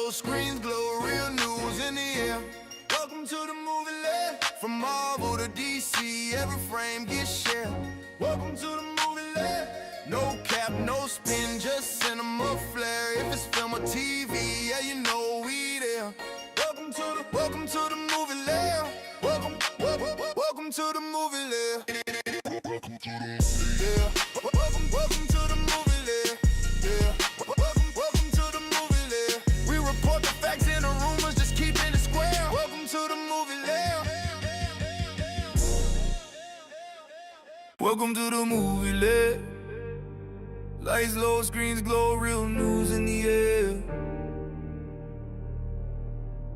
low, screens glow, real news in the air. Welcome to the movie Lair. From Marvel to DC, every frame gets shared. Welcome to the movie Lair. No cap, no spin, just cinema flair. If it's film or TV, yeah, you know we there. Welcome to the movie Lair. Welcome to the movie Lair. Welcome to the Lair. Welcome to the movie Lair. Yeah. Welcome to the movie Lair. We report the facts and the rumors, just keeping it square. Welcome to the movie Lair. Welcome to the movie Lair. Lights low, screens glow, real news in the air.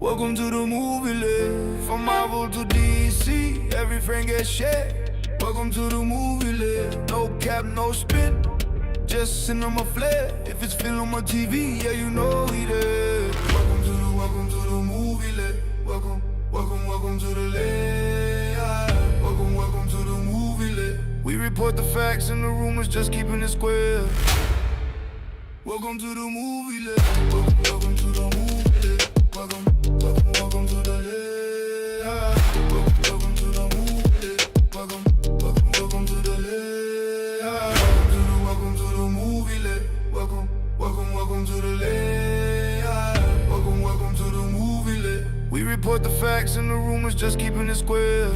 Welcome to the movie Lair. From Marvel to DC, every frame gets shared. Welcome to the movie Lair. No cap, no spin, just cinema flair. If it's film or TV, yeah, you know we there. Welcome to the movie Lair. Welcome to the Lair. Welcome to the movie Lair. We report the facts and the rumors, just keeping it square. Welcome to the movie Lair. Welcome to the movie Lair. Welcome to the Lair. Welcome to the movie Lair. Welcome to the Lair. Welcome to the movie Lair. Welcome to the Lair. Welcome to the movie Lair. We report the facts and the rumors, just keeping it square.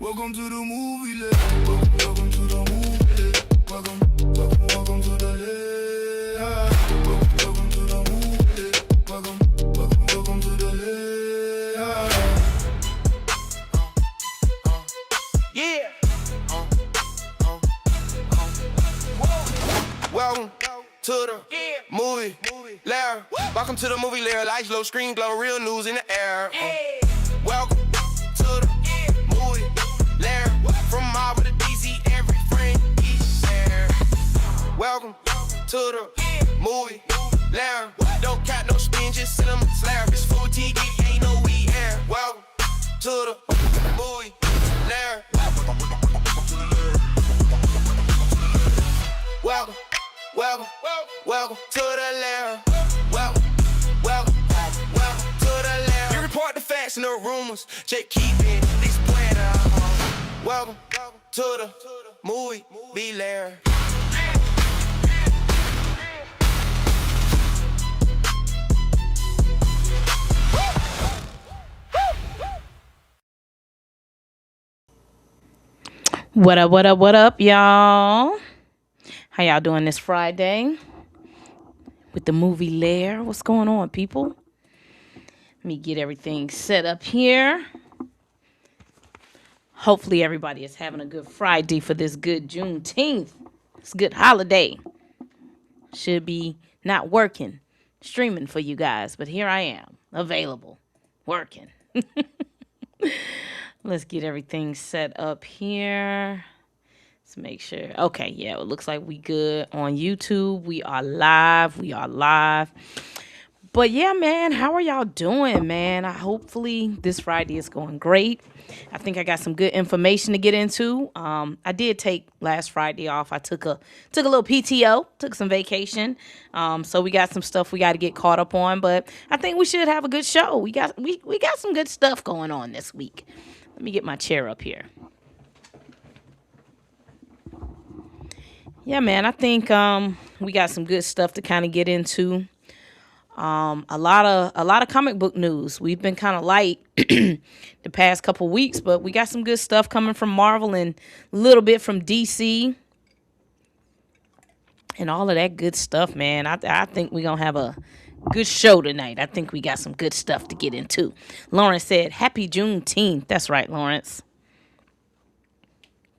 Welcome to the movie Lair. Welcome to the movie Lair. Welcome to the Lair. Welcome to the movie Lair. Welcome to the Lair. Yeah. Welcome to the movie Lair. Welcome to the movie Lair. Lights low, screen glow, real news in the air. Welcome to the movie Lair. From Marvel to DC, every frame each share. Welcome to the movie Lair. No cat, no spin, just cinema flair. It's full TV, ain't no we air. Welcome to the movie Lair. Welcome to the Lair. Welcome to the Lair. We report the facts and the rumors, just keeping this square. Welcome to the movie Lair. What up, y'all? How y'all doing this Friday with the movie Lair? What's going on, people? Let me get everything set up here. Hopefully everybody is having a good Friday for this good Juneteenth. It's a good holiday. Should be not working, streaming for you guys, but here I am, available, working. Let's get everything set up here. Let's make sure. Okay, yeah, it looks like we good on YouTube. We are live. But yeah, man, how are y'all doing, man? Hopefully this Friday is going great. I think I got some good information to get into. I did take last Friday off. I took a little PTO, took some vacation. So we got some stuff we got to get caught up on. But I think we should have a good show. We got some good stuff going on this week. Let me get my chair up here. Yeah, man, I think we got some good stuff to kind of get into. A lot of comic book news. We've been kind of light the past couple weeks, but we got some good stuff coming from Marvel and a little bit from DC and all of that good stuff, man. I think we're gonna have a good show tonight. I think we got some good stuff to get into. Lawrence said, "Happy Juneteenth." That's right, Lawrence.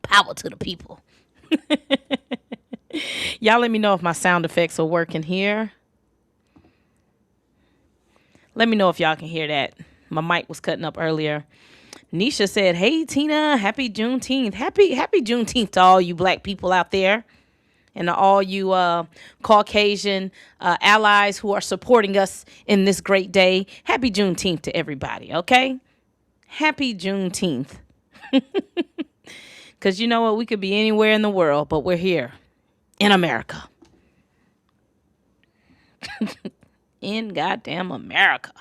Power to the people. Y'all let me know if my sound effects are working here. Let me know if y'all can hear that. My mic was cutting up earlier. Nisha said, "Hey, Tina, happy Juneteenth." Happy Juneteenth to all you black people out there and to all you Caucasian allies who are supporting us in this great day. Happy Juneteenth to everybody, okay? Happy Juneteenth. Because you know what? We could be anywhere in the world, but we're here in America. in goddamn America.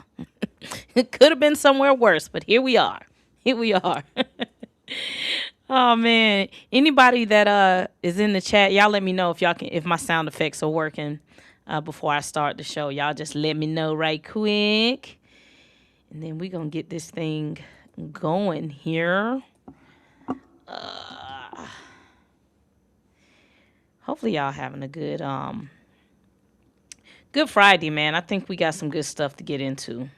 It could have been somewhere worse, but here we are. Here we are. Oh man. Anybody that is in the chat, y'all let me know if my sound effects are working before I start the show. Y'all just let me know right quick. And then we're gonna get this thing going here. Hopefully y'all having a good Friday, man. I think we got some good stuff to get into.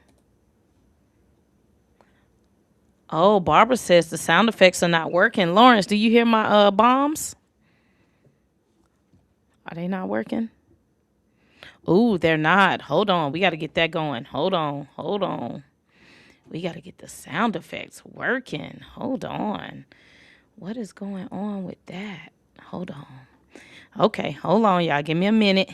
Oh, Barbara says the sound effects are not working. Lawrence, do you hear my bombs? Are they not working? Ooh, they're not. Hold on. We got to get that going. Hold on. We got to get the sound effects working. Hold on. What is going on with that? Hold on. Okay, hold on, y'all. Give me a minute.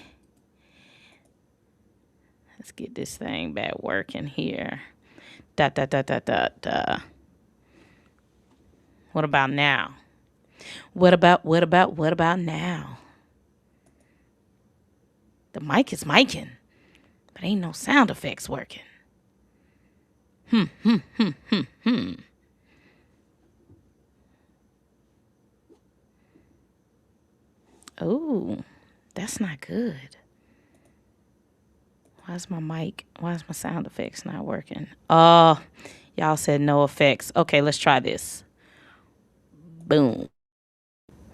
Let's get this thing back working here. Da. What about now? What about now? The mic is micing, but ain't no sound effects working. Oh, that's not good. Why is my sound effects not working? Oh, y'all said no effects. Okay, let's try this. Boom.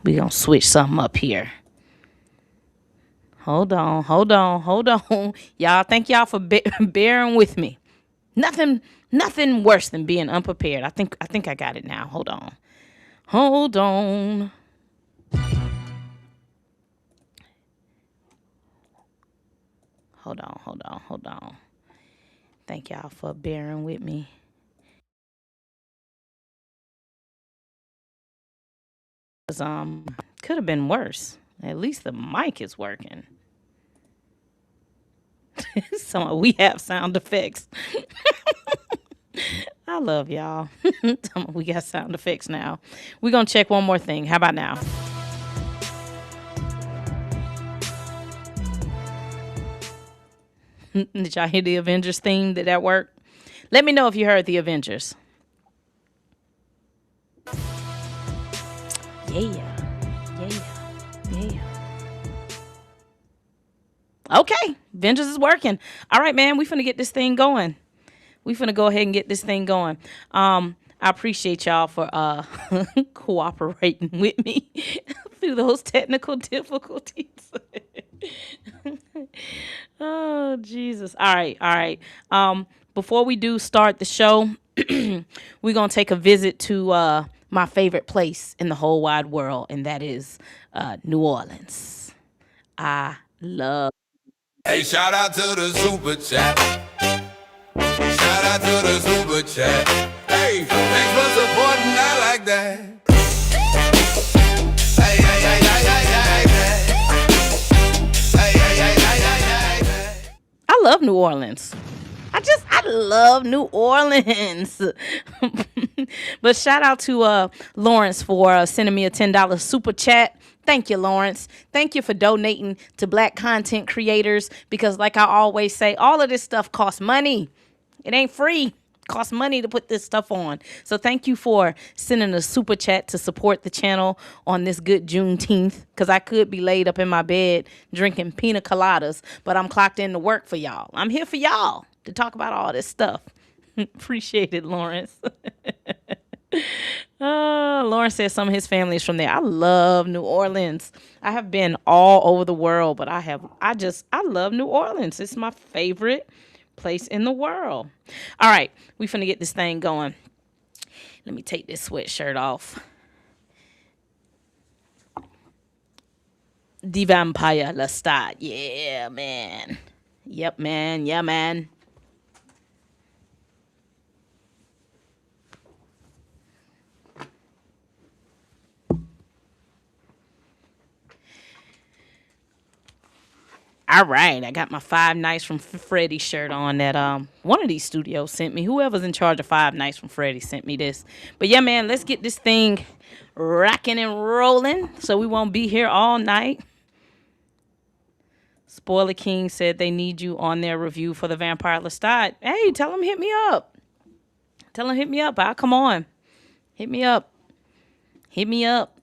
We gonna switch something up here. Hold on. Y'all, thank y'all for bearing with me. Nothing worse than being unprepared. I think I got it now. Hold on. Hold on. Thank y'all for bearing with me. Could have been worse. At least the mic is working. So we have sound effects. I love y'all. We got sound effects now. We're going to check one more thing. How about now? Did y'all hear the Avengers theme? Did that work? Let me know if you heard the Avengers. Yeah. Okay, Avengers is working. All right, man, we finna get this thing going. We finna go ahead and get this thing going. I appreciate y'all for cooperating with me through those technical difficulties. Oh, Jesus. All right. Before we do start the show, we're going to take a visit to my favorite place in the whole wide world, and that is New Orleans. I love. Hey, shout out to the super chat. Shout out to the super chat. Hey, thanks for supporting. I like that. I love New Orleans. I love New Orleans. But shout out to Lawrence for sending me a $10 super chat. Thank you, Lawrence. Thank you for donating to Black content creators, because like I always say, all of this stuff costs money. It ain't free. It costs money to put this stuff on. So thank you for sending a super chat to support the channel on this good Juneteenth, because I could be laid up in my bed drinking pina coladas, but I'm clocked in to work for y'all. I'm here for y'all to talk about all this stuff. Appreciate it, Lawrence. Lawrence says some of his family is from there. I love New Orleans. I have been all over the world, but I love New Orleans. It's my favorite place in the world. All right, we finna get this thing going. Let me take this sweatshirt off. The Vampire Lestat. Yeah, man. Yep, man. Yeah, man. All right, I got my Five Nights from Freddy shirt on that one of these studios sent me. Whoever's in charge of Five Nights from Freddy sent me this. But yeah, man, let's get this thing rocking and rolling so we won't be here all night. Spoiler King said they need you on their review for the Vampire Lestat. Hey, tell them hit me up. Tell them hit me up. I'll come on. Hit me up. Hit me up.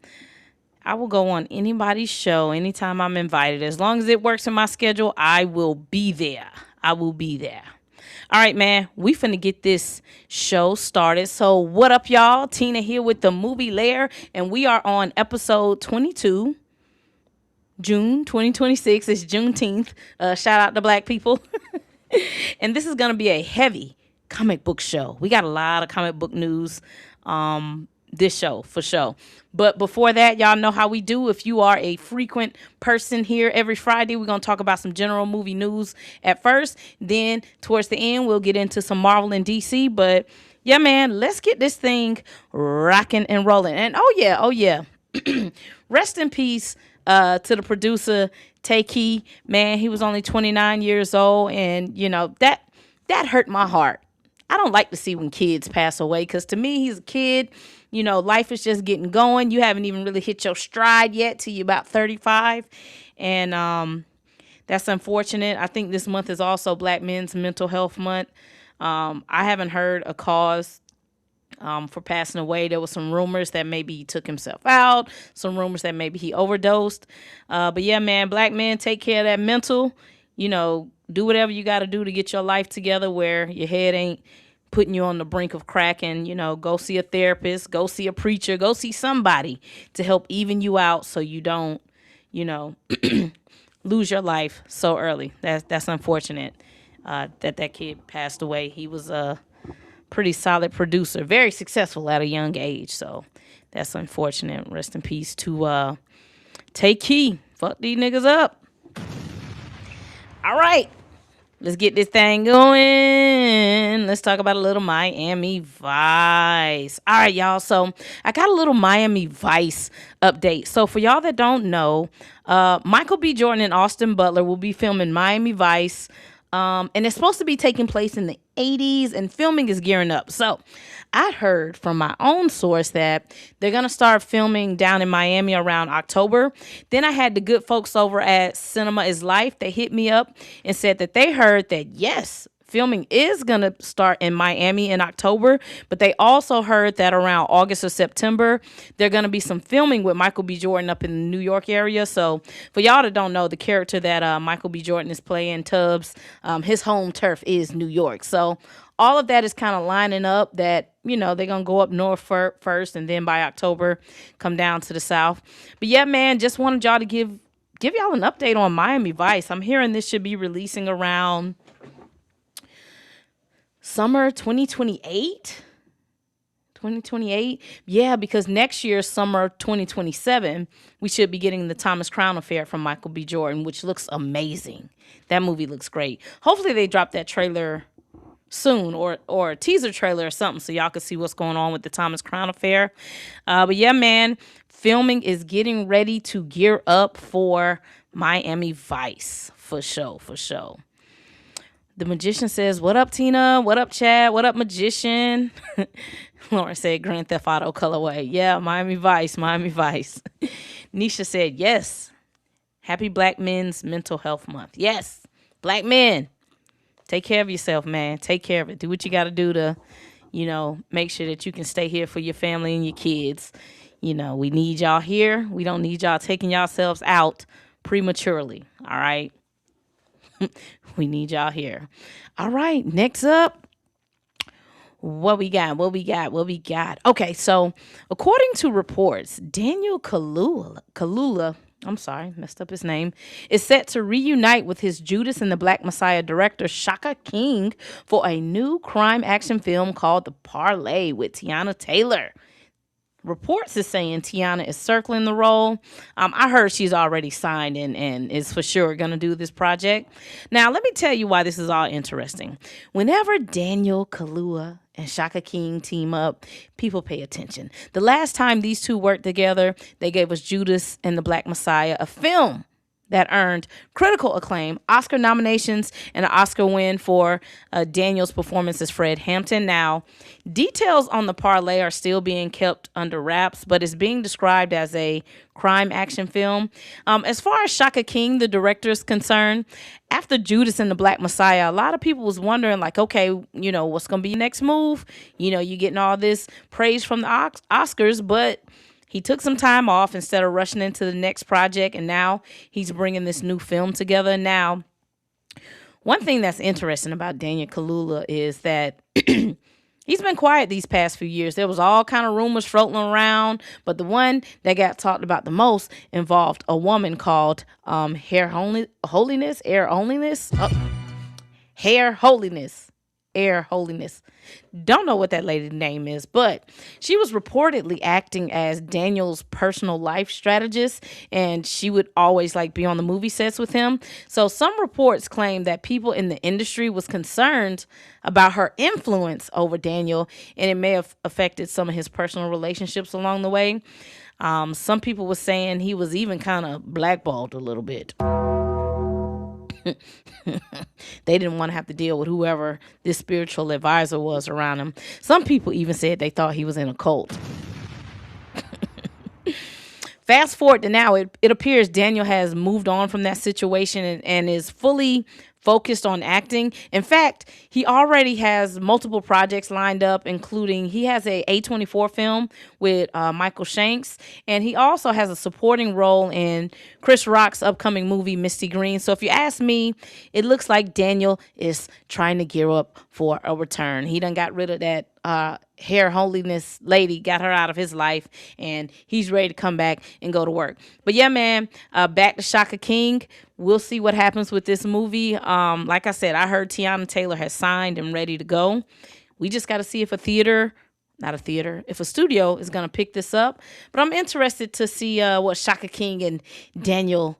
I will go on anybody's show anytime I'm invited. As long as it works in my schedule, I will be there. I will be there. All right, man. We finna get this show started. So what up, y'all? Tina here with the movie Lair, and we are on episode 22. June 2026. It's Juneteenth. Shout out to black people. And this is going to be a heavy comic book show. We got a lot of comic book news this show for sure. But before that, y'all know how we do. If you are a frequent person here every Friday, we're going to talk about some general movie news at first. Then towards the end, we'll get into some Marvel and DC. But yeah, man, let's get this thing rocking and rolling. And oh yeah. Rest in peace to the producer, Takei. Man, he was only 29 years old. And, you know, that hurt my heart. I don't like to see when kids pass away because to me, he's a kid. You know, life is just getting going. You haven't even really hit your stride yet till you're about 35. And that's unfortunate. I think this month is also Black Men's Mental Health Month. I haven't heard a cause for passing away. There was some rumors that maybe he took himself out. Some rumors that maybe he overdosed. But yeah, man, black men, take care of that mental. You know, do whatever you got to do to get your life together where your head ain't putting you on the brink of cracking. You know, go see a therapist, go see a preacher, go see somebody to help even you out so you don't, you know, lose your life so early. That's unfortunate that kid passed away. He was a pretty solid producer, very successful at a young age. So that's unfortunate. Rest in peace to Takei. Fuck these niggas up. All right. Let's get this thing going. Let's talk about a little Miami Vice. All right, y'all. So I got a little Miami Vice update. So for y'all that don't know, Michael B. Jordan and Austin Butler will be filming Miami Vice. And it's supposed to be taking place in the 80s, and filming is gearing up. So I heard from my own source that they're going to start filming down in Miami around October. Then I had the good folks over at Cinema is Life. They hit me up and said that they heard that, yes, filming is going to start in Miami in October, but they also heard that around August or September, there going to be some filming with Michael B. Jordan up in the New York area. So for y'all that don't know, the character that Michael B. Jordan is playing, Tubbs, his home turf is New York. So all of that is kind of lining up that, you know, they're going to go up north first and then by October come down to the south. But yeah, man, just wanted y'all to give y'all an update on Miami Vice. I'm hearing this should be releasing around summer 2028. Yeah, because next year, summer 2027, we should be getting the Thomas Crown Affair from Michael B. Jordan, which looks amazing. That movie looks great. Hopefully they drop that trailer soon or a teaser trailer or something so y'all can see what's going on with the Thomas Crown Affair. But yeah, man, filming is getting ready to gear up for Miami Vice for sure. The Magician says, what up, Tina? What up, Chad? What up, Magician? Lauren said, Grand Theft Auto colorway. Yeah, Miami Vice. Nisha said, yes. Happy Black Men's Mental Health Month. Yes, black men. Take care of yourself, man. Take care of it. Do what you got to do to, you know, make sure that you can stay here for your family and your kids. You know, we need y'all here. We don't need y'all taking yourselves out prematurely. All right. We need y'all here. All right. Next up. What we got? Okay. So according to reports, Daniel Kaluuya, I'm sorry, messed up his name, is set to reunite with his Judas and the Black Messiah director Shaka King for a new crime action film called The Parlay with Tiana Taylor. Reports is saying Tiana is circling the role. I heard she's already signed and is for sure going to do this project. Now, let me tell you why this is all interesting. Whenever Daniel Kaluuya and Shaka King team up, people pay attention. The last time these two worked together, they gave us Judas and the Black Messiah, a film that earned critical acclaim, Oscar nominations, and an Oscar win for Daniel's performance as Fred Hampton. Now, details on the parlay are still being kept under wraps, but it's being described as a crime action film. As far as Shaka King, the director, is concerned, after Judas and the Black Messiah, a lot of people was wondering, like, okay, what's going to be your next move? You're getting all this praise from the Oscars, but he took some time off instead of rushing into the next project, and now he's bringing this new film together. Now, one thing that's interesting about Daniel Kaluuya is that he's been quiet these past few years. There was all kind of rumors floating around, but the one that got talked about the most involved a woman called Hair Holiness. Air Holiness. Don't know what that lady's name is, but she was reportedly acting as Daniel's personal life strategist, and she would always be on the movie sets with him. So some reports claim that people in the industry was concerned about her influence over Daniel, and it may have affected some of his personal relationships along the way. Some people were saying he was even kind of blackballed a little bit. They didn't want to have to deal with whoever this spiritual advisor was around him. Some people even said they thought he was in a cult. Fast forward to now, it appears Daniel has moved on from that situation and is fully focused on acting. In fact, he already has multiple projects lined up, including he has a A24 film with Michael Shanks, and he also has a supporting role in Chris Rock's upcoming movie Misty Green. So if you ask me, it looks like Daniel is trying to gear up for a return. He done got rid of that hair holiness lady, got her out of his life, and he's ready to come back and go to work. But yeah, man, back to Shaka King. We'll see what happens with this movie. Like I said, I heard Tiana Taylor has signed and ready to go. We just got to see if if a studio is going to pick this up. But I'm interested to see what Shaka King and Daniel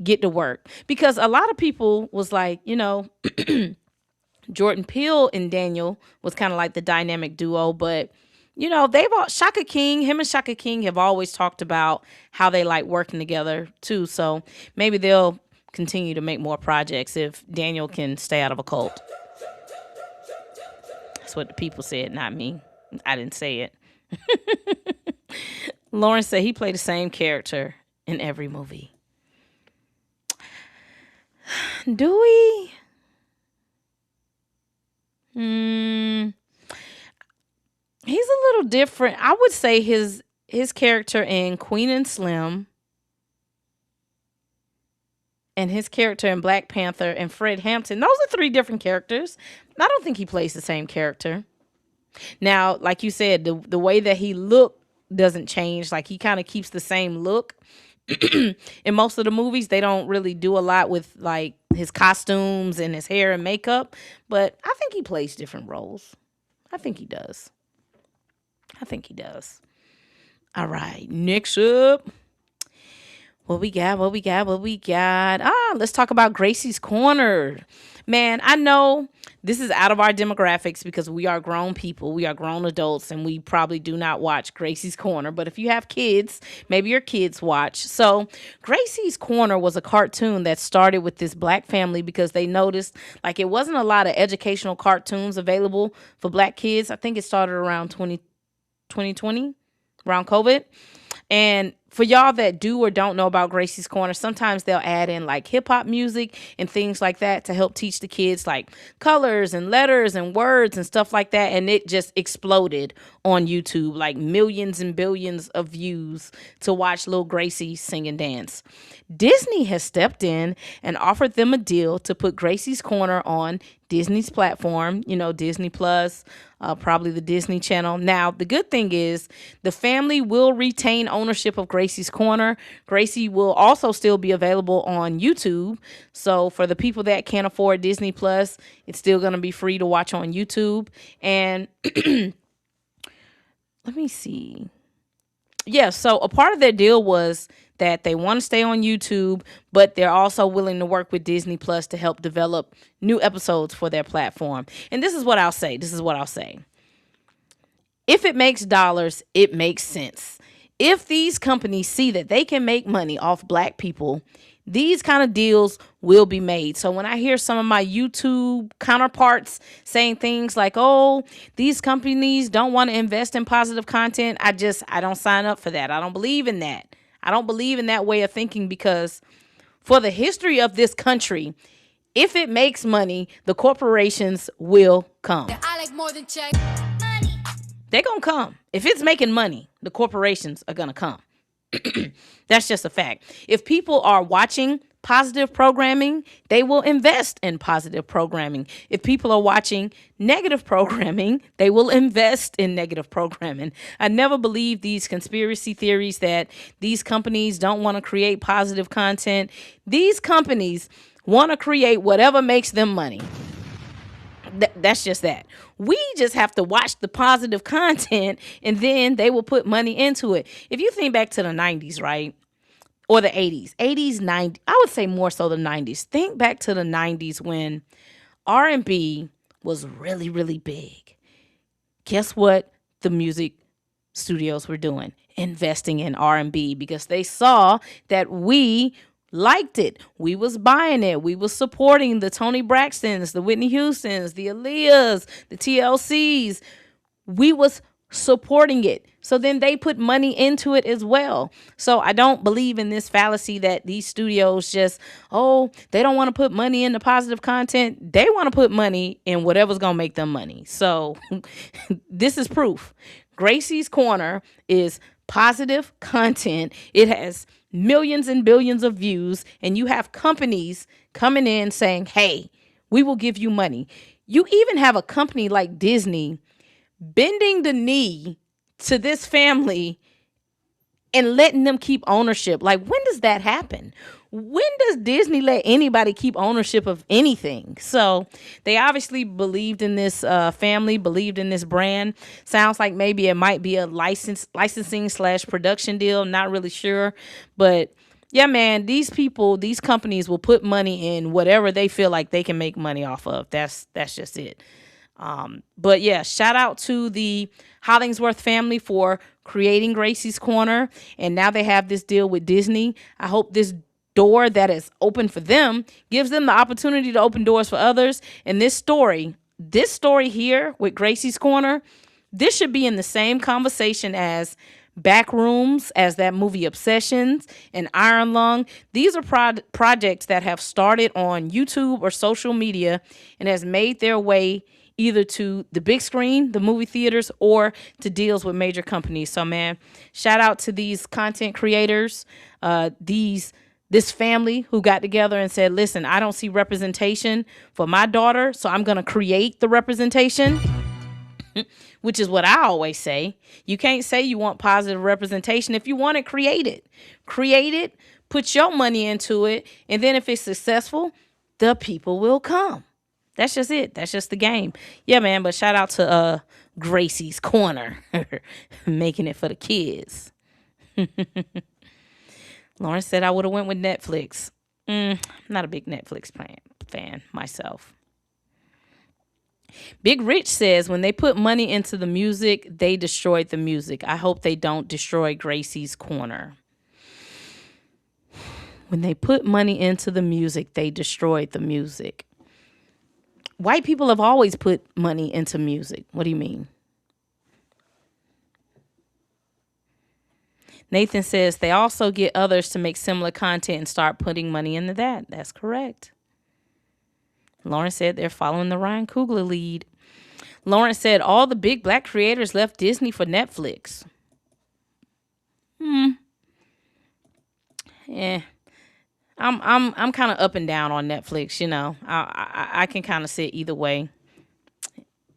get to work. Because a lot of people was like, Jordan Peele and Daniel was kind of like the dynamic duo, but him and Shaka King have always talked about how they like working together too. So maybe they'll continue to make more projects if Daniel can stay out of a cult. That's what the people said, not me. I didn't say it. Lauren said he played the same character in every movie. Do we? He's a little different. I would say his character in Queen and Slim and his character in Black Panther and Fred Hampton, those are three different characters. I don't think he plays the same character. Now, like you said, the way that he looked doesn't change. Like, he kind of keeps the same look. In most of the movies, they don't really do a lot with like his costumes and his hair and makeup, but I think he plays different roles. I think he does. All right, next up, what we got? Let's talk about Gracie's Corner. Man, I know this is out of our demographics because we are grown people, we are grown adults, and we probably do not watch Gracie's Corner. But if you have kids, maybe your kids watch. So Gracie's Corner was a cartoon that started with this Black family because they noticed like it wasn't a lot of educational cartoons available for Black kids. I think it started around 2020, around COVID. And for y'all that do or don't know about Gracie's Corner, sometimes they'll add in like hip hop music and things like that to help teach the kids like colors and letters and words and stuff like that. And it just exploded on YouTube, like millions and billions of views to watch little Gracie sing and dance. Disney has stepped in and offered them a deal to put Gracie's Corner on Disney's platform, Disney Plus, probably the Disney Channel. Now, the good thing is the family will retain ownership of Gracie's Corner. Gracie will also still be available on YouTube. So for the people that can't afford Disney Plus, it's still going to be free to watch on YouTube. And let me see. Yeah, so a part of their deal was that they want to stay on YouTube, but they're also willing to work with Disney Plus to help develop new episodes for their platform. And this is what I'll say. If it makes dollars, it makes sense. If these companies see that they can make money off Black people, these kind of deals will be made. So when I hear some of my YouTube counterparts saying things like, oh, these companies don't want to invest in positive content, I don't sign up for that. I don't believe in that. I don't believe in that way of thinking, because for the history of this country, if it makes money, the corporations will come. I like more than check. They're going to come. If it's making money, the corporations are going to come. That's just a fact. If people are watching positive programming, they will invest in positive programming. If people are watching negative programming, they will invest in negative programming. I never believe these conspiracy theories that these companies don't want to create positive content. These companies want to create whatever makes them money. That's just that. We just have to watch the positive content, and then they will put money into it. If you think back to the 90s, right? Or the 80s, 90s, I would say more so the 90s. Think back to the 90s when R&B was really, really big. Guess what the music studios were doing? Investing in R&B, because they saw that we liked it. We was buying it. We was supporting the Toni Braxtons, the Whitney Houstons, the Aaliyahs, the TLCs. We was supporting it. So then they put money into it as well. So I don't believe in this fallacy that these studios just, they don't want to put money into positive content. They want to put money in whatever's going to make them money. So this is proof. Gracie's Corner is positive content. It has millions and billions of views, and you have companies coming in saying, hey, we will give you money. You even have a company like Disney bending the knee to this family and letting them keep ownership. Like, when does that happen? When does Disney let anybody keep ownership of anything? So they obviously believed in this family, believed in this brand. Sounds like maybe it might be a licensing/production deal. Not really sure. But yeah, man, these people, these companies will put money in whatever they feel like they can make money off of. That's just it. But yeah, shout out to the Hollingsworth family for creating Gracie's Corner. And now they have this deal with Disney. I hope this door that is open for them gives them the opportunity to open doors for others. And this story here with Gracie's Corner, this should be in the same conversation as Backrooms, as that movie Obsessions, and Iron Lung. These are projects that have started on YouTube or social media and has made their way either to the big screen, the movie theaters, or to deals with major companies. So, man, shout out to these content creators, this family who got together and said, listen, I don't see representation for my daughter, so I'm going to create the representation, which is what I always say. You can't say you want positive representation. If you want it, create it. Create it, put your money into it, and then if it's successful, the people will come. That's just it. That's just the game. Yeah, man, but shout out to Gracie's Corner, making it for the kids. Lauren said I would have went with Netflix. Not a big Netflix fan myself. Big Rich says when they put money into the music, they destroyed the music. I hope they don't destroy Gracie's Corner. When they put money into the music, they destroyed the music. White people have always put money into music. What do you mean? Nathan says they also get others to make similar content and start putting money into that. That's correct. Lauren said they're following the Ryan Coogler lead. Lauren said all the big black creators left Disney for Netflix. Yeah. I'm kind of up and down on Netflix, you know. I can kind of sit either way.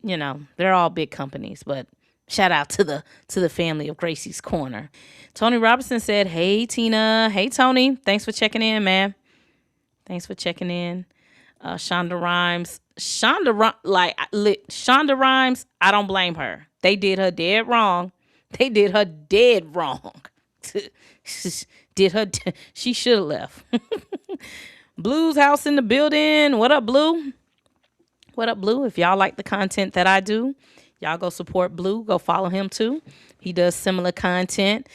You know, they're all big companies, but shout out to the family of Gracie's Corner. Tony Robinson said, "Hey Tina, hey Tony, thanks for checking in, man. Thanks for checking in." Shonda Rhimes, I don't blame her. They did her dead wrong. She should have left. Blue's house in the building. What up, Blue? What up, Blue? If y'all like the content that I do, y'all go support Blue. Go follow him too. He does similar content.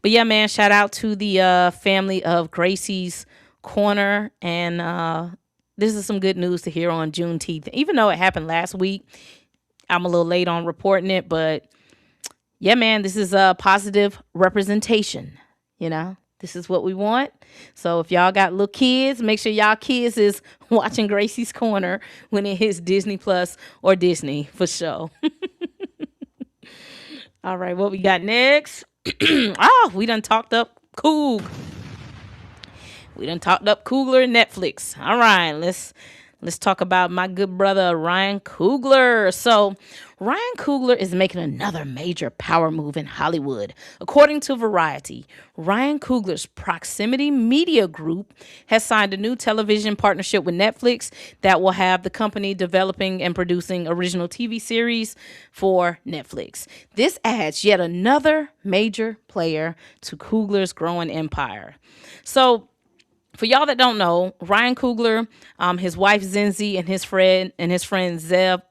But yeah, man, shout out to the family of Gracie's corner, and this is some good news to hear on Juneteenth. Even though it happened last week, I'm a little late on reporting it, but yeah, man, this is a positive representation. You know, this is what we want. So if y'all got little kids, make sure y'all kids is watching Gracie's Corner when it hits Disney Plus or Disney for sure. All right, what we got next? We done talked up Coogler and Netflix. All right, let's talk about my good brother Ryan Coogler. So Ryan Coogler is making another major power move in Hollywood. According to Variety, Ryan Coogler's Proximity Media Group has signed a new television partnership with Netflix that will have the company developing and producing original TV series for Netflix. This adds yet another major player to Coogler's growing empire. So for y'all that don't know, Ryan Coogler, his wife Zinzi, and his friend Zev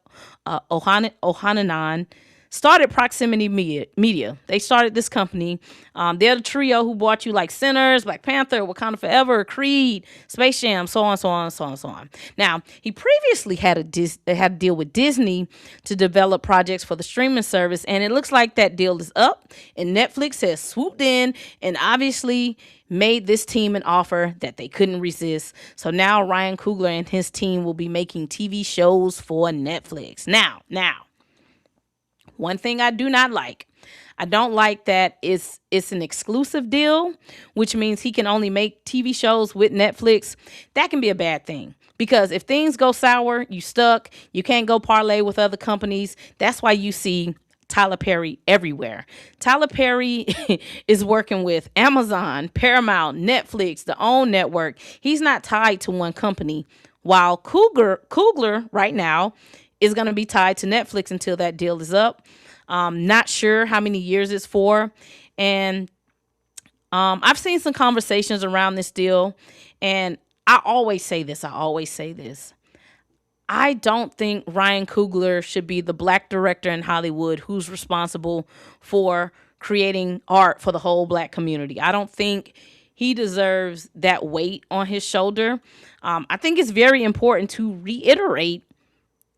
Ohananan started Proximity Media. They started this company. They're the trio who brought you like Sinners, Black Panther, Wakanda Forever, Creed, Space Jam, so on, so on, so on, so on. Now, he previously had a deal with Disney to develop projects for the streaming service, and it looks like that deal is up, and Netflix has swooped in and obviously made this team an offer that they couldn't resist. So now Ryan Coogler and his team will be making TV shows for Netflix. Now, one thing I do not like. I don't like that it's an exclusive deal, which means he can only make TV shows with Netflix. That can be a bad thing. Because if things go sour, you stuck, you can't go parlay with other companies. That's why you see Tyler Perry everywhere. Tyler Perry is working with Amazon, Paramount, Netflix, the OWN network. He's not tied to one company, while Coogler right now is going to be tied to Netflix until that deal is up. Not sure how many years it's for. And I've seen some conversations around this deal, and I always say this. I don't think Ryan Coogler should be the black director in Hollywood who's responsible for creating art for the whole black community. I don't think he deserves that weight on his shoulder. I think it's very important to reiterate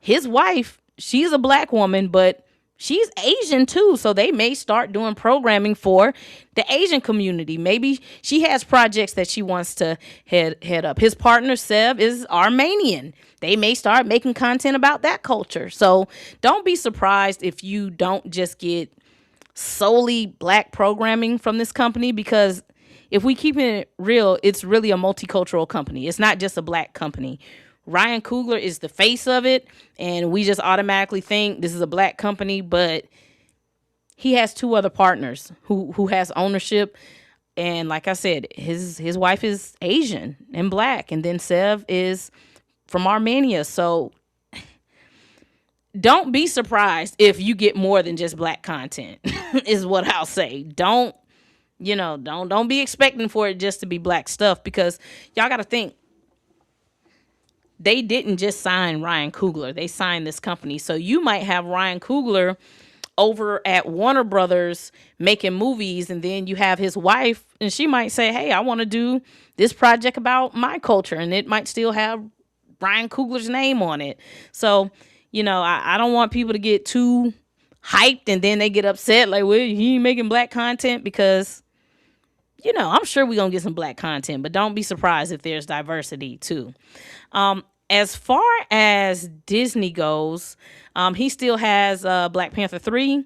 his wife, she's a black woman, but she's Asian too, so they may start doing programming for the Asian community. Maybe she has projects that she wants to head up. His partner, Sev, is Armenian. They may start making content about that culture. So don't be surprised if you don't just get solely black programming from this company, because if we keep it real, it's really a multicultural company. It's not just a black company. Ryan Coogler is the face of it, and we just automatically think this is a black company, but he has two other partners who has ownership. And like I said, his wife is Asian and black, and then Sev is from Armenia. So don't be surprised if you get more than just black content is what I'll say. Don't be expecting for it just to be black stuff, because y'all got to think, they didn't just sign Ryan Coogler. They signed this company. So you might have Ryan Coogler over at Warner Brothers making movies, and then you have his wife, and she might say, hey, I want to do this project about my culture, and it might still have Ryan Coogler's name on it. So, I don't want people to get too hyped and then they get upset, like, well, he ain't making black content, because, I'm sure we're going to get some black content, but don't be surprised if there's diversity too. As far as Disney goes, he still has Black Panther 3,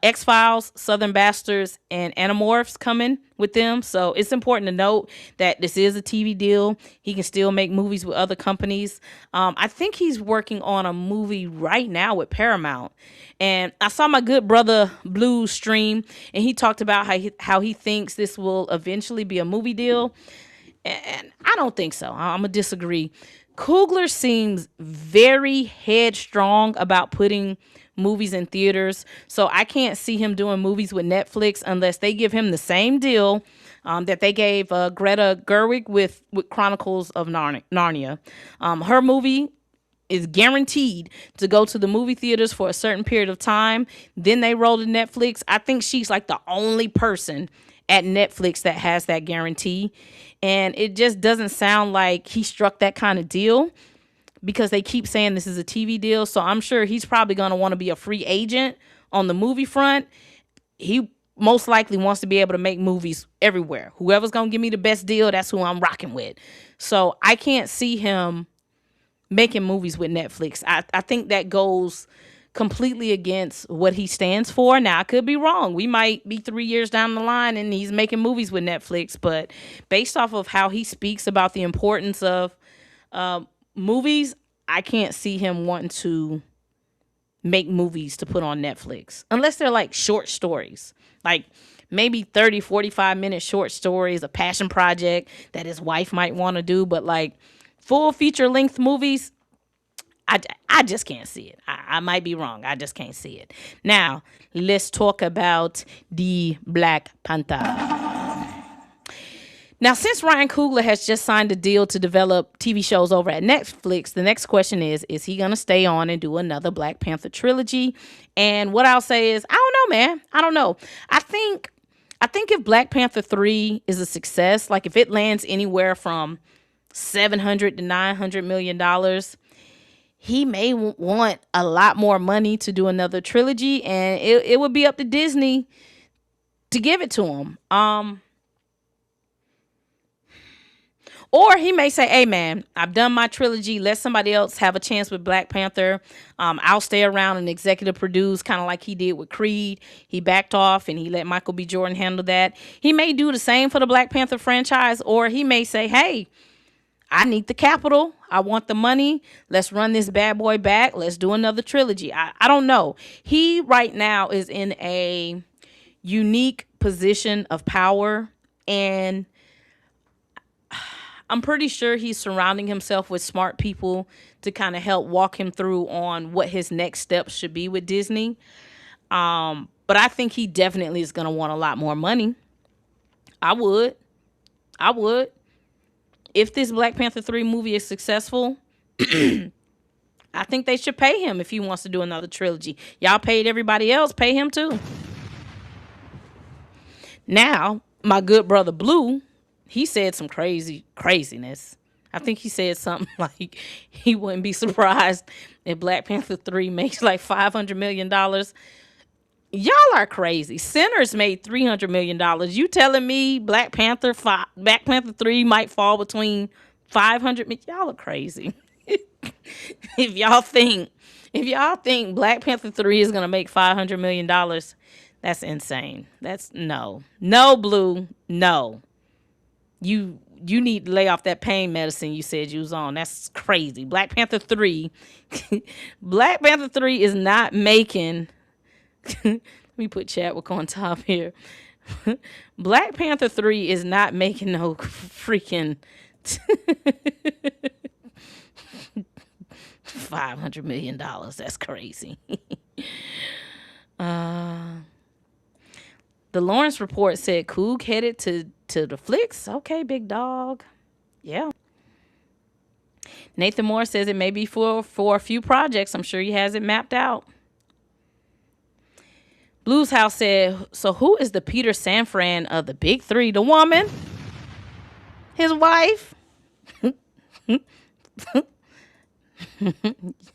X-Files, Southern Bastards, and Animorphs coming with them. So it's important to note that this is a TV deal. He can still make movies with other companies. I think he's working on a movie right now with Paramount. And I saw my good brother Blue stream, and he talked about how he thinks this will eventually be a movie deal. And I don't think so. I'm going to disagree. Coogler seems very headstrong about putting movies in theaters. So I can't see him doing movies with Netflix unless they give him the same deal that they gave Greta Gerwig with Chronicles of Narnia. Her movie is guaranteed to go to the movie theaters for a certain period of time. Then they roll to Netflix. I think she's like the only person at Netflix that has that guarantee. And it just doesn't sound like he struck that kind of deal because they keep saying this is a TV deal. So I'm sure he's probably going to want to be a free agent on the movie front. He most likely wants to be able to make movies everywhere. Whoever's going to give me the best deal, that's who I'm rocking with. So I can't see him making movies with Netflix. I think that goes completely against what he stands for. Now, I could be wrong. We might be 3 years down the line and he's making movies with Netflix. But based off of how he speaks about the importance of movies, I can't see him wanting to make movies to put on Netflix. Unless they're like short stories. Like maybe 30, 45-minute short stories, a passion project that his wife might want to do. But like full feature-length movies, I just can't see it. I might be wrong. I just can't see it. Now, let's talk about the Black Panther. Now, since Ryan Coogler has just signed a deal to develop TV shows over at Netflix, the next question is he going to stay on and do another Black Panther trilogy? And what I'll say is, I don't know, man. I don't know. I think if Black Panther 3 is a success, like if it lands anywhere from $700 to $900 million, he may want a lot more money to do another trilogy, and it would be up to Disney to give it to him. Or he may say, hey, man, I've done my trilogy. Let somebody else have a chance with Black Panther. I'll stay around and executive produce, kind of like he did with Creed. He backed off and he let Michael B. Jordan handle that. He may do the same for the Black Panther franchise, or he may say, hey, I need the capital. I want the money. Let's run this bad boy back. Let's do another trilogy. I don't know. He right now is in a unique position of power, and I'm pretty sure he's surrounding himself with smart people to kind of help walk him through on what his next steps should be with Disney. But I think he definitely is going to want a lot more money. I would. If this Black Panther 3 movie is successful, I think they should pay him if he wants to do another trilogy. Y'all paid everybody else, pay him too. Now, my good brother Blue, he said some craziness. I think he said something like he wouldn't be surprised if Black Panther 3 makes like $500 million. Y'all are crazy. Sinners made $300 million. You telling me Black Panther 3 might fall between 500 million? Y'all are crazy. If y'all think Black Panther 3 is gonna make $500 million, that's insane. That's no, Blue, no. You need to lay off that pain medicine you said you was on. That's crazy. Black Panther 3 is not making. Let me put Chadwick on top here. Black Panther 3 is not making no freaking $500 million. That's crazy. The Lawrence report said Coog headed to the flicks. Okay, big dog. Yeah. Nathan Moore says it may be for a few projects. I'm sure he has it mapped out. Blues House said, so who is the Peter Safran of the big three? The woman? His wife?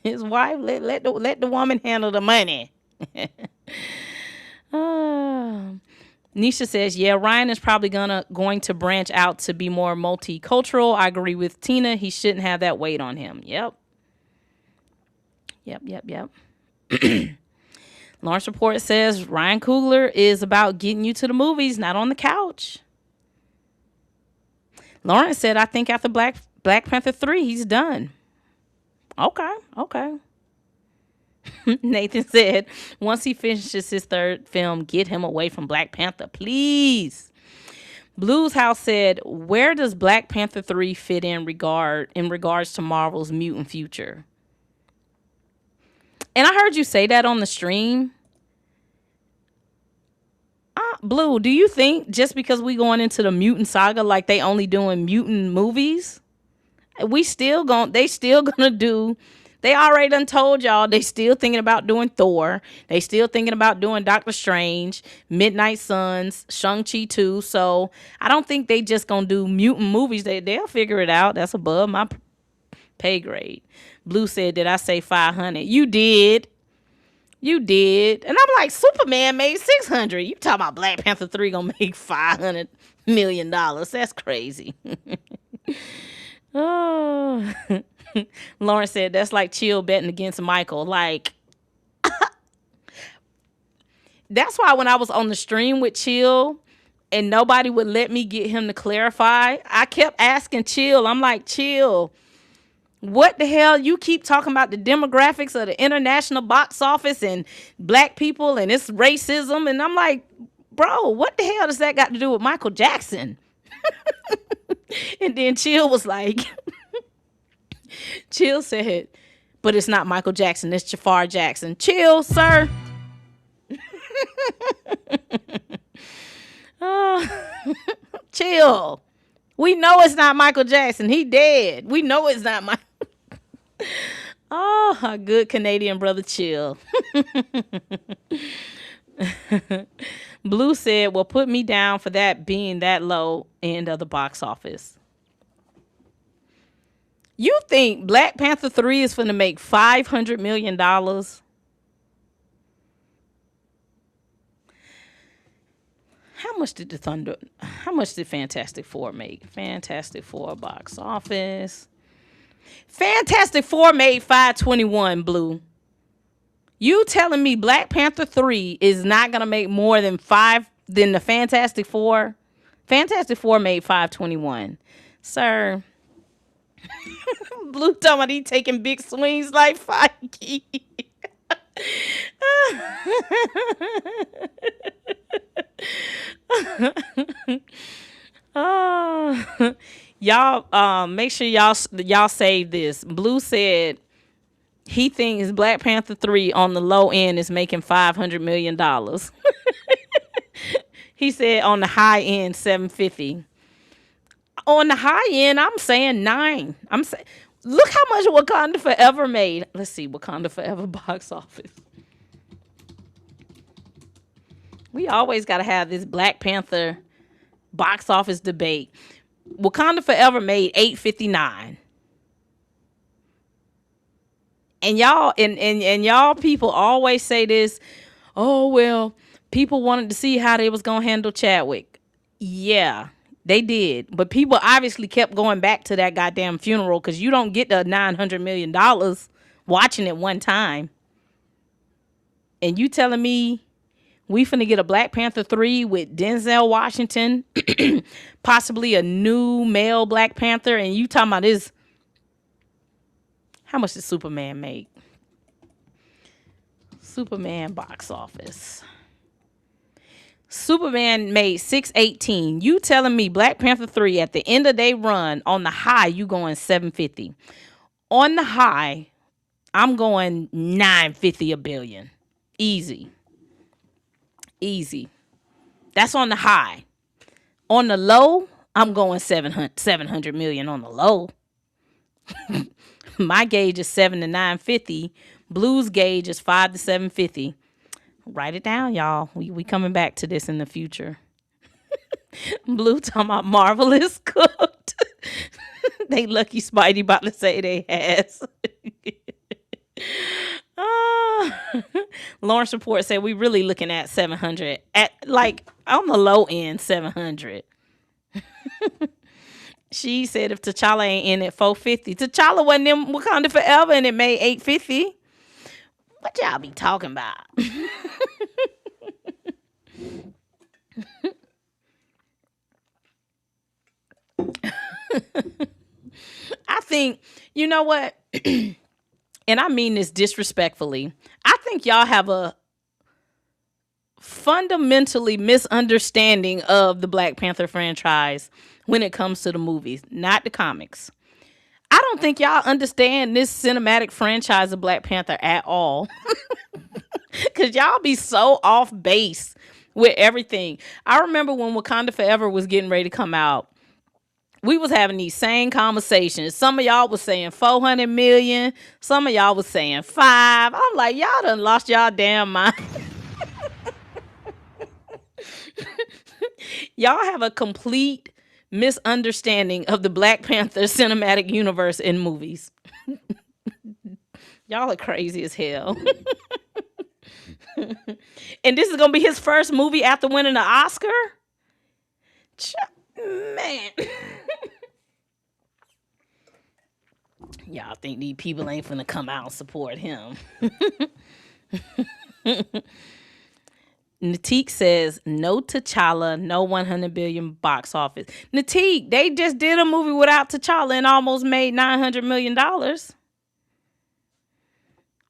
His wife? Let the woman handle the money. Nisha says, yeah, Ryan is probably going to branch out to be more multicultural. I agree with Tina. He shouldn't have that weight on him. Yep. Lawrence report says Ryan Coogler is about getting you to the movies, not on the couch. Lawrence said, I think after Black Panther 3, he's done. Okay. Nathan said, once he finishes his third film, get him away from Black Panther, please. Blues House said, where does Black Panther 3 fit in regards to Marvel's mutant future? And I heard you say that on the stream. Blue, do you think just because we going into the mutant saga, like they only doing mutant movies, they still gonna do They already done told y'all they still thinking about doing Thor. They still thinking about doing Doctor Strange, Midnight Suns, Shang Chi 2. So I don't think they just gonna do mutant movies. They'll figure it out. That's above my pay grade. Blue said, did I say 500? You did. You did. And I'm like, Superman made 600. You talking about Black Panther 3 gonna make $500 million. That's crazy. Oh. Lauren said, that's like Chill betting against Michael. Like, that's why when I was on the stream with Chill and nobody would let me get him to clarify, I kept asking Chill. I'm like, Chill, what the hell? You keep talking about the demographics of the international box office and black people and it's racism. And I'm like, bro, what the hell does that got to do with Michael Jackson? And then Chill was like, Chill said, but it's not Michael Jackson, it's Jafar Jackson. Chill, sir. Chill. We know it's not Michael Jackson. He dead. We know it's not Michael. Oh, our good Canadian brother, Chill. Blue said, well, put me down for that being that low end of the box office. You think Black Panther 3 is finna make $500 million? How much did Fantastic Four make? Fantastic Four box office. Fantastic Four made 521, Blue. You telling me Black Panther 3 is not gonna make more than the Fantastic Four? Fantastic Four made 521. Sir. Blue talking about he taking big swings like Feige. Y'all make sure y'all save this. Blue said he thinks Black Panther 3 on the low end is making $500 million. He said on the high end 750. On the high end, I'm saying 9. I'm saying, look how much Wakanda Forever made. Let's see, Wakanda Forever box office. We always got to have this Black Panther box office debate. Wakanda Forever made 859. And y'all and y'all people always say this, oh well, people wanted to see how they was gonna handle Chadwick. Yeah, they did. But people obviously kept going back to that goddamn funeral because you don't get the $900 million watching it one time. And you telling me we finna get a Black Panther 3 with Denzel Washington, possibly a new male Black Panther, and you talking about this. How much did Superman make? Superman box office. Superman made 618. You telling me Black Panther 3 at the end of their run on the high, you going 750. On the high, I'm going 950 a billion. Easy. That's on the high. On the low, I'm going 700 million on the low. My gauge is 7 to 950. Blue's gauge is 5 to 750. Write it down, y'all. We coming back to this in the future. Blue talking about Marvel is cooked. They lucky Spidey about to say they has. Lawrence Report said we really looking at 700. At like on the low end, 700. She said if T'Challa ain't in at 450. T'Challa wasn't in Wakanda Forever and it made 850. What y'all be talking about? I think, you know what? And I mean this disrespectfully. I think y'all have a fundamentally misunderstanding of the Black Panther franchise when it comes to the movies, not the comics. I don't think y'all understand this cinematic franchise of Black Panther at all. Because y'all be so off base with everything. I remember when Wakanda Forever was getting ready to come out, We was having these same conversations. Some of y'all was saying 400 million. Some of y'all was saying 5. I'm like, y'all done lost y'all damn mind. Y'all have a complete misunderstanding of the Black Panther cinematic universe in movies. Y'all are crazy as hell. And this is going to be his first movie after winning an Oscar? Man. Y'all think these people ain't finna come out and support him. Natik says, no T'Challa, no 100 billion box office. Natik, they just did a movie without T'Challa and almost made $900 million.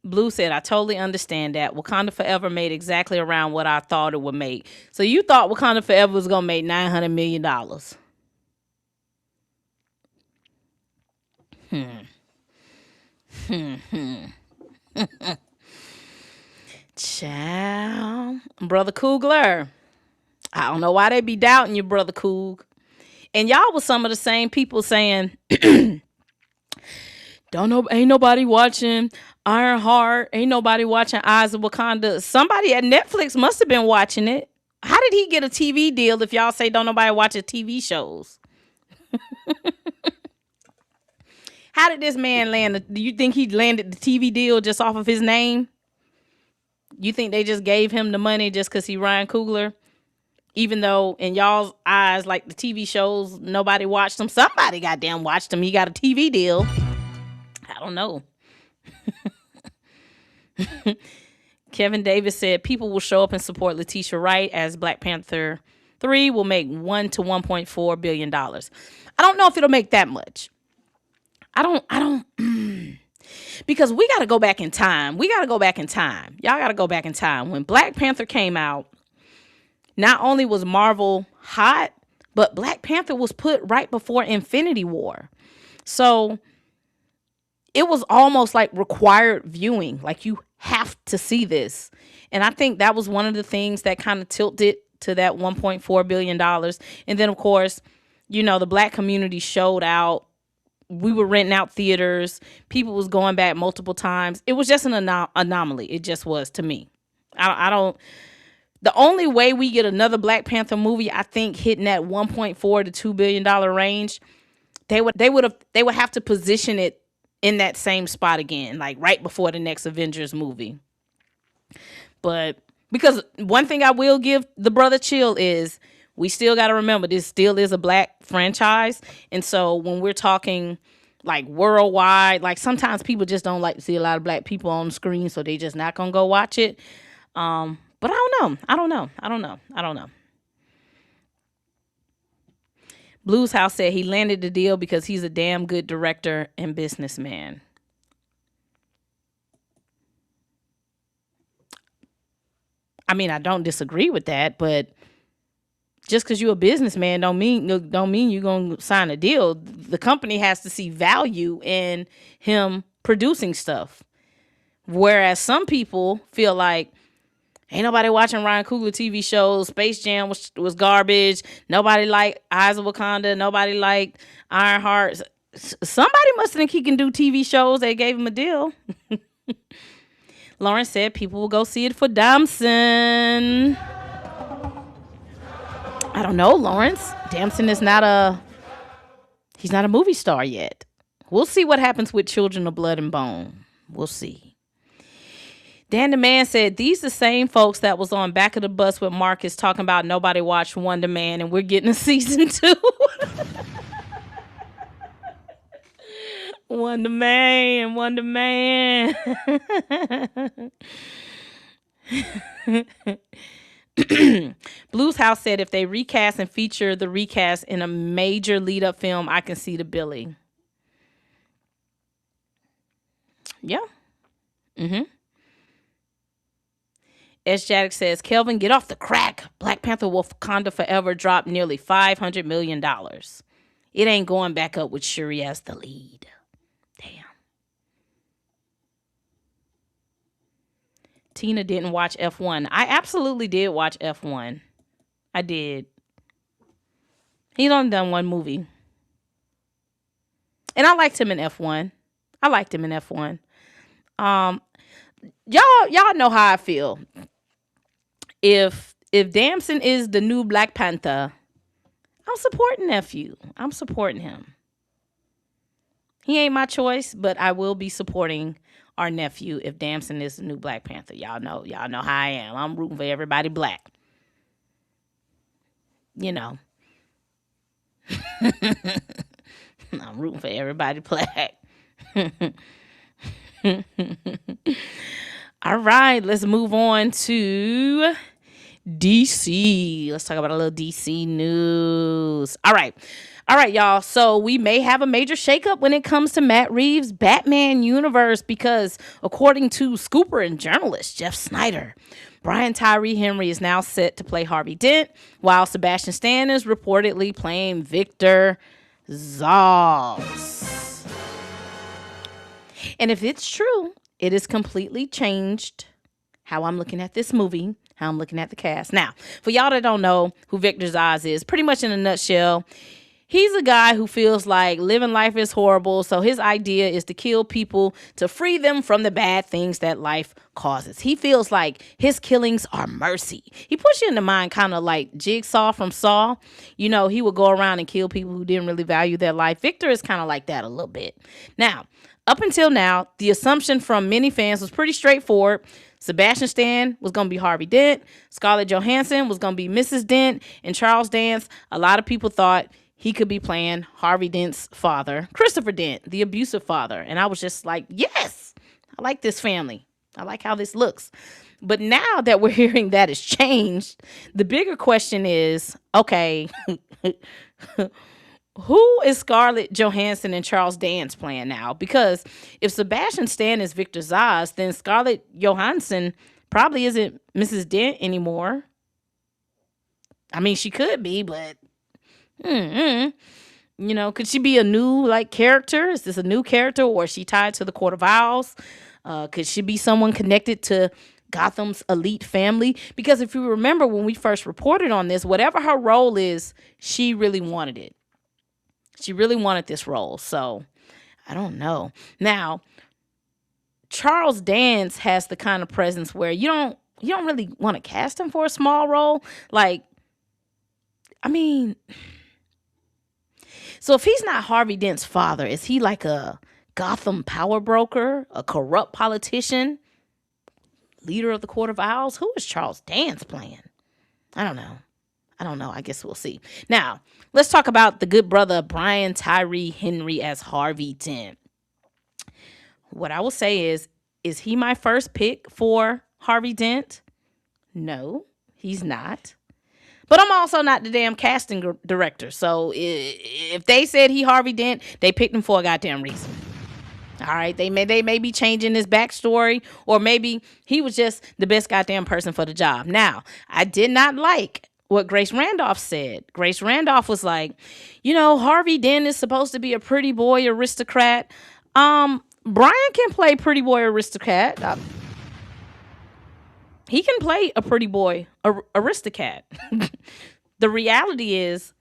Blue said, I totally understand that. Wakanda Forever made exactly around what I thought it would make. So you thought Wakanda Forever was going to make $900 million. Ciao. Brother Coogler. I don't know why they be doubting you, Brother Coog. And y'all was some of the same people saying, don't know, ain't nobody watching Ironheart, ain't nobody watching Eyes of Wakanda. Somebody at Netflix must have been watching it. How did he get a TV deal if y'all say don't nobody watch TV shows? How did this man land? Do you think he landed the TV deal just off of his name? You think they just gave him the money just because he Ryan Coogler? Even though in y'all's eyes, like the TV shows, nobody watched them. Somebody goddamn watched them. He got a TV deal. I don't know. Kevin Davis said people will show up and support Letitia Wright as Black Panther 3 will make $1 to $1.4 billion. I don't know if it'll make that much. I don't, because we got to go back in time. Y'all got to go back in time. When Black Panther came out, not only was Marvel hot, but Black Panther was put right before Infinity War. So it was almost like required viewing. Like you have to see this. And I think that was one of the things that kind of tilted to that $1.4 billion. And then, of course, the Black community showed out. We were renting out theaters. People was going back multiple times. It was just an anomaly. It just was to me. I don't. The only way we get another Black Panther movie, I think, hitting that $1.4 to $2 billion range, they would have to position it in that same spot again, like right before the next Avengers movie. But because one thing I will give the brother Chill is, we still got to remember this still is a Black franchise. And so when we're talking like worldwide, like sometimes people just don't like to see a lot of Black people on the screen, so they just not going to go watch it. But I don't know. Blues House said he landed the deal because he's a damn good director and businessman. I mean, I don't disagree with that, but just because you're a businessman don't mean you're going to sign a deal. The company has to see value in him producing stuff. Whereas some people feel like, ain't nobody watching Ryan Coogler TV shows. Space Jam was garbage. Nobody liked Eyes of Wakanda. Nobody liked Ironheart. Somebody must think he can do TV shows. They gave him a deal. Lawrence said people will go see it for Damson. I don't know, Lawrence. Damson is he's not a movie star yet. We'll see what happens with Children of Blood and Bone. We'll see. Dan the Man said, these the same folks that was on Back of the Bus with Marcus talking about nobody watched Wonder Man and we're getting a season 2. Wonder Man. Blues House said if they recast and feature the recast in a major lead-up film, I can see the Billy. Yeah. S. Jaddick says, Kelvin, get off the crack. Black Panther Wakanda Forever dropped nearly $500 million. It ain't going back up with Shuri as the lead. Damn. Tina didn't watch F1. I absolutely did watch F1. I did. He's only done one movie. And I liked him in F1. I liked him in F1. Y'all know how I feel. If Damson is the new Black Panther, I'm supporting nephew. I'm supporting him. He ain't my choice, but I will be supporting our nephew if Damson is the new Black Panther. Y'all know how I am. I'm rooting for everybody black. You know. I'm rooting for everybody black. All right, let's move on to DC. Let's talk about a little DC news. All right, y'all. So we may have a major shakeup when it comes to Matt Reeves' Batman universe because, according to Scooper and journalist Jeff Snyder, Brian Tyree Henry is now set to play Harvey Dent, while Sebastian Stan is reportedly playing Victor Zsasz. And if it's true, it has completely changed how I'm looking at this movie, how I'm looking at the cast. Now, for y'all that don't know who Victor Zsasz is, pretty much in a nutshell, he's a guy who feels like living life is horrible, so his idea is to kill people to free them from the bad things that life causes. He feels like his killings are mercy. He puts you in the mind kind of like Jigsaw from Saw. You know, he would go around and kill people who didn't really value their life. Victor is kind of like that a little bit. Now, up until now, the assumption from many fans was pretty straightforward. Sebastian Stan was going to be Harvey Dent. Scarlett Johansson was going to be Mrs. Dent. And Charles Dance, a lot of people thought he could be playing Harvey Dent's father, Christopher Dent, the abusive father. And I was just like, yes, I like this family. I like how this looks. But now that we're hearing that it's changed, the bigger question is, okay, who is Scarlett Johansson and Charles Dance playing now? Because if Sebastian Stan is Victor Zsasz, then Scarlett Johansson probably isn't Mrs. Dent anymore. I mean, she could be, but you know, could she be a new like character? Is this a new character, or is she tied to the Court of Owls? Could she be someone connected to Gotham's elite family? Because if you remember when we first reported on this, whatever her role is, she really wanted it. She really wanted this role. So I don't know. Now, Charles Dance has the kind of presence where you don't really want to cast him for a small role. Like, I mean, so if he's not Harvey Dent's father, is he like a Gotham power broker, a corrupt politician, leader of the Court of Owls? Who is Charles Dance playing? I don't know. I guess we'll see. Now, let's talk about the good brother Brian Tyree Henry as Harvey Dent. What I will say is he my first pick for Harvey Dent? No, he's not. But I'm also not the damn casting director. So if they said he Harvey Dent, they picked him for a goddamn reason. All right, they may be changing his backstory, or maybe he was just the best goddamn person for the job. Now, I did not like what Grace Randolph said. Grace Randolph was like, you know, Harvey Dent is supposed to be a pretty boy aristocrat. Brian can play pretty boy aristocrat. He can play a pretty boy aristocrat. The reality is,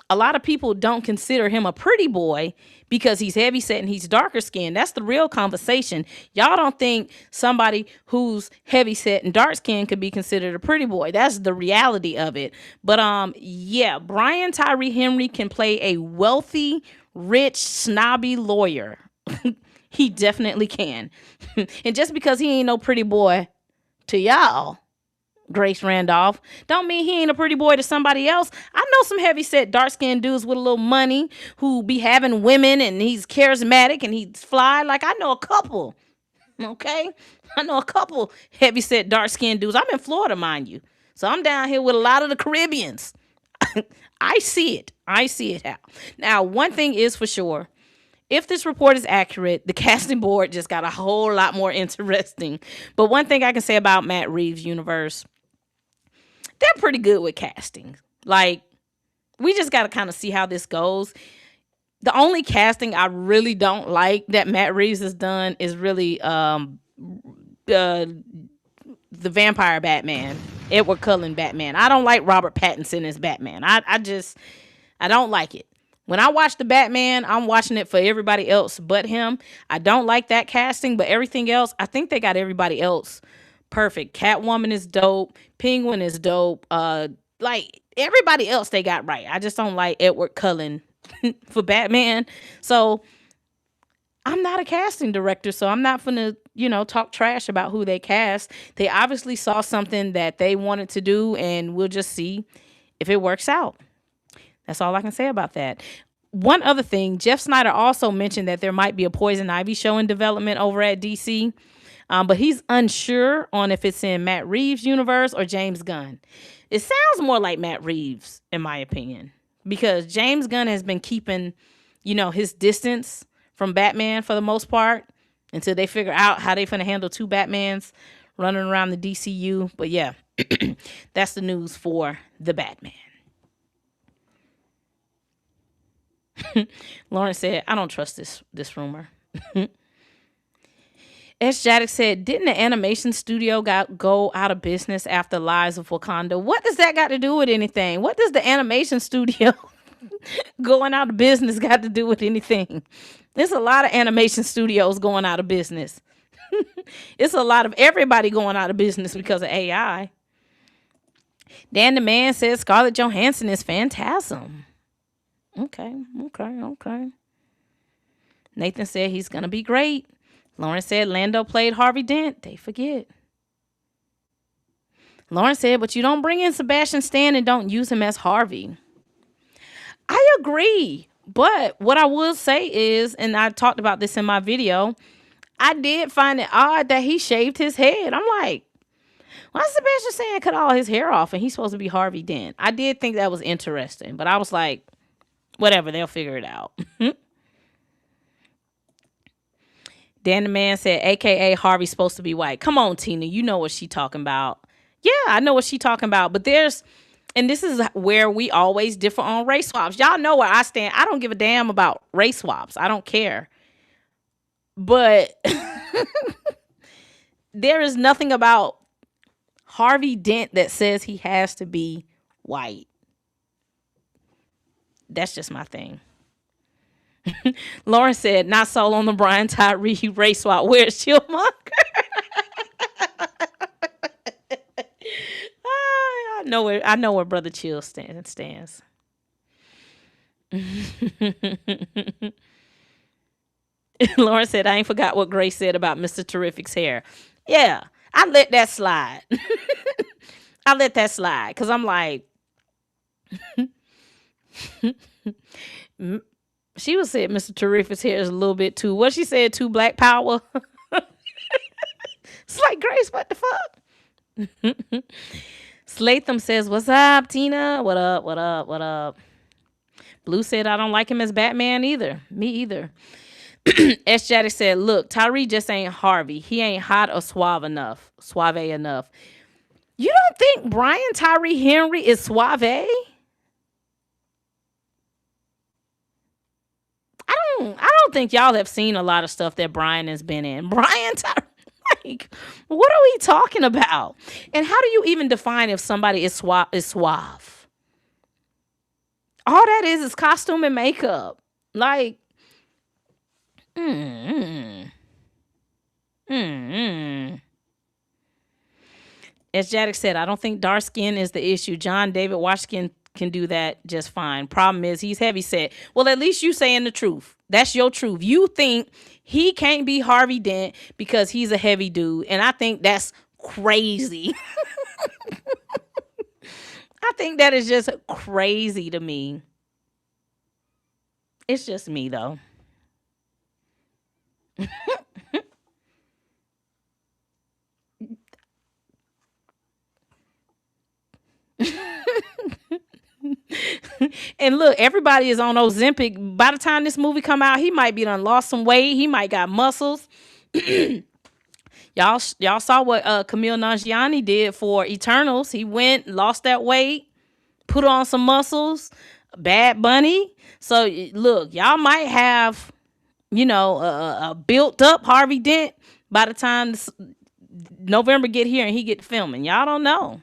a lot of people don't consider him a pretty boy because he's heavyset and he's darker skinned. That's the real conversation. Y'all don't think somebody who's heavyset and dark skinned could be considered a pretty boy. That's the reality of it. But yeah, Brian Tyree Henry can play a wealthy, rich, snobby lawyer. He definitely can. And just because he ain't no pretty boy to y'all, Grace Randolph, don't mean he ain't a pretty boy to somebody else. I know some heavy-set, dark-skinned dudes with a little money who be having women, and he's charismatic and he's fly. Like, I know a couple, okay? I know a couple heavy-set, dark-skinned dudes. I'm in Florida, mind you. So I'm down here with a lot of the Caribbeans. I see it. Now, one thing is for sure. If this report is accurate, the casting board just got a whole lot more interesting. But one thing I can say about Matt Reeves' universe, they're pretty good with casting. Like, we just got to kind of see how this goes. The only casting I really don't like that Matt Reeves has done is really the vampire Batman, Edward Cullen Batman. I don't like Robert Pattinson as Batman. I don't like it. When I watch the Batman, I'm watching it for everybody else but him. I don't like that casting, but everything else, I think they got everybody else perfect. Catwoman is dope. Penguin is dope. Like everybody else they got right. I just don't like Edward Cullen for Batman. So I'm not a casting director, so I'm not gonna, talk trash about who they cast. They obviously saw something that they wanted to do, and we'll just see if it works out. That's all I can say about that. One other thing, Jeff Snyder also mentioned that there might be a Poison Ivy show in development over at DC, but he's unsure on if it's in Matt Reeves' universe or James Gunn. It sounds more like Matt Reeves, in my opinion, because James Gunn has been keeping, his distance from Batman for the most part until they figure out how they're going to handle two Batmans running around the DCU. But yeah, that's the news for the Batman. Lawrence said, I don't trust this rumor. S. Jaddick said, didn't the animation studio go out of business after Lies of Wakanda? What does that got to do with anything? What does the animation studio going out of business got to do with anything? There's a lot of animation studios going out of business. It's a lot of everybody going out of business because of AI. Dan the Man says Scarlett Johansson is Phantasm. Okay. Nathan said he's going to be great. Lauren said Lando played Harvey Dent. They forget. Lauren said, but you don't bring in Sebastian Stan and don't use him as Harvey. I agree. But what I will say is, and I talked about this in my video, I did find it odd that he shaved his head. I'm like, why is Sebastian Stan cut all his hair off and he's supposed to be Harvey Dent? I did think that was interesting, but I was like, whatever, they'll figure it out. Dan the Man said, AKA Harvey's supposed to be white. Come on, Tina, you know what she talking about. Yeah, I know what she talking about, but and this is where we always differ on race swaps. Y'all know where I stand. I don't give a damn about race swaps. I don't care. But there is nothing about Harvey Dent that says he has to be white. That's just my thing. Lauren said, not sold on the Brian Tyree race swap. Where's Chillmonger? I know where Brother Chill stands. Lauren said, I ain't forgot what Grace said about Mr. Terrific's hair. Yeah, I let that slide. I let that slide because I'm like, she was saying Mr. Terrific's hair is a little bit too, what she said, too Black Power. It's like, Grace, what the fuck? Slatham says, what's up, Tina? What up? Blue said, I don't like him as Batman either. Me either. S. Jaddick said, look, Tyree just ain't Harvey. He ain't hot or suave enough. You don't think Brian Tyree Henry is suave? I don't think y'all have seen a lot of stuff that Brian has been in. Brian Tyree, like, what are we talking about? And how do you even define if somebody is suave? All that is costume and makeup. Like, As Jaddick said, I don't think dark skin is the issue. John David Washington can do that just fine. Problem is he's heavy set. Well, at least you saying the truth. That's your truth. You think he can't be Harvey Dent because he's a heavy dude. And I think that's crazy. I think that is just crazy to me. It's just me, though. And look, everybody is on Ozempic. By the time this movie come out, he might be done lost some weight. He might got muscles. Y'all saw what Camille Nanjiani did for Eternals. He went, lost that weight, put on some muscles. Bad Bunny. So look, y'all might have, a built up Harvey Dent by the time November get here and he get to filming. Y'all don't know.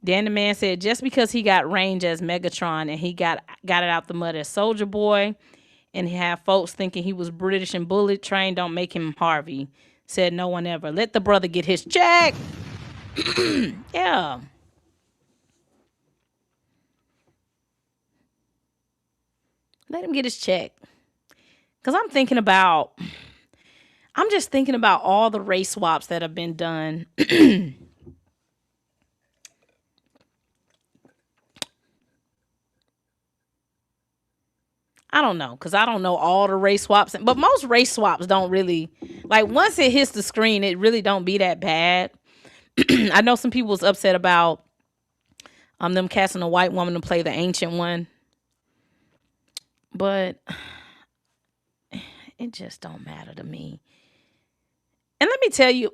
Dan the Man said just because he got range as Megatron and he got it out the mud as Soldier Boy, and he had folks thinking he was British and bullet trained, don't make him Harvey. Said no one ever. Let the brother get his check. Yeah. Let him get his check. Because I'm just thinking about all the race swaps that have been done. I don't know, because I don't know all the race swaps. But most race swaps don't really, like, once it hits the screen, it really don't be that bad. I know some people was upset about them casting a white woman to play the ancient one. But it just don't matter to me. And let me tell you,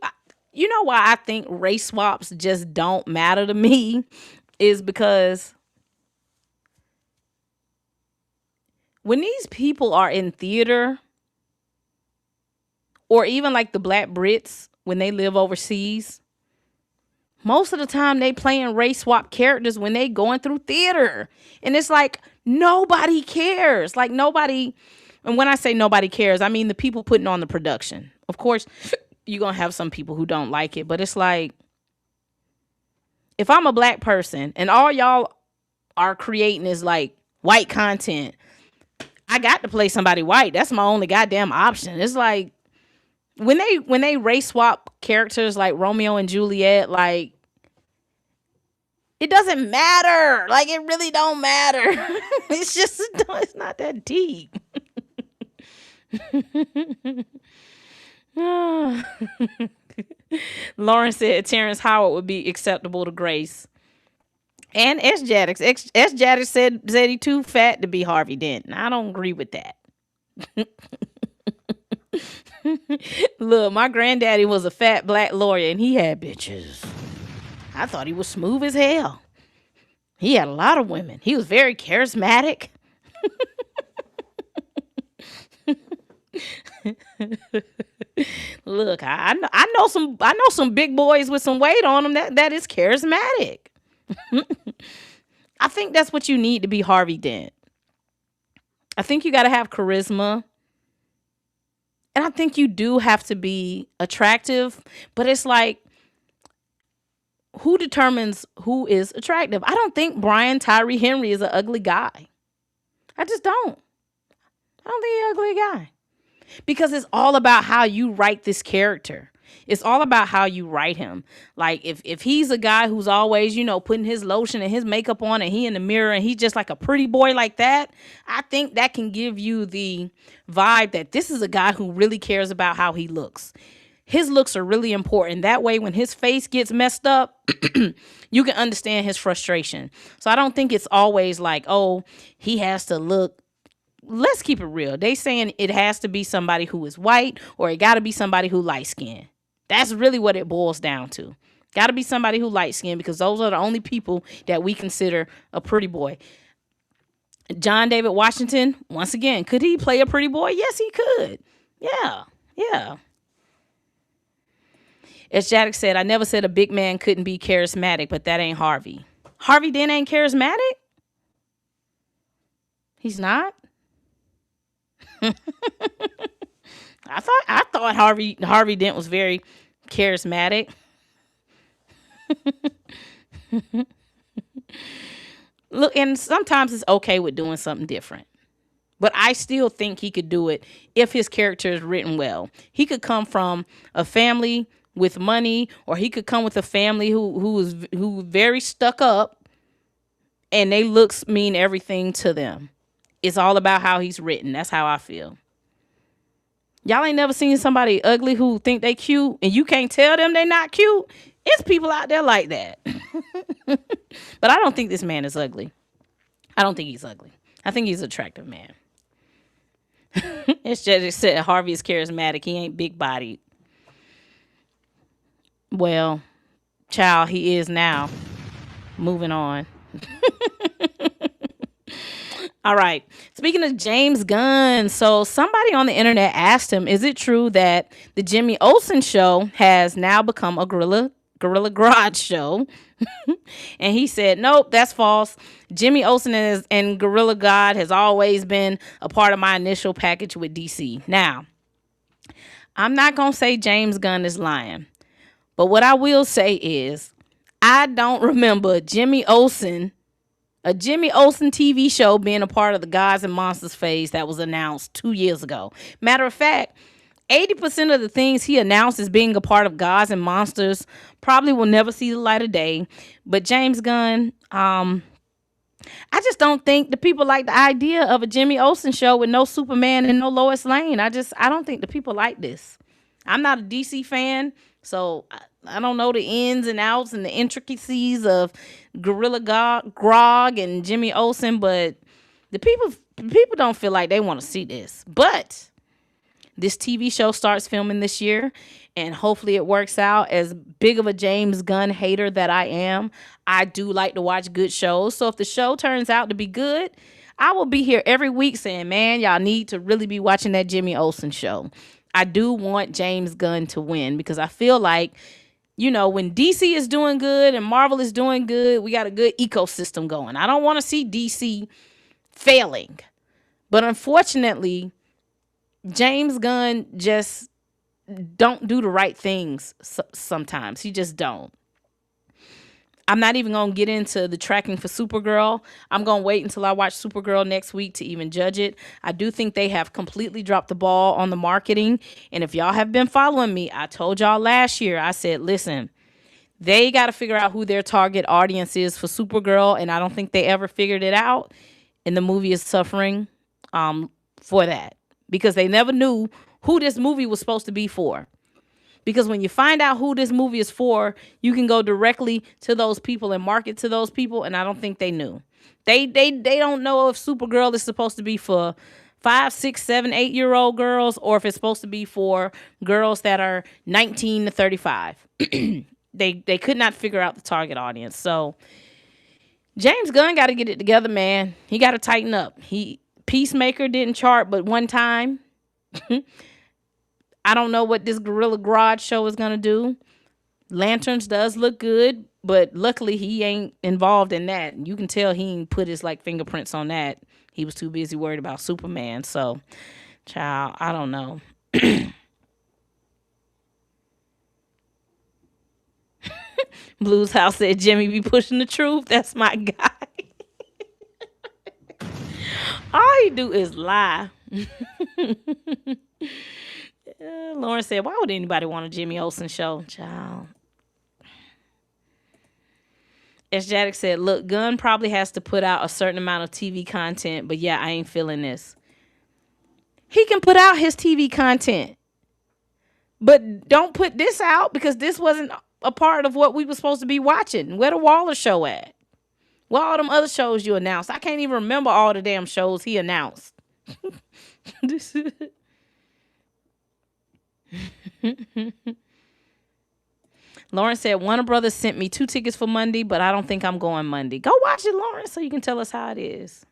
you know why I think race swaps just don't matter to me is because when these people are in theater, or even like the Black Brits, when they live overseas, most of the time they playing race swap characters when they going through theater. And it's like, nobody cares. Like, nobody, and when I say nobody cares, I mean the people putting on the production. Of course, you're going to have some people who don't like it, but it's like, if I'm a black person and all y'all are creating is like white content, I got to play somebody white. That's my only goddamn option. It's like, when they race swap characters like Romeo and Juliet, like, it doesn't matter. Like, it really don't matter. It's not that deep. Lauren said Terrence Howard would be acceptable to Grace. And S. Jaddix. S. Jaddix said he too fat to be Harvey Dent. I don't agree with that. Look, my granddaddy was a fat black lawyer and he had bitches. I thought he was smooth as hell. He had a lot of women. He was very charismatic. Look, I know some big boys with some weight on them that is charismatic. I think that's what you need to be Harvey Dent. I think you got to have charisma. And I think you do have to be attractive, but it's like, who determines who is attractive? I don't think Brian Tyree Henry is an ugly guy. I just don't. I don't think he's an ugly guy. Because it's all about how you write this character. It's all about how you write him. Like, if he's a guy who's always, putting his lotion and his makeup on and he in the mirror and he's just like a pretty boy like that, I think that can give you the vibe that this is a guy who really cares about how he looks. His looks are really important. That way, when his face gets messed up, you can understand his frustration. So I don't think it's always like, oh, he has to look. Let's keep it real. They saying it has to be somebody who is white or it got to be somebody who light skinned. That's really what it boils down to. Got to be somebody who light skinned because those are the only people that we consider a pretty boy. John David Washington, once again, could he play a pretty boy? Yes, he could. Yeah. As Jaddix said, I never said a big man couldn't be charismatic, but that ain't Harvey. Harvey Dent ain't charismatic? He's not? I thought Harvey Dent was very charismatic. Look, and sometimes it's okay with doing something different. But I still think he could do it if his character is written well. He could come from a family with money, or he could come with a family who very stuck up and they looks mean everything to them. It's all about how he's written. That's how I feel. Y'all ain't never seen somebody ugly who think they cute and you can't tell them they not cute? It's people out there like that. But I don't think this man is ugly. I don't think he's ugly. I think he's an attractive man. It's just said Harvey is charismatic. He ain't big bodied. Well, child, he is now. Moving on. All right. Speaking of James Gunn, so somebody on the internet asked him, is it true that the Jimmy Olsen show has now become a guerrilla Gorilla Grodd show. And he said, nope, that's false. Jimmy Olsen and Gorilla God has always been a part of my initial package with DC. Now, I'm not going to say James Gunn is lying. But what I will say is, I don't remember a Jimmy Olsen TV show being a part of the Gods and Monsters phase that was announced 2 years ago. Matter of fact, 80% of the things he announced as being a part of Gods and Monsters probably will never see the light of day. But James Gunn, I just don't think the people like the idea of a Jimmy Olsen show with no Superman and no Lois Lane. I don't think the people like this. I'm not a DC fan, so I don't know the ins and outs and the intricacies of Gorilla Grog and Jimmy Olsen, but the people don't feel like they want to see this. But this TV show starts filming this year, and hopefully it works out. As big of a James Gunn hater that I am, I do like to watch good shows. So if the show turns out to be good, I will be here every week saying, man, y'all need to really be watching that Jimmy Olsen show. I do want James Gunn to win because I feel like, when DC is doing good and Marvel is doing good, we got a good ecosystem going. I don't want to see DC failing. But unfortunately, James Gunn just don't do the right things sometimes. He just don't. I'm not even going to get into the tracking for Supergirl. I'm going to wait until I watch Supergirl next week to even judge it. I do think they have completely dropped the ball on the marketing. And if y'all have been following me, I told y'all last year, I said, listen, they got to figure out who their target audience is for Supergirl. And I don't think they ever figured it out. And the movie is suffering for that because they never knew who this movie was supposed to be for. Because when you find out who this movie is for, you can go directly to those people and market to those people. And I don't think they knew. They don't know if Supergirl is supposed to be for 5, 6, 7, 8-year-old girls or if it's supposed to be for girls that are 19 to 35. They could not figure out the target audience. So James Gunn got to get it together, man. He got to tighten up. Peacemaker didn't chart but one time. I don't know what this Gorilla Grodd show is going to do. Lanterns does look good, but luckily he ain't involved in that. You can tell he ain't put his fingerprints on that. He was too busy worried about Superman. So, child, I don't know. Blues House said Jimmy be pushing the truth. That's my guy. All he do is lie. Lauren said, why would anybody want a Jimmy Olsen show? Child. As Jaddick said, look, Gunn probably has to put out a certain amount of TV content, but yeah, I ain't feeling this. He can put out his TV content, but don't put this out because this wasn't a part of what we were supposed to be watching. Where the Waller show at? Where all them other shows you announced? I can't even remember all the damn shows he announced. Lauren said Warner Brothers sent me 2 tickets for Monday, but I don't think I'm going Monday. Go watch it, Lauren, so you can tell us how it is.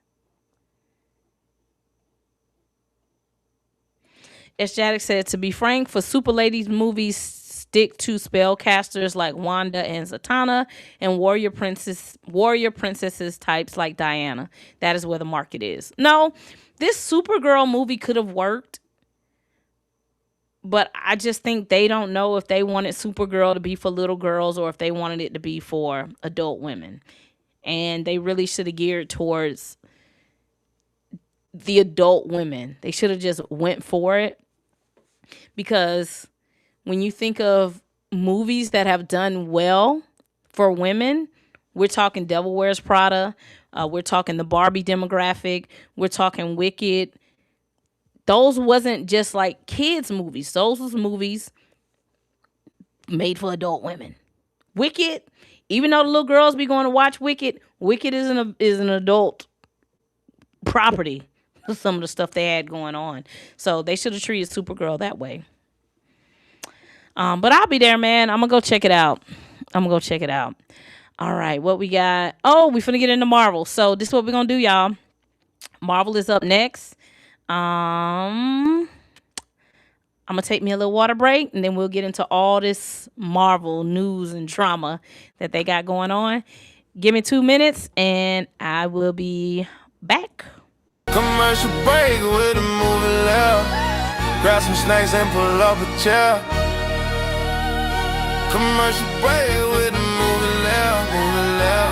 As Jaddick said, to be frank, for Super Ladies movies, stick to spellcasters like Wanda and Zatanna and warrior princesses types like Diana. That is where the market is. No, this Supergirl movie could have worked. But I just think they don't know if they wanted Supergirl to be for little girls or if they wanted it to be for adult women. And they really should have geared towards the adult women. They should have just went for it. Because when you think of movies that have done well for women, we're talking Devil Wears Prada. We're talking the Barbie demographic. We're talking Wicked. Those wasn't just like kids movies. Those was movies made for adult women. Wicked, even though the little girls be going to watch Wicked, Wicked is an adult property for some of the stuff they had going on. So they should have treated Supergirl that way. But I'll be there, man. I'm going to go check it out. All right, what we got? Oh, we finna get into Marvel. So this is what we're going to do, y'all. Marvel is up next. I'm going to take me a little water break, and then we'll get into all this Marvel news and drama that they got going on. Give me 2 minutes, and I will be back. Commercial break with the movie Lair. Grab some snacks and pull up a chair. Commercial break with the movie Lair, movie Lair.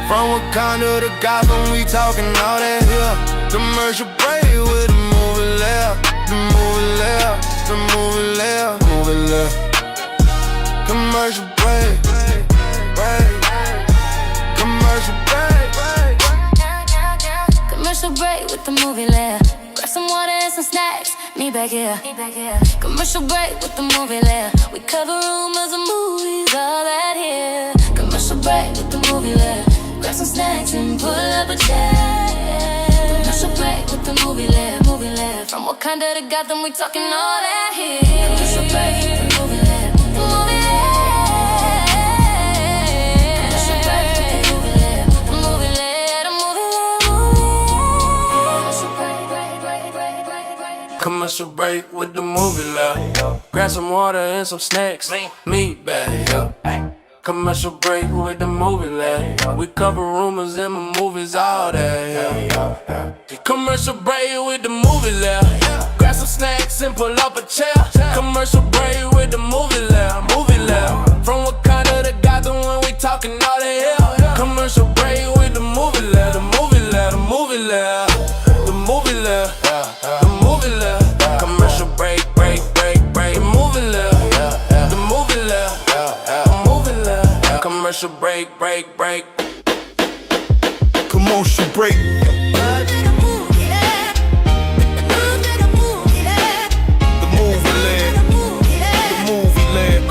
From Wakanda to Gotham, we talking all that here. Commercial break with the movie Lair, the movie Lair, the movie Lair, movie Lair. Commercial break, break, commercial break, commercial break with the movie Lair. Grab some water and some snacks. Me back here. Commercial break with the movie Lair. We cover rumors and movies, all that here. Commercial break with the movie Lair. Grab some snacks and pull up a chair. Commercial break with the movie Lair, movie Lair. From Wakanda to Gotham, we talking all that here. Commercial break with the movie Lair, movie Lair. Commercial break with the movie Lair, movie Lair, the movie Lair. commercial break with the movie Lair. Grab some water and some snacks. Meat bag, yeah. Commercial break with the movie Lair. We cover rumors and movies all day. Commercial break with the movie Lair. Grab some snacks and pull up a chair. Commercial break with the movie Lair, movie Lair. From Wakanda to Gotham when we talking all that here. Commercial break with the movie Lair, the movie Lair, the movie Lair, the movie Lair, the movie Lair. Commercial break, break, break, break, movie Lair, the movie Lair. Commercial break, break, break. Commercial break. The movie Lair. The movie Lair. The movie Lair.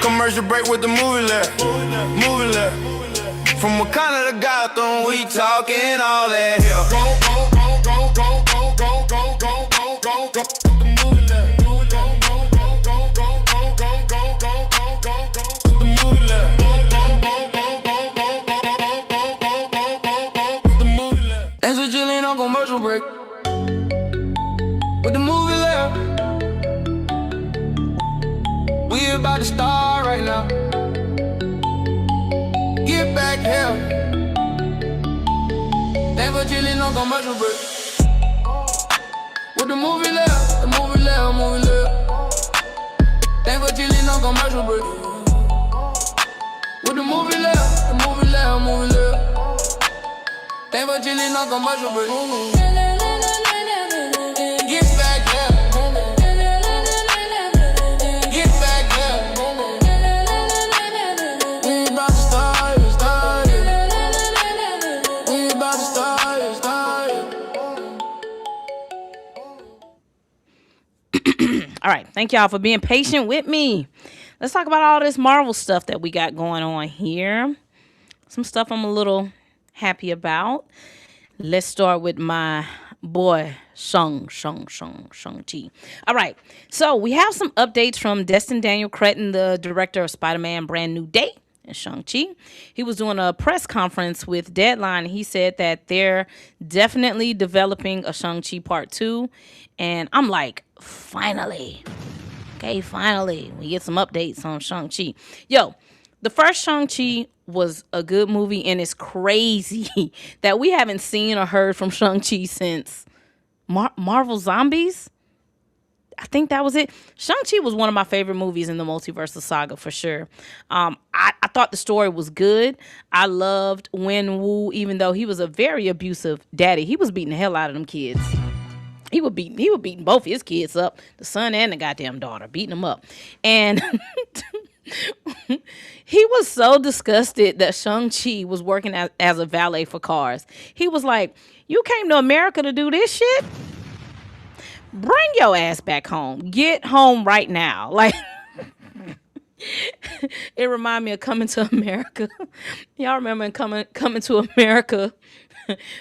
Commercial break with the movie Lair. Movie Lair. From Wakanda to Gotham, we talking all that here. Thanks for chilling on commercial break with the movie Lair. We about to start right now. Get back here. Thanks for chilling on commercial break with the movie Lair, the movie Lair, movie Lair. Thanks for chilling on commercial break with the movie Lair, the movie Lair, movie Lair. Thanks for chilling on commercial break. Get back here. Get back here. We about to start. We about to start. All right. Thank y'all for being patient with me. Let's talk about all this Marvel stuff that we got going on here. Some stuff I'm a little happy about. Let's start with my boy Shang Chi. All right. So we have some updates from Destin Daniel Cretton, the director of Spider-Man Brand New Day and Shang Chi. He was doing a press conference with Deadline. He said that they're definitely developing a Shang Chi Part 2. And I'm like, finally. Okay, finally. We get some updates on Shang Chi. Yo, the first Shang Chi was a good movie, and it's crazy that we haven't seen or heard from Shang Chi since Marvel Zombies. I think that was it. Shang-Chi was one of my favorite movies in the Multiverse of Saga for sure. I thought the story was good. I loved Wen Wu, even though he was a very abusive daddy. He was beating the hell out of them kids. He was beating both his kids up, the son and the goddamn daughter, beating them up. And he was so disgusted that Shang-Chi was working as a valet for cars. He was like, you came to America to do this shit? Bring your ass back home. Get home right now. Like, it reminded me of Coming to America. Y'all remember coming to America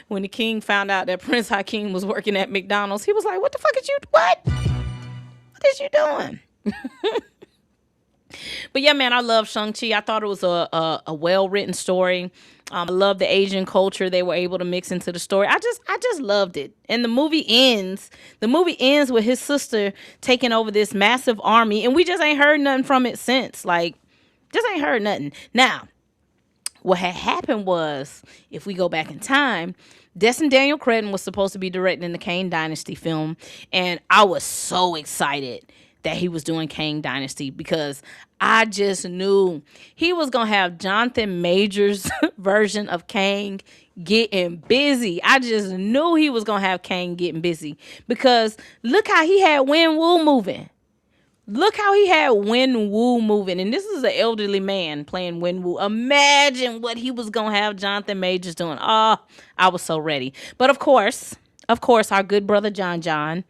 when the king found out that Prince Hakeem was working at McDonald's? He was like, what the fuck is you, what? What is you doing? But yeah, man, I love Shang-Chi. I thought it was a well-written story. I love the Asian culture they were able to mix into the story. I just loved it. And the movie ends with his sister taking over this massive army, and we just ain't heard nothing from it since. Like, just ain't heard nothing. Now, what had happened was, if we go back in time, Destin Daniel Cretton was supposed to be directing the Kang Dynasty film, and I was so excited that he was doing Kang Dynasty because I just knew he was going to have Jonathan Majors' version of Kang getting busy. I just knew he was going to have Kang getting busy because look how he had Wen-Wu moving. Look how he had Wen-Wu moving. And this is an elderly man playing Wen-Wu. Imagine what he was going to have Jonathan Majors doing. Oh, I was so ready. But of course, our good brother John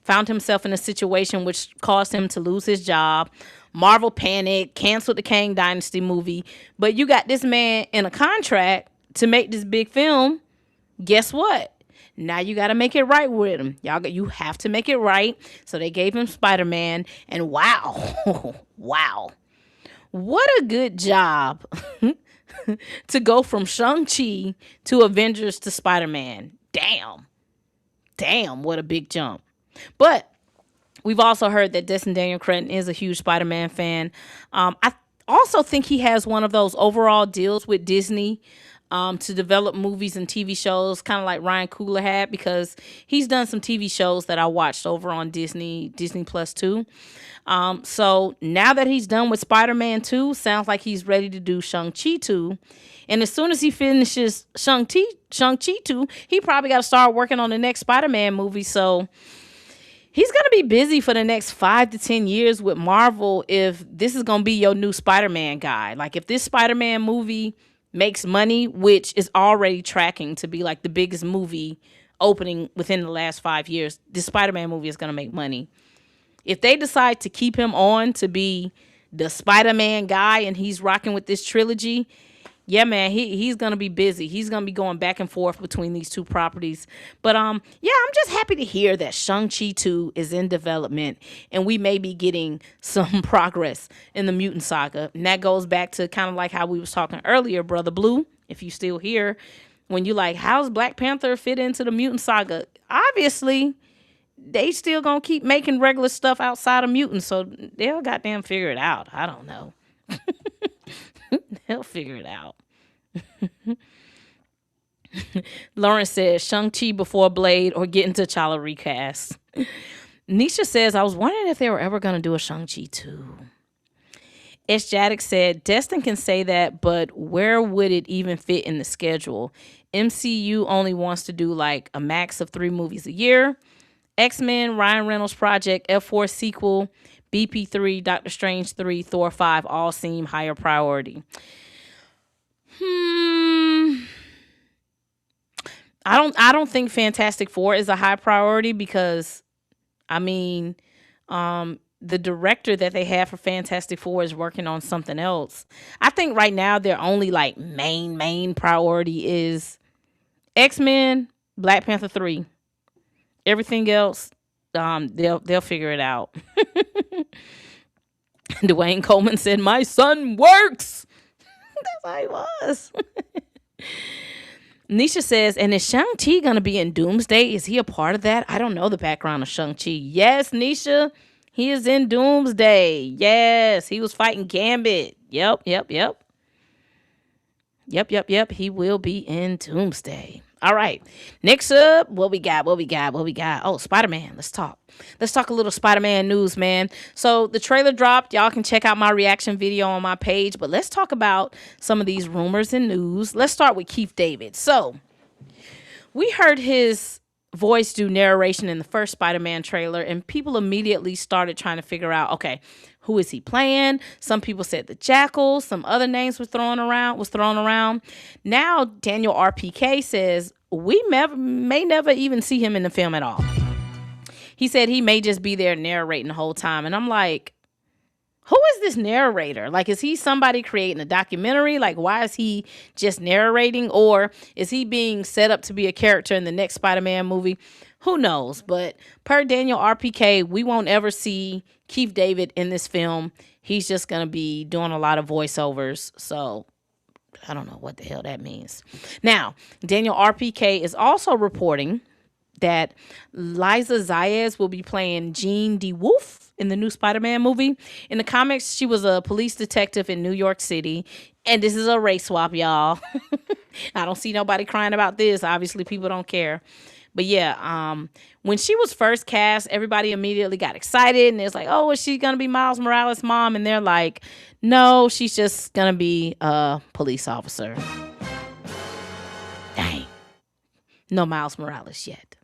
found himself in a situation which caused him to lose his job. Marvel panicked, canceled the Kang Dynasty movie. But you got this man in a contract to make this big film. Guess what? Now you got to make it right with him. You have to make it right. So they gave him Spider-Man. And wow, wow. What a good job to go from Shang-Chi to Avengers to Spider-Man. Damn, what a big jump. But we've also heard that Destin Daniel Cretton is a huge Spider-Man fan. I also think he has one of those overall deals with Disney to develop movies and TV shows, kind of like Ryan Coogler had, because he's done some TV shows that I watched over on Disney Plus too. So now that he's done with Spider-Man 2, sounds like he's ready to do Shang-Chi 2. And as soon as he finishes Shang-Chi 2, he probably got to start working on the next Spider-Man movie. So he's going to be busy for the next 5 to 10 years with Marvel if this is going to be your new Spider-Man guy. Like, if this Spider-Man movie makes money, which is already tracking to be like the biggest movie opening within the last 5 years, this Spider-Man movie is going to make money. If they decide to keep him on to be the Spider-Man guy and he's rocking with this trilogy, yeah, man, he's going to be busy. He's going to be going back and forth between these two properties. But, yeah, I'm just happy to hear that Shang-Chi 2 is in development and we may be getting some progress in the mutant saga. And that goes back to kind of like how we was talking earlier, Brother Blue, if you still here, when you like, how's Black Panther fit into the mutant saga? Obviously, they still going to keep making regular stuff outside of mutants, so they'll goddamn figure it out. I don't know. They'll figure it out. Lauren says Shang-Chi before Blade or get into T'Challa recast. Nisha says, I was wondering if they were ever going to do a Shang-Chi 2. S. Jaddick said, Destin can say that, but where would it even fit in the schedule? MCU only wants to do like a max of 3 movies a year. X-Men, Ryan Reynolds project, F4 sequel, BP3, Doctor Strange 3, Thor 5 all seem higher priority. I don't think Fantastic Four is a high priority because, I mean, the director that they have for Fantastic Four is working on something else. I think right now their only like main priority is X-Men, Black Panther 3. Everything else, they'll figure it out. Dwayne Coleman said, my son works. That's how he was. Nisha says, and is Shang-Chi going to be in Doomsday? Is he a part of that? I don't know the background of Shang-Chi. Yes, Nisha, he is in Doomsday. Yes, he was fighting Gambit. Yep. He will be in Doomsday. All right. Next up, what we got? Oh, Spider-Man. Let's talk a little Spider-Man news, man. So the trailer dropped. Y'all can check out my reaction video on my page, but let's talk about some of these rumors and news. Let's start with Keith David. So we heard his voice do narration in the first Spider-Man trailer, and people immediately started trying to figure out, okay, who is he playing? Some people said the Jackal. Some other names was thrown around. Now Daniel RPK says we may never even see him in the film at all. He said he may just be there narrating the whole time. And I'm like, who is this narrator? Like, is he somebody creating a documentary? Like, why is he just narrating? Or is he being set up to be a character in the next Spider-Man movie? Who knows? But per Daniel RPK, we won't ever see Keith David in this film. He's just going to be doing a lot of voiceovers. So I don't know what the hell that means. Now, Daniel RPK is also reporting that Liza Zayas will be playing Jean DeWolf in the new Spider-Man movie. In the comics, she was a police detective in New York City. And this is a race swap, y'all. I don't see nobody crying about this. Obviously, people don't care. But yeah, when she was first cast, everybody immediately got excited. And it's like, oh, is she going to be Miles Morales' mom? And they're like, no, she's just going to be a police officer. Dang. No Miles Morales yet.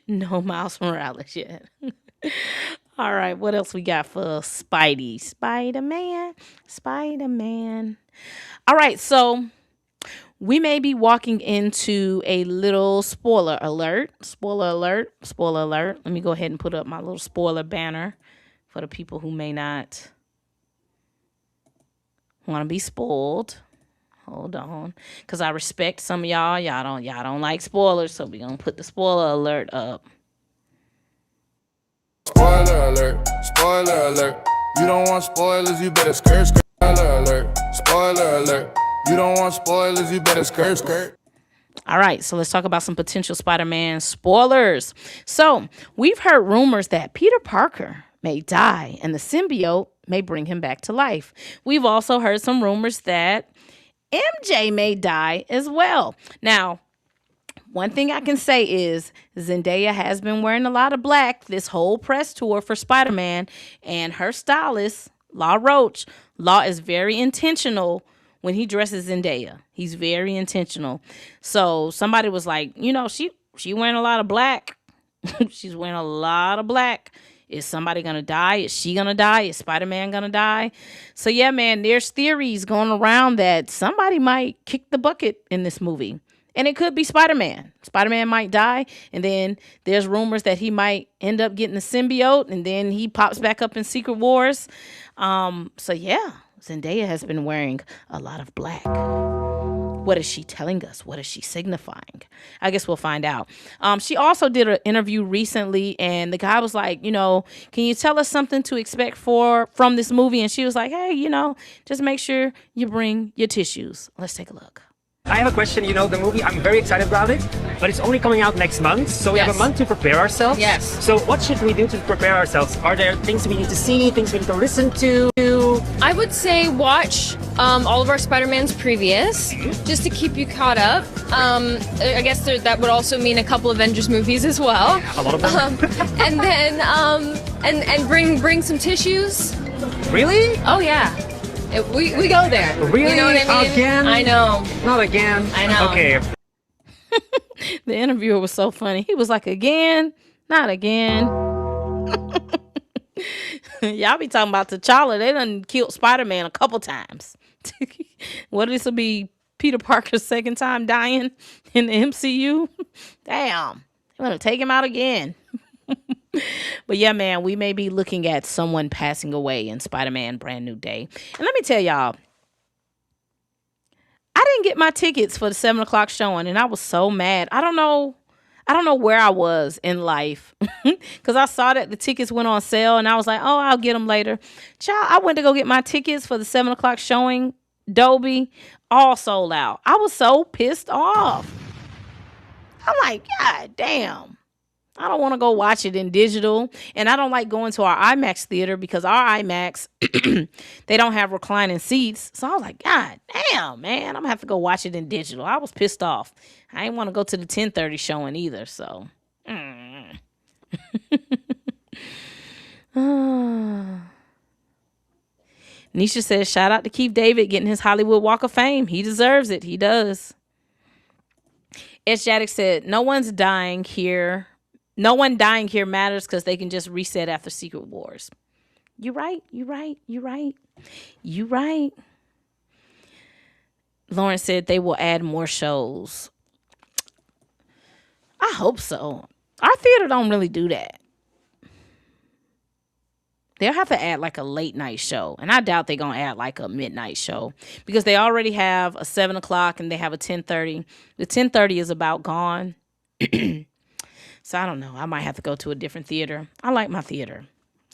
No Miles Morales yet. All right, what else we got for Spidey? Spider-Man. All right, so we may be walking into a little spoiler alert. Let me go ahead and put up my little spoiler banner for the people who may not want to be spoiled. Hold on, because I respect some of y'all. Y'all don't like spoilers, so we're going to put the spoiler alert up. Spoiler alert, spoiler alert. You don't want spoilers, you better skirt. Spoiler alert, spoiler alert. You don't want spoilers, you better skirt. All right, so let's talk about some potential Spider-Man spoilers. So we've heard rumors that Peter Parker may die and the symbiote may bring him back to life. We've also heard some rumors that MJ may die as well. Now, one thing I can say is Zendaya has been wearing a lot of black this whole press tour for Spider-Man, and her stylist, Law Roach, Law is very intentional when he dresses Zendaya. He's very intentional. So somebody was like, she wearing a lot of black. She's wearing a lot of black. Is somebody going to die? Is she going to die? Is Spider-Man going to die? So yeah, man, there's theories going around that somebody might kick the bucket in this movie. And it could be Spider-Man. Spider-Man might die, and then there's rumors that he might end up getting the symbiote, and then he pops back up in Secret Wars. So yeah, Zendaya has been wearing a lot of black. What is she telling us? What is she signifying? I guess we'll find out. She also did an interview recently, and the guy was like, can you tell us something to expect from this movie? And she was like, hey, just make sure you bring your tissues. Let's take a look. I have a question. The movie, I'm very excited about it, but it's only coming out next month, so we have a month to prepare ourselves. Yes. So what should we do to prepare ourselves? Are there things we need to see, things we need to listen to? I would say watch all of our Spider-Mans previous, just to keep you caught up. I guess that would also mean a couple Avengers movies as well. A lot of them. And then and bring some tissues. Really? Oh yeah. We go there. Really? You know what I mean? Again? I know. Not again. I know. Okay. The interviewer was so funny. He was like, again? Not again. Y'all be talking about T'Challa. They done killed Spider-Man a couple times. What, this will be Peter Parker's second time dying in the MCU? Damn. They're going to take him out again. But yeah, man, we may be looking at someone passing away in Spider-Man Brand New Day. And let me tell y'all, I didn't get my tickets for the 7 o'clock showing, and I was so mad. I don't know where I was in life, because I saw that the tickets went on sale, and I was like, oh, I'll get them later. Child, I went to go get my tickets for the 7 o'clock showing, Dolby, all sold out. I was so pissed off. I'm like, God damn. I don't want to go watch it in digital. And I don't like going to our IMAX theater, because our IMAX, they don't have reclining seats. So I was like, God damn, man, I'm going to have to go watch it in digital. I was pissed off. I didn't want to go to the 10:30 showing either. So. Nisha says, shout out to Keith David getting his Hollywood Walk of Fame. He deserves it. He does. S. Jaddick said, no one dying here matters, because they can just reset after Secret Wars. You right. Lauren said they will add more shows. I hope so. Our theater don't really do that. They'll have to add like a late night show. And I doubt they're going to add like a midnight show, because they already have a 7 o'clock and they have a 10:30. The 10:30 is about gone. So I don't know. I might have to go to a different theater. I like my theater.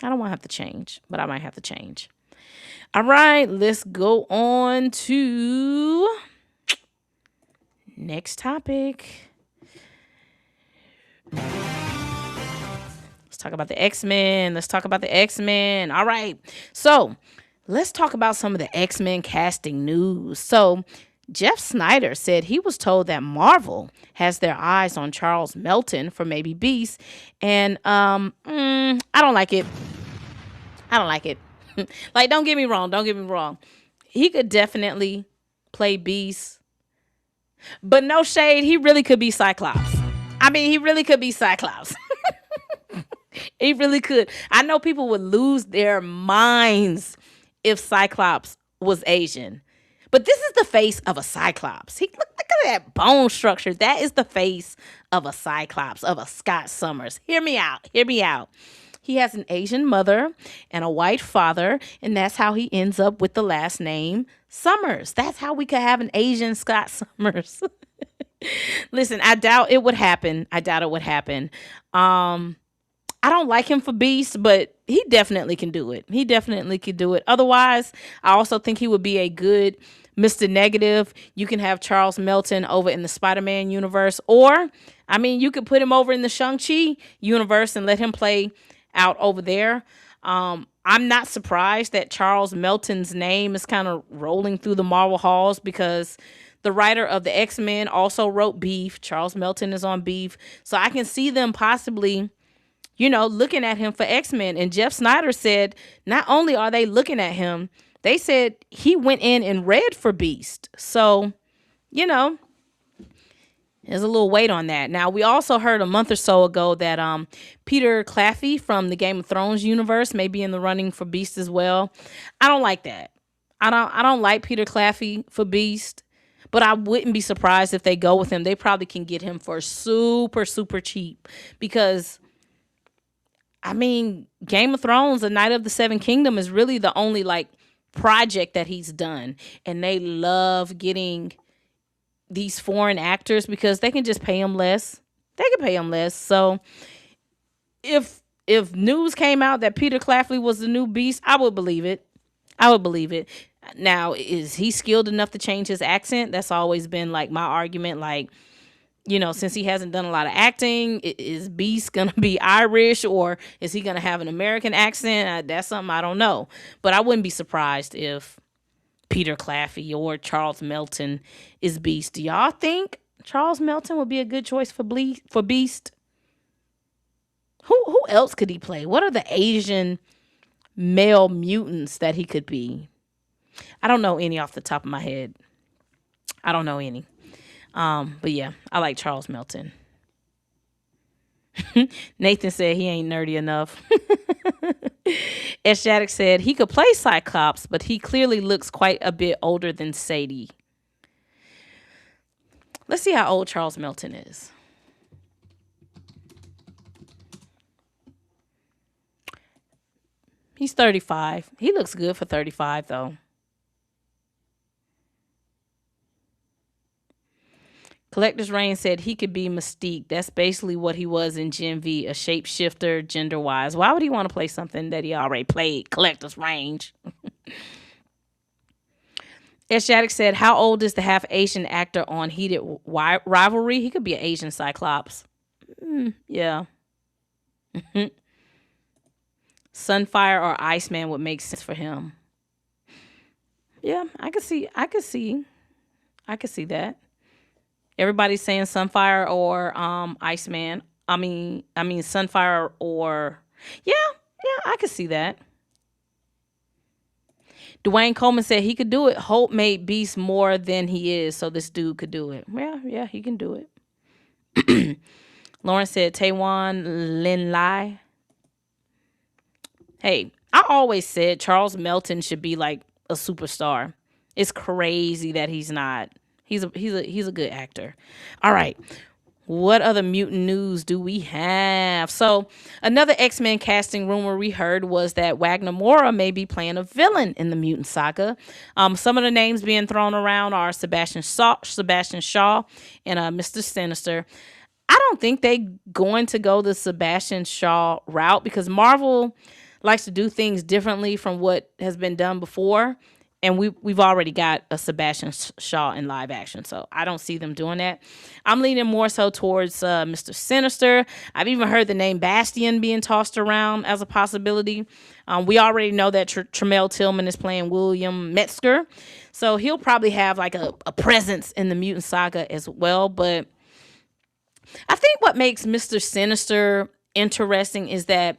I don't want to have to change, but I might have to change. All right, let's go on to next topic. Let's talk about the X-Men. All right. So let's talk about some of the X-Men casting news. So Jeff Snyder said he was told that Marvel has their eyes on Charles Melton for maybe Beast. And I don't like it. Like, don't get me wrong. He could definitely play Beast. But no shade, he really could be Cyclops. He really could be Cyclops. He really could. I know people would lose their minds if Cyclops was Asian. But this is the face of a Cyclops. Look at that bone structure. That is the face of a Cyclops, of a Scott Summers. Hear me out. He has an Asian mother and a white father, and that's how he ends up with the last name Summers. That's how we could have an Asian Scott Summers. Listen, I doubt it would happen. I don't like him for Beast, but he definitely can do it. Otherwise, I also think he would be a good Mr. Negative. You can have Charles Melton over in the Spider-Man universe, or, you could put him over in the Shang Chi universe and let him play out over there. I'm not surprised that Charles Melton's name is kind of rolling through the Marvel halls because the writer of the X-Men also wrote Beef. Charles Melton is on Beef. So I can see them possibly, looking at him for X-Men. And Jeff Snyder said not only are they looking at him, they said he went in and read for Beast. So, there's a little weight on that. Now, we also heard a month or so ago that Peter Claffey from the Game of Thrones universe may be in the running for Beast as well. I don't like that. I don't like Peter Claffey for Beast, but I wouldn't be surprised if they go with him. They probably can get him for super, super cheap because, Game of Thrones, A Night of the Seven Kingdom is really the only, project that he's done. And they love getting these foreign actors because they can just pay them less. So if news came out that Peter Claffey was the new Beast, I would believe it. Now, is he skilled enough to change his accent? That's always been my argument. Since he hasn't done a lot of acting, is Beast going to be Irish or is he going to have an American accent? That's something I don't know. But I wouldn't be surprised if Peter Claffey or Charles Melton is Beast. Do y'all think Charles Melton would be a good choice for Beast? Who else could he play? What are the Asian male mutants that he could be? I don't know any off the top of my head. I don't know any. But yeah, I like Charles Melton. Nathan said he ain't nerdy enough. S. Shattuck said he could play Cyclops, but he clearly looks quite a bit older than Sadie. Let's see how old Charles Melton is. He's 35. He looks good for 35, though. Collector's Reign said he could be Mystique. That's basically what he was in Gen V, a shapeshifter gender-wise. Why would he want to play something that he already played? Collector's Range. S. Shattuck said, how old is the half-Asian actor on Heated Rivalry? He could be an Asian Cyclops. Yeah. Sunfire or Iceman would make sense for him. Yeah, I could see that. Everybody's saying Sunfire or Iceman. Sunfire or yeah, I could see that. Dwayne Coleman said he could do it. Hope made Beast more than he is, so this dude could do it. Yeah, he can do it. Lauren said Taewon Lin Lai. Hey, I always said Charles Melton should be like a superstar. It's crazy that he's not. He's a good actor. All right. What other mutant news do we have? So another X-Men casting rumor we heard was that Wagner Moura may be playing a villain in the mutant saga. Some of the names being thrown around are Sebastian Shaw and Mr. Sinister. I don't think they going to go the Sebastian Shaw route because Marvel likes to do things differently from what has been done before. And we've already got a Sebastian Shaw in live action, so I don't see them doing that. I'm leaning more so towards Mr. Sinister. I've even heard the name Bastion being tossed around as a possibility. We already know that Tremel Tillman is playing William Metzger, so he'll probably have like a presence in the Mutant Saga as well. But I think what makes Mr. Sinister interesting is that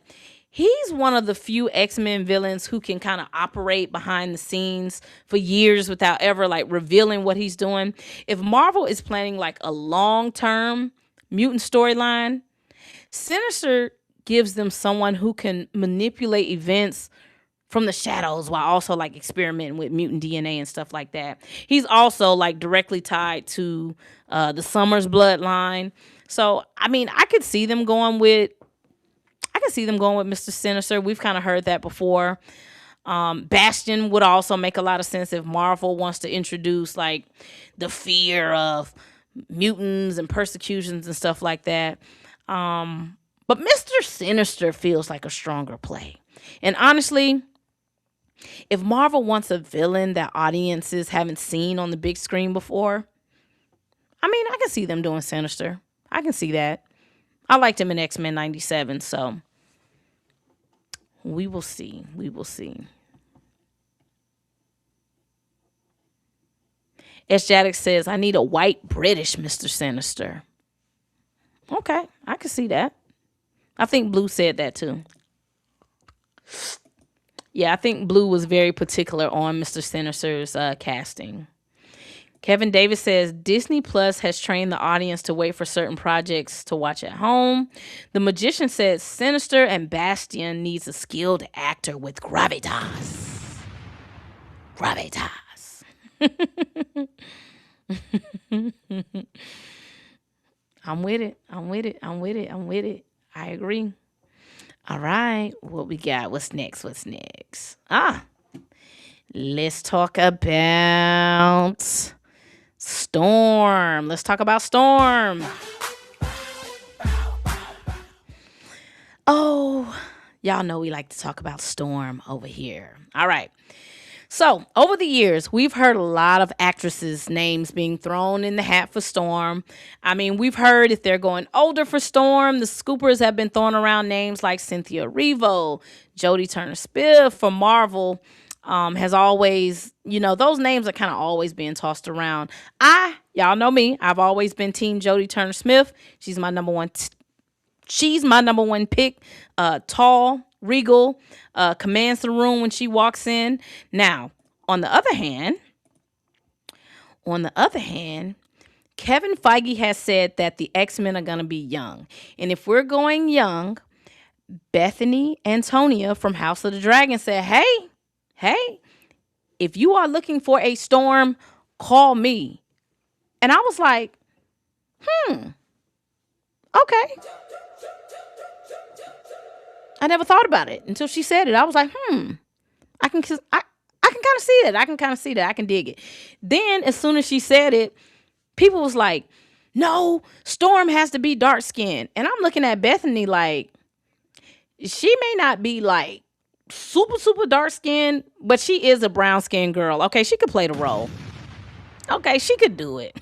he's one of the few X-Men villains who can kind of operate behind the scenes for years without ever like revealing what he's doing. If Marvel is planning like a long-term mutant storyline, Sinister gives them someone who can manipulate events from the shadows while also like experimenting with mutant DNA and stuff like that. He's also like directly tied to the Summers bloodline. So, I mean, I could see them going with Mr. Sinister. We've kind of heard that before. Bastion would also make a lot of sense if Marvel wants to introduce like the fear of mutants and persecutions and stuff like that. But Mr. Sinister feels like a stronger play. And honestly, if Marvel wants a villain that audiences haven't seen on the big screen before, I mean, I can see them doing Sinister. I can see that. I liked him in X-Men 97, so we will see. We will see. S. Jaddock says, I need a white British Mr. Sinister. Okay, I can see that. I think Blue said that too. Yeah, I think Blue was very particular on Mr. Sinister's casting. Kevin Davis says, Disney Plus has trained the audience to wait for certain projects to watch at home. The Magician says, Sinister and Bastion needs a skilled actor with gravitas. Gravitas. I'm with it. I agree. All right. What we got? What's next? Let's talk about Storm. Oh, y'all know we like to talk about Storm over here. All right. So, over the years, we've heard a lot of actresses' names being thrown in the hat for Storm. I mean, we've heard if they're going older for Storm, the Scoopers have been throwing around names like Cynthia Erivo, Jodie Turner-Smith for Marvel. Has always, those names are kind of always being tossed around. Y'all know me. I've always been Team Jodie Turner-Smith. She's my number one pick. Tall, regal, commands the room when she walks in. Now, on the other hand, Kevin Feige has said that the X-Men are going to be young. And if we're going young, Bethany Antonia from House of the Dragon said, hey, if you are looking for a Storm, call me. And I was like, okay. I never thought about it until she said it. I was like, I can kind of see that. I can dig it. Then as soon as she said it, people was like, no, Storm has to be dark skinned. And I'm looking at Bethany like, she may not be like super dark skinned, but she is a brown skinned girl. Okay, she could play the role. Okay, she could do it.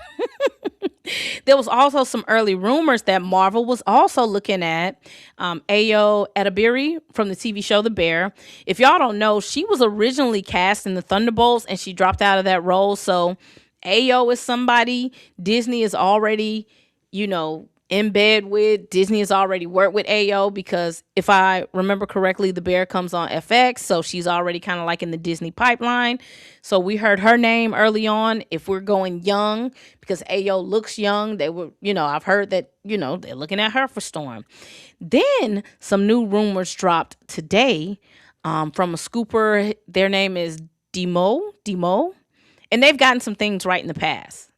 There was also some early rumors that Marvel was also looking at Ayo Edebiri from the TV show The Bear. If y'all don't know, she was originally cast in the Thunderbolts and she dropped out of that role. So Ayo is somebody Disney is already, in bed with. Disney has already worked with Ayo because if I remember correctly, The Bear comes on FX. So she's already kind of like in the Disney pipeline. So we heard her name early on. If we're going young, because Ayo looks young, they were, I've heard that, they're looking at her for Storm. Then some new rumors dropped today from a scooper. Their name is Demo. And they've gotten some things right in the past.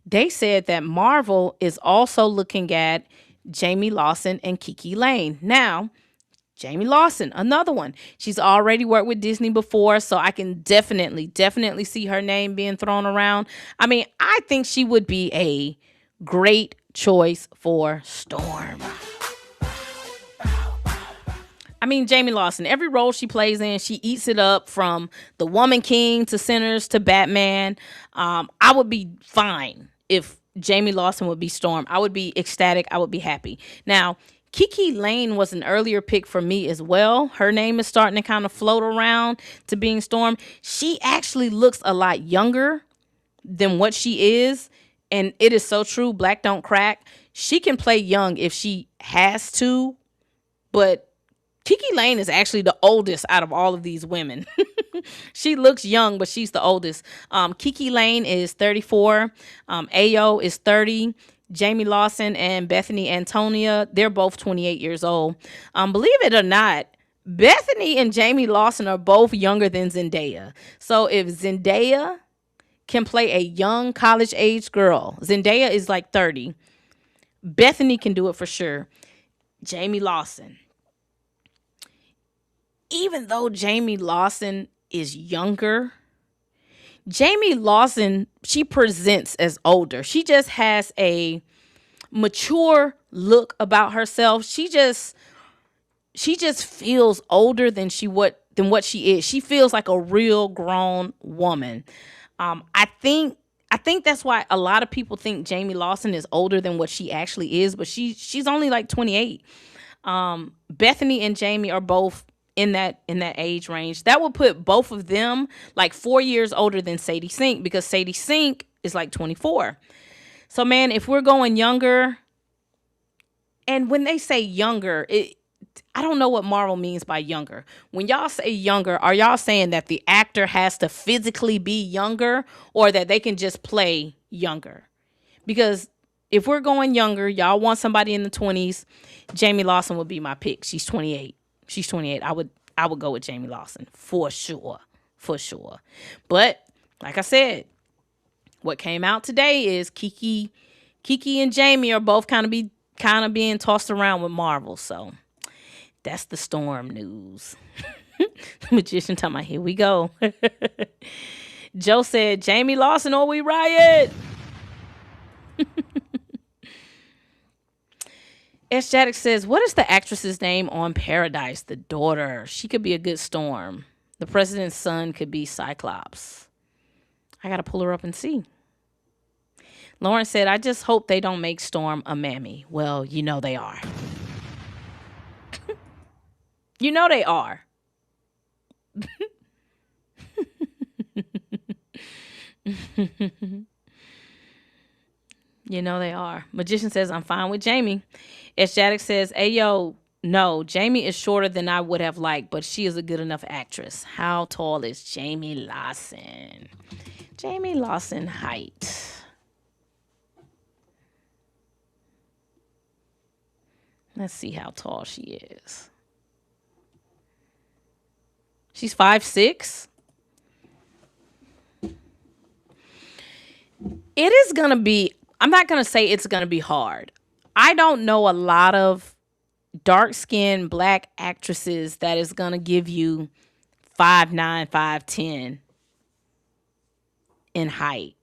They said that Marvel is also looking at Jamie Lawson and Kiki Lane. Now, Jamie Lawson, another one. She's already worked with Disney before, so I can definitely see her name being thrown around. I mean, I think she would be a Great choice for Storm. I mean, Jamie Lawson, every role she plays in, she eats it up, from the Woman King to Sinners to Batman. I would be fine if Jamie Lawson would be Storm. I would be ecstatic. I would be happy. Now, Kiki Lane was an earlier pick for me as well. Her name is starting to kind of float around to being Storm. She actually looks a lot younger than what she is. And it is so true. Black don't crack. She can play young if she has to, but Kiki Lane is actually the oldest out of all of these women. She looks young, but she's the oldest. Kiki Lane is 34. Ayo is 30. Jamie Lawson and Bethany Antonia, they're both 28 years old. Believe it or not, Bethany and Jamie Lawson are both younger than Zendaya. So if Zendaya can play a young college-age girl, Zendaya is like 30. Bethany can do it for sure. Jamie Lawson. Even though Jamie Lawson is younger, Jamie Lawson, she presents as older. She just has a mature look about herself. She just feels older than what she is. She feels like a real grown woman. I think that's why a lot of people think Jamie Lawson is older than what she actually is, but she's only like 28. Bethany and Jamie are both in that age range. That would put both of them like 4 years older than Sadie Sink, because Sadie Sink is like 24. So man, if we're going younger, and when they say younger, I don't know what Marvel means by younger. When y'all say younger, are y'all saying that the actor has to physically be younger, or that they can just play younger? Because if we're going younger, y'all want somebody in the 20s, Jamie Lawson would be my pick. She's 28. I would go with Jamie Lawson for sure. But like I said, what came out today is Kiki and Jamie are both kind of being tossed around with Marvel. So that's the Storm news. The Magician talking about, here we go. Joe said, Jamie Lawson or we riot. S. Jaddick says, what is the actress's name on Paradise? The daughter. She could be a good Storm. The president's son could be Cyclops. I got to pull her up and see. Lauren said, I just hope they don't make Storm a mammy. Well, you know they are. You know they are. You know they are. Magician says, I'm fine with Jamie. S. Jaddick says, Ayo, no, Jamie is shorter than I would have liked, but she is a good enough actress. How tall is Jamie Lawson? Jamie Lawson height. Let's see how tall she is. She's 5'6". It is going to be, I'm not going to say it's going to be hard. I don't know a lot of dark-skinned black actresses that is going to give you 5'9", 5'10" in height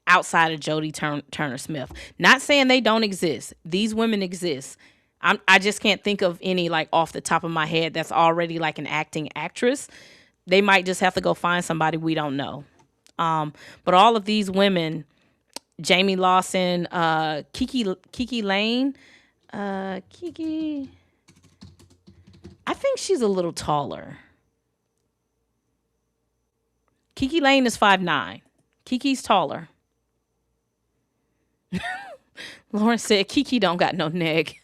outside of Jodie Turner Smith. Not saying they don't exist. These women exist. I just can't think of any like off the top of my head that's already like an acting actress. They might just have to go find somebody we don't know. But all of these women, Jamie Lawson, Kiki Lane, Kiki, I think she's a little taller. Kiki Lane is 5'9". Kiki's taller. Lauren said, Kiki don't got no neck.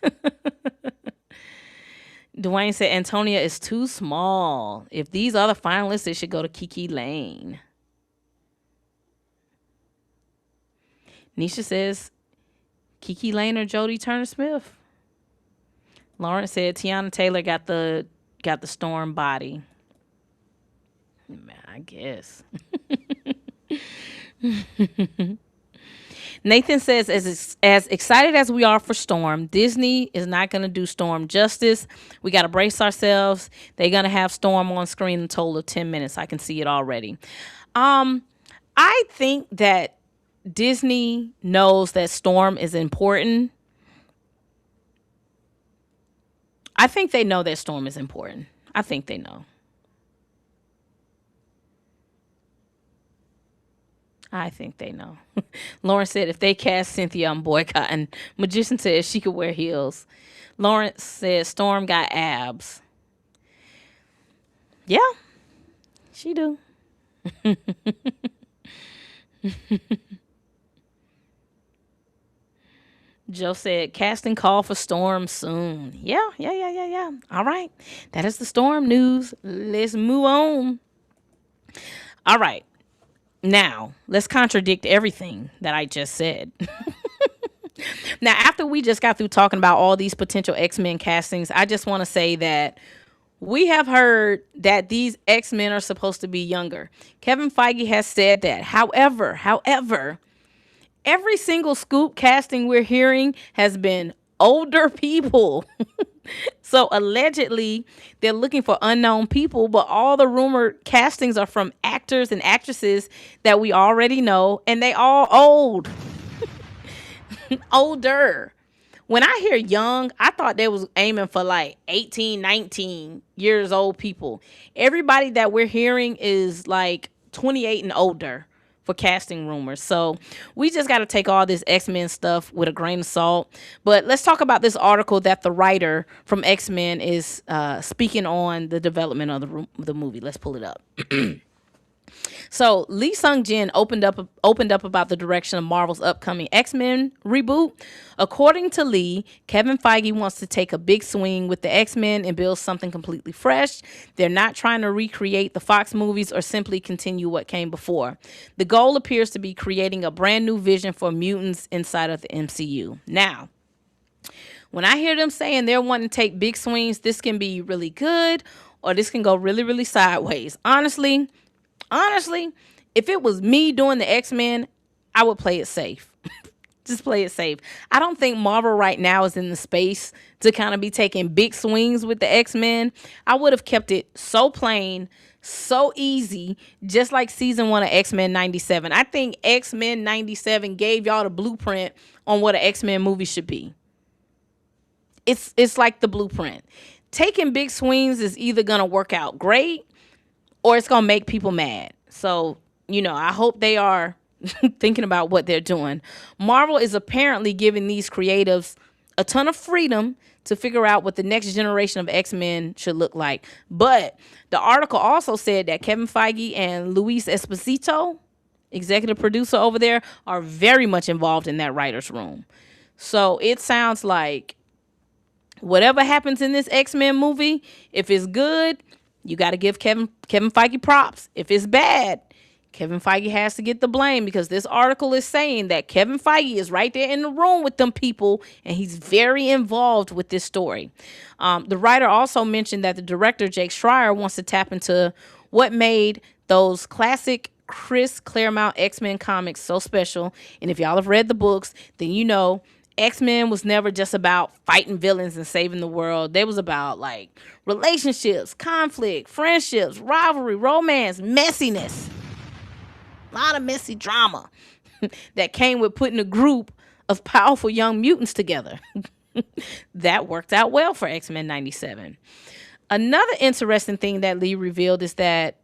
Dwayne said, Antonia is too small. If these are the finalists, it should go to Kiki Lane. Nisha says, Kiki Lane or Jodie Turner Smith. Lauren said, Tiana Taylor got the Storm body. Man, I guess. Nathan says, as excited as we are for Storm, Disney is not going to do Storm justice. We got to brace ourselves. They're going to have Storm on screen in a total of 10 minutes. I can see it already. I think that Disney knows that Storm is important. I think they know that Storm is important. I think they know. I think they know. Lauren said if they cast Cynthia, I'm boycotting. Magician said she could wear heels. Lawrence said Storm got abs. Yeah, she do. Joe said casting call for Storm soon. Yeah. All right. That is the Storm news. Let's move on. All right. Now, let's contradict everything that I just said. Now, after we just got through talking about all these potential X-Men castings, I just want to say that we have heard that these X-Men are supposed to be younger. Kevin Feige has said that. However, every single scoop casting we're hearing has been older people. So allegedly, they're looking for unknown people, but all the rumored castings are from actors and actresses that we already know, and they all old. Older. When I hear young, I thought they was aiming for like 18, 19 years old people. Everybody that we're hearing is like 28 and older for casting rumors. So we just got to take all this X-Men stuff with a grain of salt. But let's talk about this article that the writer from X-Men is speaking on the development of the movie. Let's pull it up. So Lee Sung-jin opened up about the direction of Marvel's upcoming X-Men reboot. According to Lee, Kevin Feige wants to take a big swing with the X-Men and build something completely fresh. They're not trying to recreate the Fox movies or simply continue what came before. The goal appears to be creating a brand new vision for mutants inside of the MCU. Now, when I hear them saying they're wanting to take big swings, this can be really good or this can go really, really sideways. Honestly, if it was me doing the X-Men, I would play it safe. Just play it safe. I don't think Marvel right now is in the space to kind of be taking big swings with the X-Men. I would have kept it so plain, so easy, just like season 1 of X-Men 97. I think X-Men 97 gave y'all the blueprint on what an X-Men movie should be. It's like the blueprint. Taking big swings is either going to work out great or it's going to make people mad. So, I hope they are thinking about what they're doing. Marvel is apparently giving these creatives a ton of freedom to figure out what the next generation of X-Men should look like. But the article also said that Kevin Feige and Luis Esposito, executive producer over there, are very much involved in that writer's room. So it sounds like whatever happens in this X-Men movie, if it's good, you got to give Kevin Feige props. If it's bad, Kevin Feige has to get the blame because this article is saying that Kevin Feige is right there in the room with them people and he's very involved with this story. The writer also mentioned that the director, Jake Schreier, wants to tap into what made those classic Chris Claremont X-Men comics so special. And if y'all have read the books, then X-Men was never just about fighting villains and saving the world. They was about like relationships, conflict, friendships, rivalry, romance, messiness. A lot of messy drama that came with putting a group of powerful young mutants together. That worked out well for X-Men 97. Another interesting thing that Lee revealed is that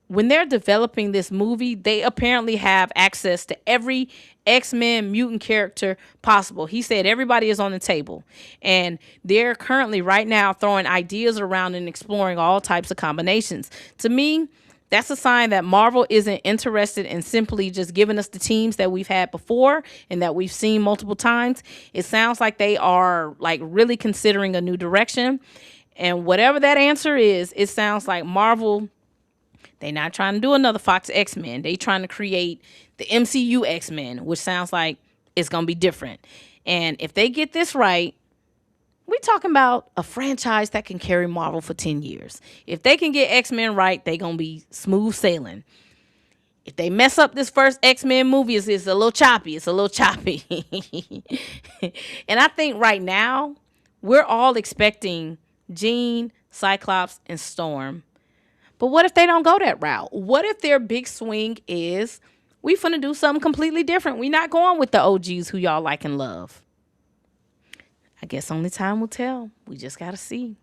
when they're developing this movie, they apparently have access to every X-Men mutant character possible. He said everybody is on the table. And they're currently right now throwing ideas around and exploring all types of combinations. To me, that's a sign that Marvel isn't interested in simply just giving us the teams that we've had before and that we've seen multiple times. It sounds like they are like really considering a new direction. And whatever that answer is, it sounds like Marvel, they're not trying to do another Fox X-Men. They trying to create the MCU X-Men, which sounds like it's going to be different. And if they get this right, we're talking about a franchise that can carry Marvel for 10 years. If they can get X-Men right, they're going to be smooth sailing. If they mess up this first X-Men movie, it's a little choppy. It's a little choppy. And I think right now, we're all expecting Jean, Cyclops, and Storm. But what if they don't go that route? What if their big swing is We finna do something completely different. We not going with the OGs who y'all like and love. I guess only time will tell. We just gotta see.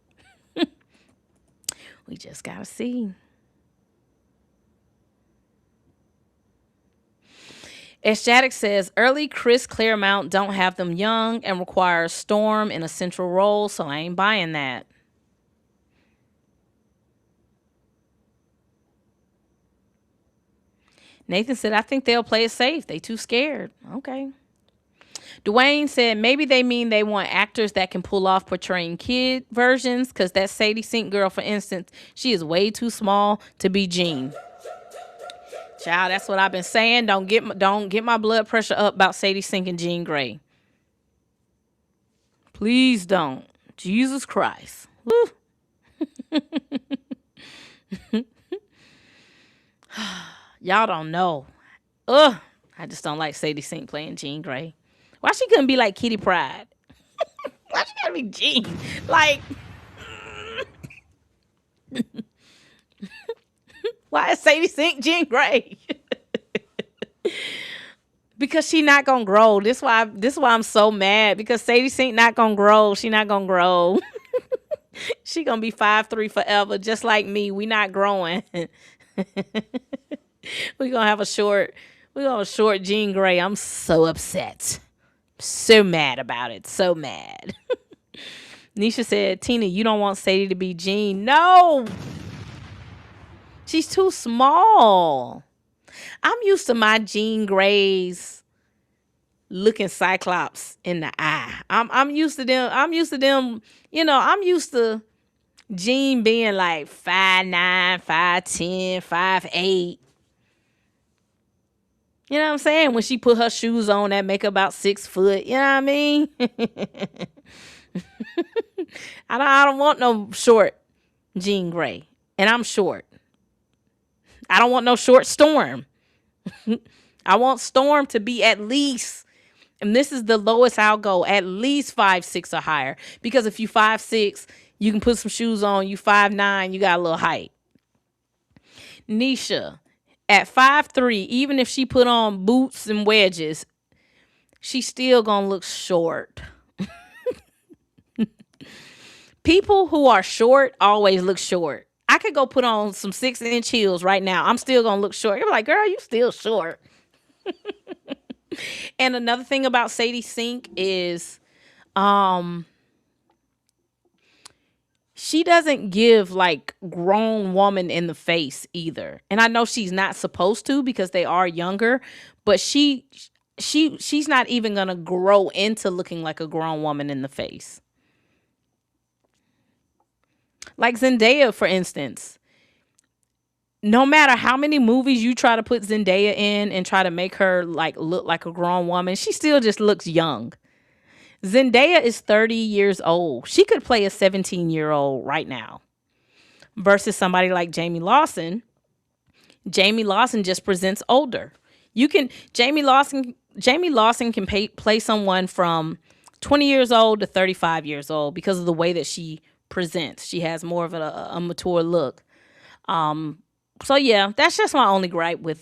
We just gotta see. As Shattuck says, early Chris Claremont don't have them young and requires Storm in a central role, so I ain't buying that. Nathan said, I think they'll play it safe. They too scared. Okay. Dwayne said, maybe they mean they want actors that can pull off portraying kid versions, because that Sadie Sink girl, for instance, she is way too small to be Jean. Child, that's what I've been saying. Don't get my blood pressure up about Sadie Sink and Jean Grey. Please don't. Jesus Christ. Woo. Y'all don't know. Ugh. I just don't like Sadie Sink playing Jean Grey. Why she couldn't be like Kitty Pryde? Why she gotta be Jean? Like, why is Sadie Sink Jean Grey? Because she not gonna grow. This why I'm so mad. Because Sadie Sink not gonna grow. She not gonna grow. She gonna be 5'3" forever, just like me. We not growing. We're gonna have a short Jean Grey. I'm so upset. So mad about it. So mad. Nisha said, Tina, you don't want Sadie to be Jean. No. She's too small. I'm used to my Jean Greys looking Cyclops in the eye. I'm used to them. I'm used to Jean being like 5'9", 5'10", 5'8". You know what I'm saying? When she put her shoes on that make her about 6 foot. You know what I mean? I don't want no short Jean Grey. And I'm short. I don't want no short Storm. I want Storm to be at least, and this is the lowest I'll go, at least 5'6" or higher. Because if you 5'6", you can put some shoes on. You 5'9", you got a little height. Nisha, at 5'3", even if she put on boots and wedges, she's still gonna look short. People who are short always look short. I could go put on some 6-inch heels right now. I'm still gonna look short. You're like, girl, you still short. And another thing about Sadie Sink is, she doesn't give like grown woman in the face either. And I know she's not supposed to because they are younger, but she's not even gonna grow into looking like a grown woman in the face. Like Zendaya, for instance. No matter how many movies you try to put Zendaya in and try to make her like look like a grown woman, she still just looks young. Zendaya is 30 years old. She could play a 17-year-old right now. Versus somebody like Jamie Lawson. Jamie Lawson just presents older. Jamie Lawson can play someone from 20 years old to 35 years old because of the way that she presents. She has more of a mature look. So yeah, that's just my only gripe with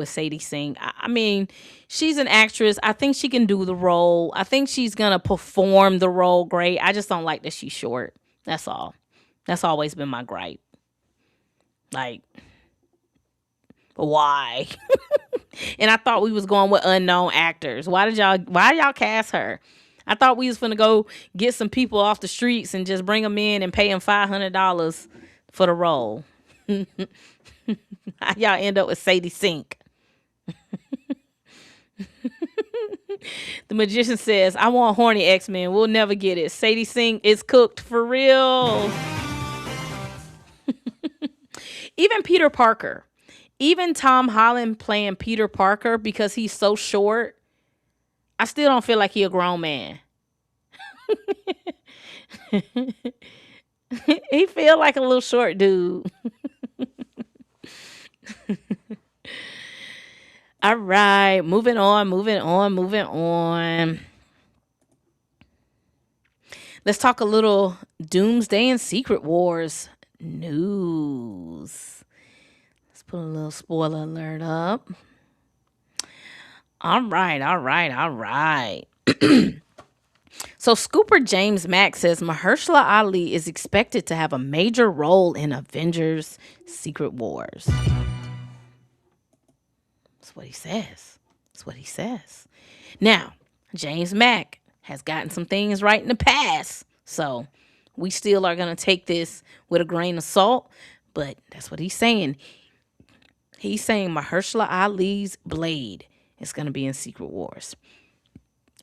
Sadie Sink. I mean, she's an actress. I think she can do the role. I think she's gonna perform the role great. I just don't like that she's short. That's all. That's always been my gripe. Like, why? And I thought we was going with unknown actors. Why y'all cast her? I thought we was finna go get some people off the streets and just bring them in and pay them $500 for the role. Y'all end up with Sadie Sink. The magician says, I want horny X-Men. We'll never get it. Sadie Sink is cooked for real. Even Peter Parker. Even Tom Holland playing Peter Parker because he's so short. I still don't feel like he a grown man. He feel like a little short dude. All right, moving on. Let's talk a little Doomsday and Secret Wars news. Let's put a little spoiler alert up. All right. So Scooper James Mack says Mahershala Ali is expected to have a major role in Avengers Secret Wars. That's what he says. Now, James Mack has gotten some things right in the past. So we still are going to take this with a grain of salt. But that's what he's saying. He's saying Mahershala Ali's Blade is going to be in Secret Wars.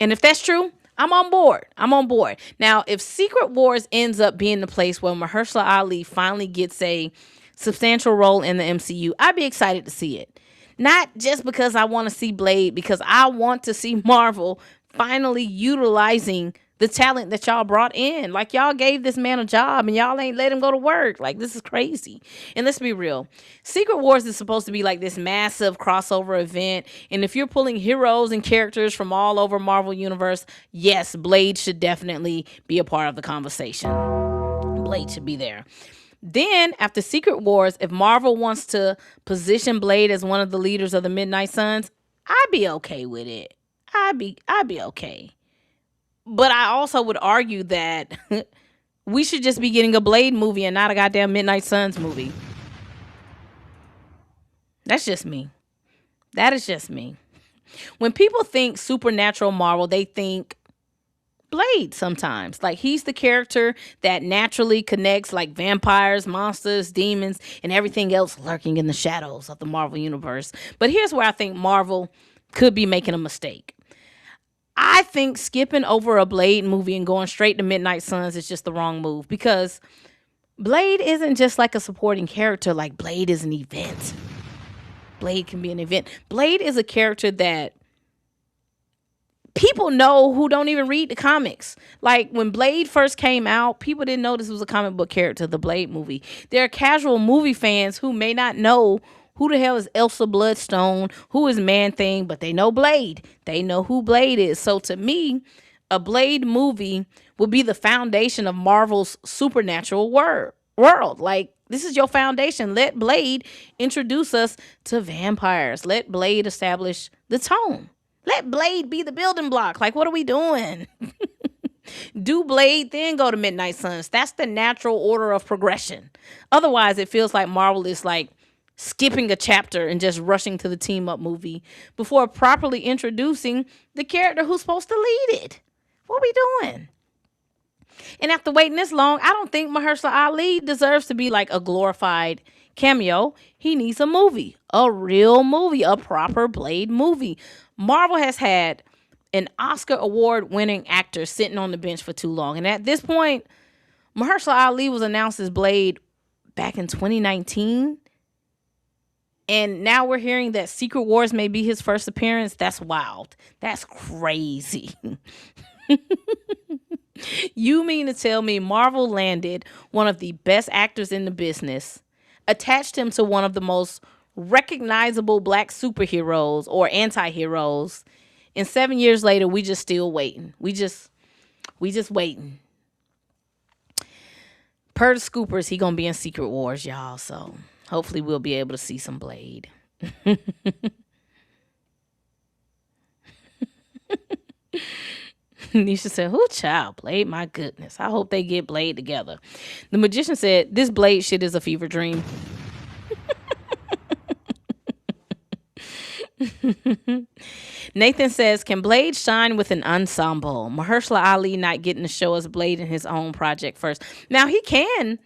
And if that's true, I'm on board. Now, if Secret Wars ends up being the place where Mahershala Ali finally gets a substantial role in the MCU, I'd be excited to see it. Not just because I want to see Blade, because I want to see Marvel finally utilizing the talent that y'all brought in. Like, y'all gave this man a job and y'all ain't let him go to work. Like, this is crazy. And let's be real. Secret Wars is supposed to be like this massive crossover event. And if you're pulling heroes and characters from all over Marvel Universe, yes, Blade should definitely be a part of the conversation. Blade should be there. Then, after Secret Wars, if Marvel wants to position Blade as one of the leaders of the Midnight Suns, I'd be okay with it. I'd be okay. But I also would argue that we should just be getting a Blade movie and not a goddamn Midnight Suns movie. That's just me. That is just me. When people think supernatural Marvel, they think Blade sometimes. Like, he's the character that naturally connects like vampires, monsters, demons, and everything else lurking in the shadows of the Marvel Universe. But here's where I think Marvel could be making a mistake. I think skipping over a Blade movie and going straight to Midnight Suns is just the wrong move, because Blade isn't just like a supporting character. Like, Blade is an event. Blade can be an event. Blade is a character that people know who don't even read the comics. Like, when Blade first came out, people didn't know this was a comic book character, the Blade movie. There are casual movie fans who may not know who the hell is Elsa Bloodstone, who is Man-Thing, but they know Blade. They know who Blade is. So to me, a Blade movie will be the foundation of Marvel's supernatural world. Like, this is your foundation. Let Blade introduce us to vampires. Let Blade establish the tone. Let Blade be the building block. Like, what are we doing? Do Blade, then go to Midnight Suns. That's the natural order of progression. Otherwise, it feels like Marvel is like skipping a chapter and just rushing to the team up movie before properly introducing the character who's supposed to lead it. What are we doing? And after waiting this long, I don't think Mahershala Ali deserves to be like a glorified cameo. He needs a movie, a real movie, a proper Blade movie. Marvel has had an Oscar award winning actor sitting on the bench for too long. And at this point, Mahershala Ali was announced as Blade back in 2019. And now we're hearing that Secret Wars may be his first appearance. That's wild. That's crazy. You mean to tell me Marvel landed one of the best actors in the business, attached him to one of the most recognizable black superheroes or anti-heroes, and 7 years later, we just still waiting. We just waiting. Per the Scoopers, he gonna be in Secret Wars, y'all. So hopefully we'll be able to see some Blade. Nisha said, who child? Blade? My goodness. I hope they get Blade together. The Magician said, this Blade shit is a fever dream. Nathan says, can Blade shine with an ensemble? Mahershala Ali not getting to show us Blade in his own project first. Now, he can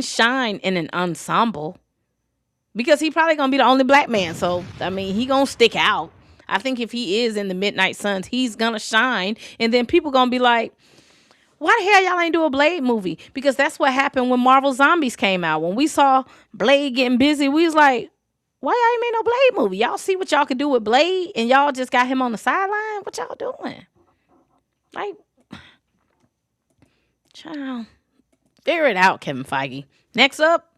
shine in an ensemble because he probably gonna be the only black man. So, I mean, he gonna stick out. I think if he is in the Midnight Suns, he's gonna shine. And then people gonna be like, why the hell y'all ain't do a Blade movie? Because that's what happened when Marvel Zombies came out. When we saw Blade getting busy, we was like, why y'all ain't made no Blade movie? Y'all see what y'all could do with Blade and y'all just got him on the sideline? What y'all doing? Like, child, figure it out, Kevin Feige. Next up.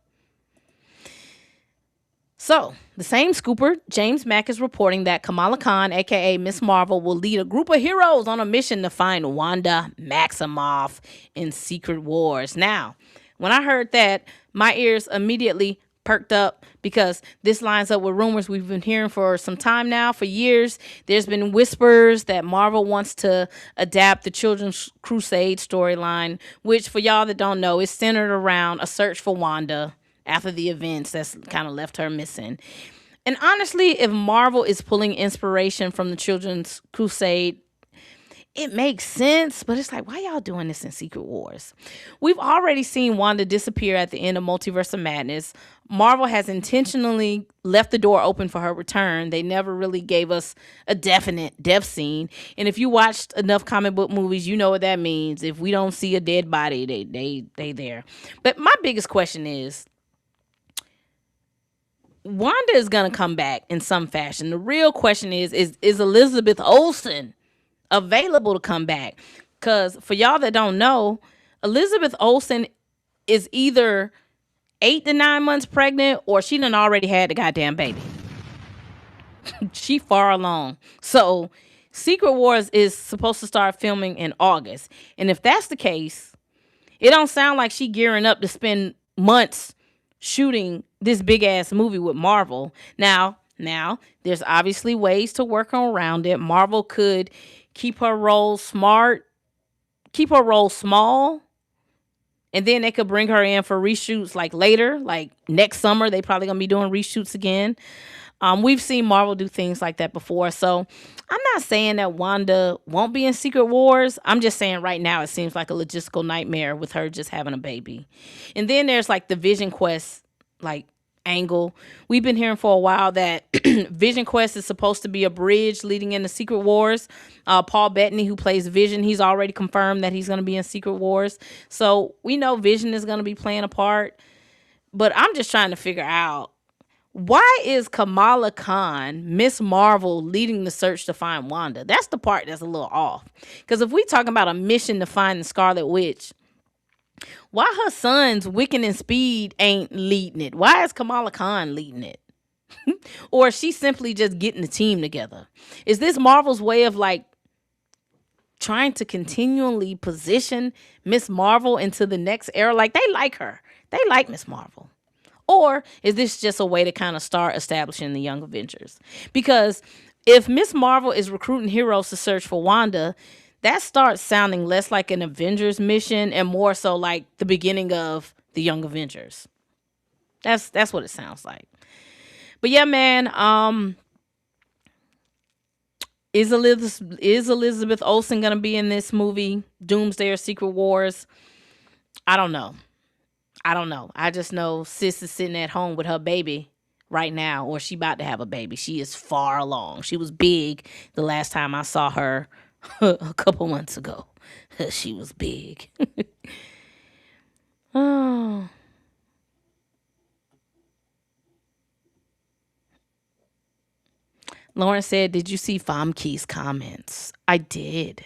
So, the same scooper, James Mack, is reporting that Kamala Khan, a.k.a. Miss Marvel, will lead a group of heroes on a mission to find Wanda Maximoff in Secret Wars. Now, when I heard that, my ears immediately perked up because this lines up with rumors we've been hearing for some time now, for years. There's been whispers that Marvel wants to adapt the Children's Crusade storyline, which, for y'all that don't know, is centered around a search for Wanda after the events that's kind of left her missing. And honestly, if Marvel is pulling inspiration from the Children's Crusade, it makes sense, but it's like, why y'all doing this in Secret Wars? We've already seen Wanda disappear at the end of Multiverse of Madness. Marvel has intentionally left the door open for her return. They never really gave us a definite death scene. And if you watched enough comic book movies, you know what that means. If we don't see a dead body, they there. But my biggest question is, Wanda is going to come back in some fashion. The real question is Elizabeth Olsen available to come back? Because for y'all that don't know, Elizabeth Olsen is either 8 to 9 months pregnant or she done already had the goddamn baby. She far along. So Secret Wars is supposed to start filming in August. And if that's the case, it don't sound like she gearing up to spend months shooting this big ass movie with Marvel. Now, there's obviously ways to work around it. Marvel could keep her role small, and then they could bring her in for reshoots like later, like next summer. They probably gonna be doing reshoots again. We've seen Marvel do things like that before. So I'm not saying that Wanda won't be in Secret Wars. I'm just saying right now it seems like a logistical nightmare with her just having a baby. And then there's like the Vision Quest like angle. We've been hearing for a while that Vision Quest is supposed to be a bridge leading into Secret Wars. Paul Bettany, who plays Vision, he's already confirmed that he's going to be in Secret Wars. So we know Vision is going to be playing a part. But I'm just trying to figure out, why is Kamala Khan, Miss Marvel, leading the search to find Wanda? That's the part that's a little off. Because if we talking about a mission to find the Scarlet Witch, why her sons, Wiccan and Speed, ain't leading it? Why is Kamala Khan leading it? Or is she simply just getting the team together? Is this Marvel's way of like trying to continually position Miss Marvel into the next era? Like they like her. They like Miss Marvel. Or is this just a way to kind of start establishing the Young Avengers? Because if Miss Marvel is recruiting heroes to search for Wanda, that starts sounding less like an Avengers mission and more so like the beginning of the Young Avengers. That's what it sounds like. But yeah, man, is Elizabeth Olsen gonna be in this movie, Doomsday or Secret Wars? I don't know. I just know sis is sitting at home with her baby right now, or she about to have a baby. She is far along. She was big the last time I saw her a couple months ago. She was big. Oh. Lauren said, did you see Famke's comments? I did.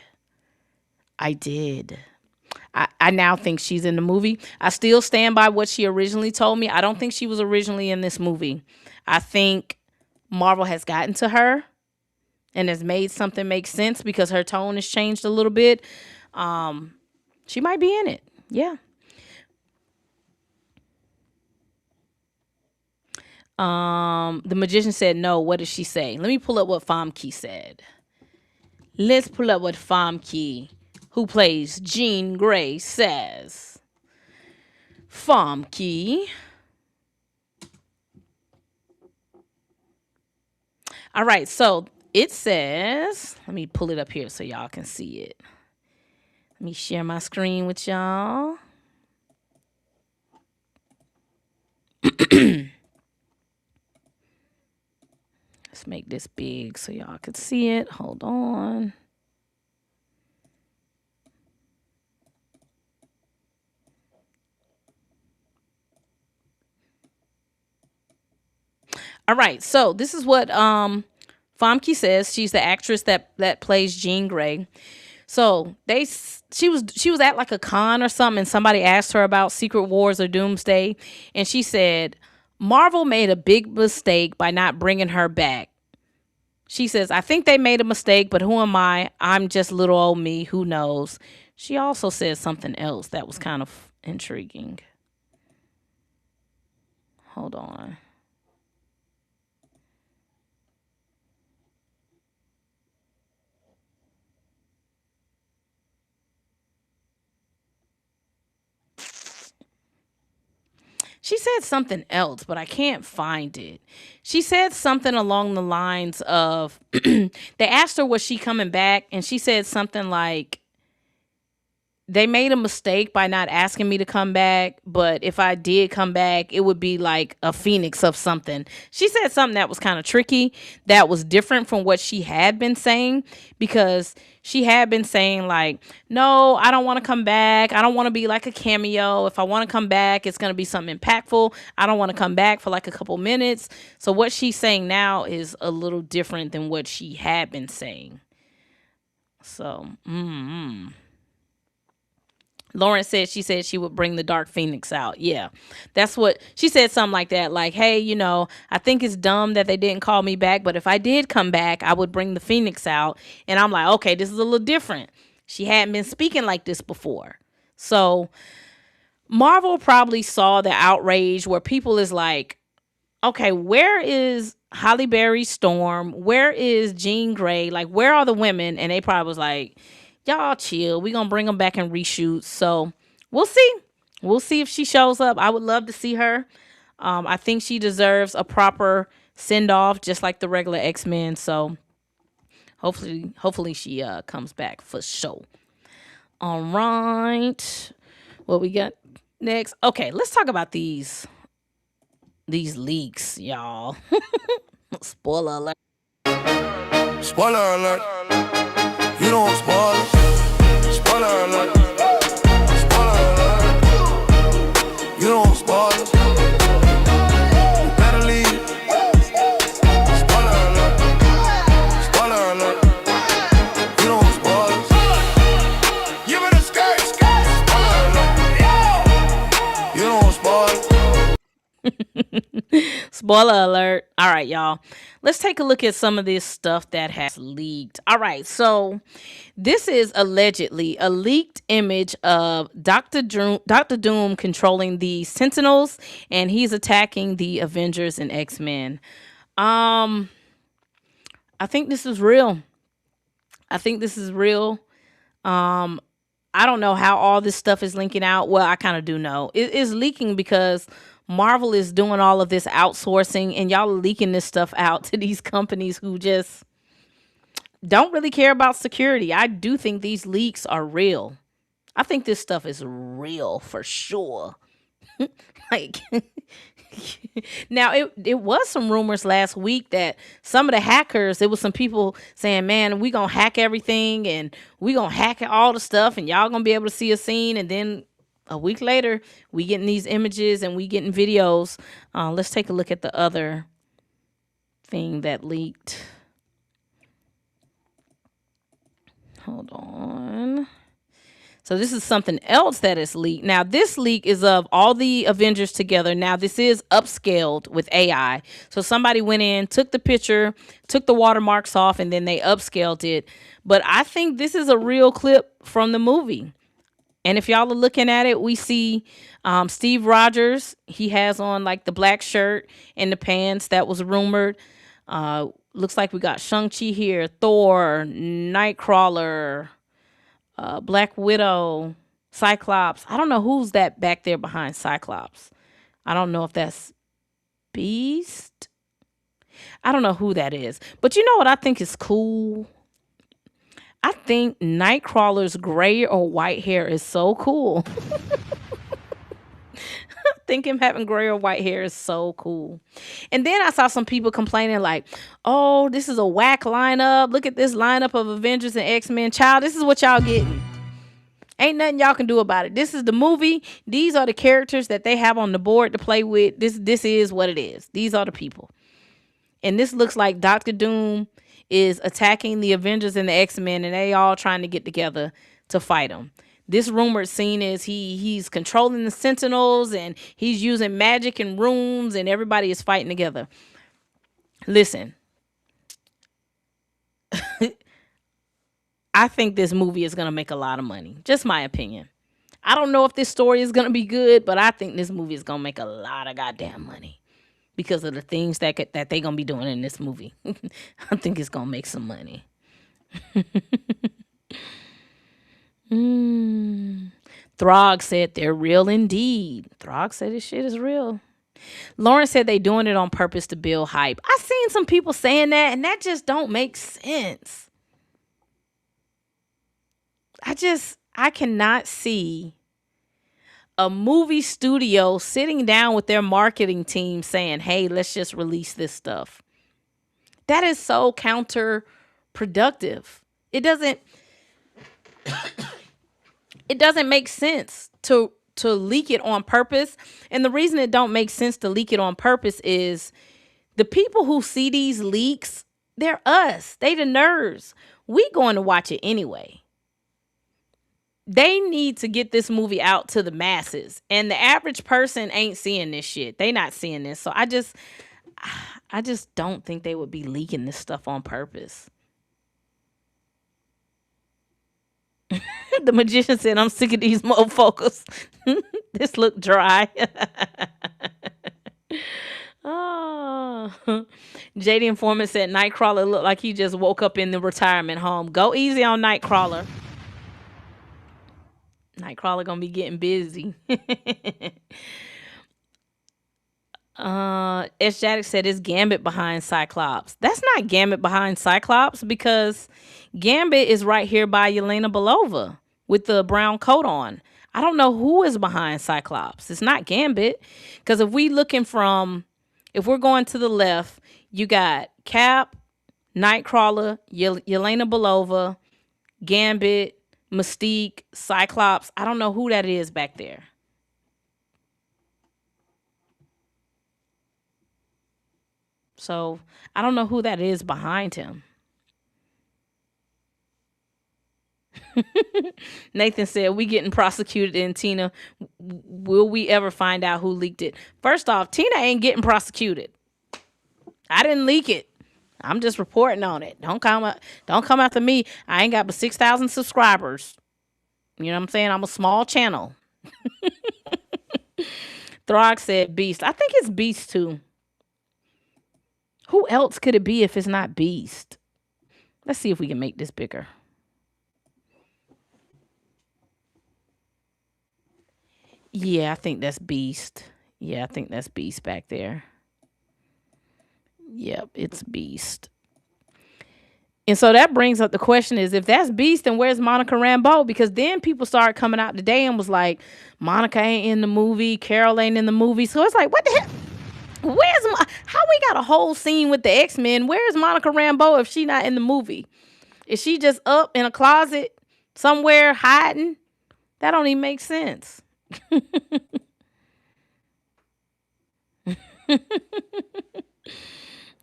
I now think she's in the movie. I still stand by what she originally told me. I don't think she was originally in this movie. I think Marvel has gotten to her and has made something make sense because her tone has changed a little bit. She might be in it. Yeah. The magician said no. What did she say? Let me pull up what Famke said. Let's pull up what Famke, who plays Jean Grey, says. Famke. All right, so it says, let me pull it up here so y'all can see it. Let me share my screen with y'all. Let's make this big so y'all can see it. Hold on. All right, so this is what Famke says. She's the actress that plays Jean Grey. So she was at like a con or something, and somebody asked her about Secret Wars or Doomsday, and she said Marvel made a big mistake by not bringing her back. She says, I think they made a mistake, but who am I? I'm just little old me. Who knows? She also said something else that was kind of intriguing. Hold on. She said something else, but I can't find it. She said something along the lines of they asked her was she coming back, and she said something like they made a mistake by not asking me to come back, but if I did come back, it would be like a phoenix of something. She said something that was kind of tricky, that was different from what she had been saying, because she had been saying like, no, I don't want to come back. I don't want to be like a cameo. If I want to come back, it's going to be something impactful. I don't want to come back for like a couple minutes. So what she's saying now is a little different than what she had been saying. So, Lauren said she would bring the Dark Phoenix out. Yeah, that's what she said. Something like that. Like, hey, I think it's dumb that they didn't call me back, but if I did come back, I would bring the Phoenix out. And I'm like, okay, this is a little different. She hadn't been speaking like this before. So Marvel probably saw the outrage where people is like, okay, where is Halle Berry Storm? Where is Jean Grey? Like, where are the women? And they probably was like, y'all chill. We're going to bring them back and reshoot. So we'll see. We'll see if she shows up. I would love to see her. I think she deserves a proper send-off, just like the regular X-Men. So hopefully she comes back for sure. All right. What we got next? Okay, let's talk about these leaks, y'all. Spoiler alert. Spoiler alert. You don't spoil it. Spoiler alert. Spoiler alert. You don't spoil it. You better leave. Spoiler alert. Spoiler alert. You don't spoil it. You better skirt. Spoiler alert. You don't spoil it. Spoiler alert. All right, y'all. Let's take a look at some of this stuff that has leaked. All right, so this is allegedly a leaked image of Dr. Doom controlling the Sentinels, and he's attacking the Avengers and X-Men. I think this is real. I don't know how all this stuff is linking out. Well, I kind of do know. It is leaking because Marvel is doing all of this outsourcing, and y'all are leaking this stuff out to these companies who just don't really care about security. I do think these leaks are real. I think this stuff is real for sure. Like, now it was some rumors last week that some of the hackers, it was some people saying, man, we gonna hack everything and we gonna hack all the stuff and y'all gonna be able to see a scene. And then a week later, we getting these images and we getting videos. Let's take a look at the other thing that leaked. Hold on. So this is something else that is leaked. Now, this leak is of all the Avengers together. Now, this is upscaled with AI. So somebody went in, took the picture, took the watermarks off, and then they upscaled it. But I think this is a real clip from the movie. And if y'all are looking at it, we see Steve Rogers. He has on like the black shirt and the pants that was rumored. Looks like we got Shang Chi here, Thor, Nightcrawler, Black Widow, Cyclops. I don't know who's that back there behind Cyclops. I don't know if that's Beast. I don't know who that is. But you know what I think is cool? I think Nightcrawler's gray or white hair is so cool. I think him having gray or white hair is so cool. And then I saw some people complaining like, oh, this is a whack lineup. Look at this lineup of Avengers and X-Men. Child, this is what y'all getting. Ain't nothing y'all can do about it. This is the movie. These are the characters that they have on the board to play with. This is what it is. These are the people. And this looks like Dr. Doom is attacking the Avengers and the X-Men, and they all trying to get together to fight him. This rumored scene is he's controlling the Sentinels, and he's using magic and runes, and everybody is fighting together. Listen, I think this movie is going to make a lot of money. Just my opinion. I don't know if this story is going to be good, but I think this movie is going to make a lot of goddamn money. because of the things that they gonna be doing in this movie. I think it's gonna make some money. Throg said they're real indeed. Throg said this shit is real. Lauren said they doing it on purpose to build hype. I seen some people saying that, and that just don't make sense. I cannot see a movie studio sitting down with their marketing team saying, hey, let's just release this stuff. That is so counterproductive. It doesn't make sense to leak it on purpose. And the reason it don't make sense to leak it on purpose is the people who see these leaks, they're us. They the nerds. We going to watch it anyway. They need to get this movie out to the masses. And the average person ain't seeing this shit. They not seeing this. So I just don't think they would be leaking this stuff on purpose. The magician said, I'm sick of these motherfuckers. This look dry. Oh. JD Informant said Nightcrawler looked like he just woke up in the retirement home. Go easy on Nightcrawler. Nightcrawler gonna be getting busy. S. Jaddick said it's Gambit behind Cyclops. That's not Gambit behind Cyclops because Gambit is right here by Yelena Belova with the brown coat on. I don't know who is behind Cyclops. It's not Gambit because if we're going to the left, you got Cap, Nightcrawler, Yelena Belova, Gambit, Mystique, Cyclops. I don't know who that is back there. So I don't know who that is behind him. Nathan said, we getting prosecuted in Tina. Will we ever find out who leaked it? First off, Tina ain't getting prosecuted. I didn't leak it. I'm just reporting on it. Don't come after me. I ain't got but 6,000 subscribers. You know what I'm saying? I'm a small channel. Throg said Beast. I think it's Beast too. Who else could it be if it's not Beast? Let's see if we can make this bigger. Yeah, I think that's Beast. Yeah, I think that's Beast back there. Yep, it's Beast. And so that brings up the question is, if that's Beast, then where's Monica Rambeau? Because then people started coming out today and was like, Monica ain't in the movie, Carol ain't in the movie. So it's like, what the hell? How we got a whole scene with the X-Men? Where's Monica Rambeau if she not in the movie? Is she just up in a closet somewhere hiding? That don't even make sense.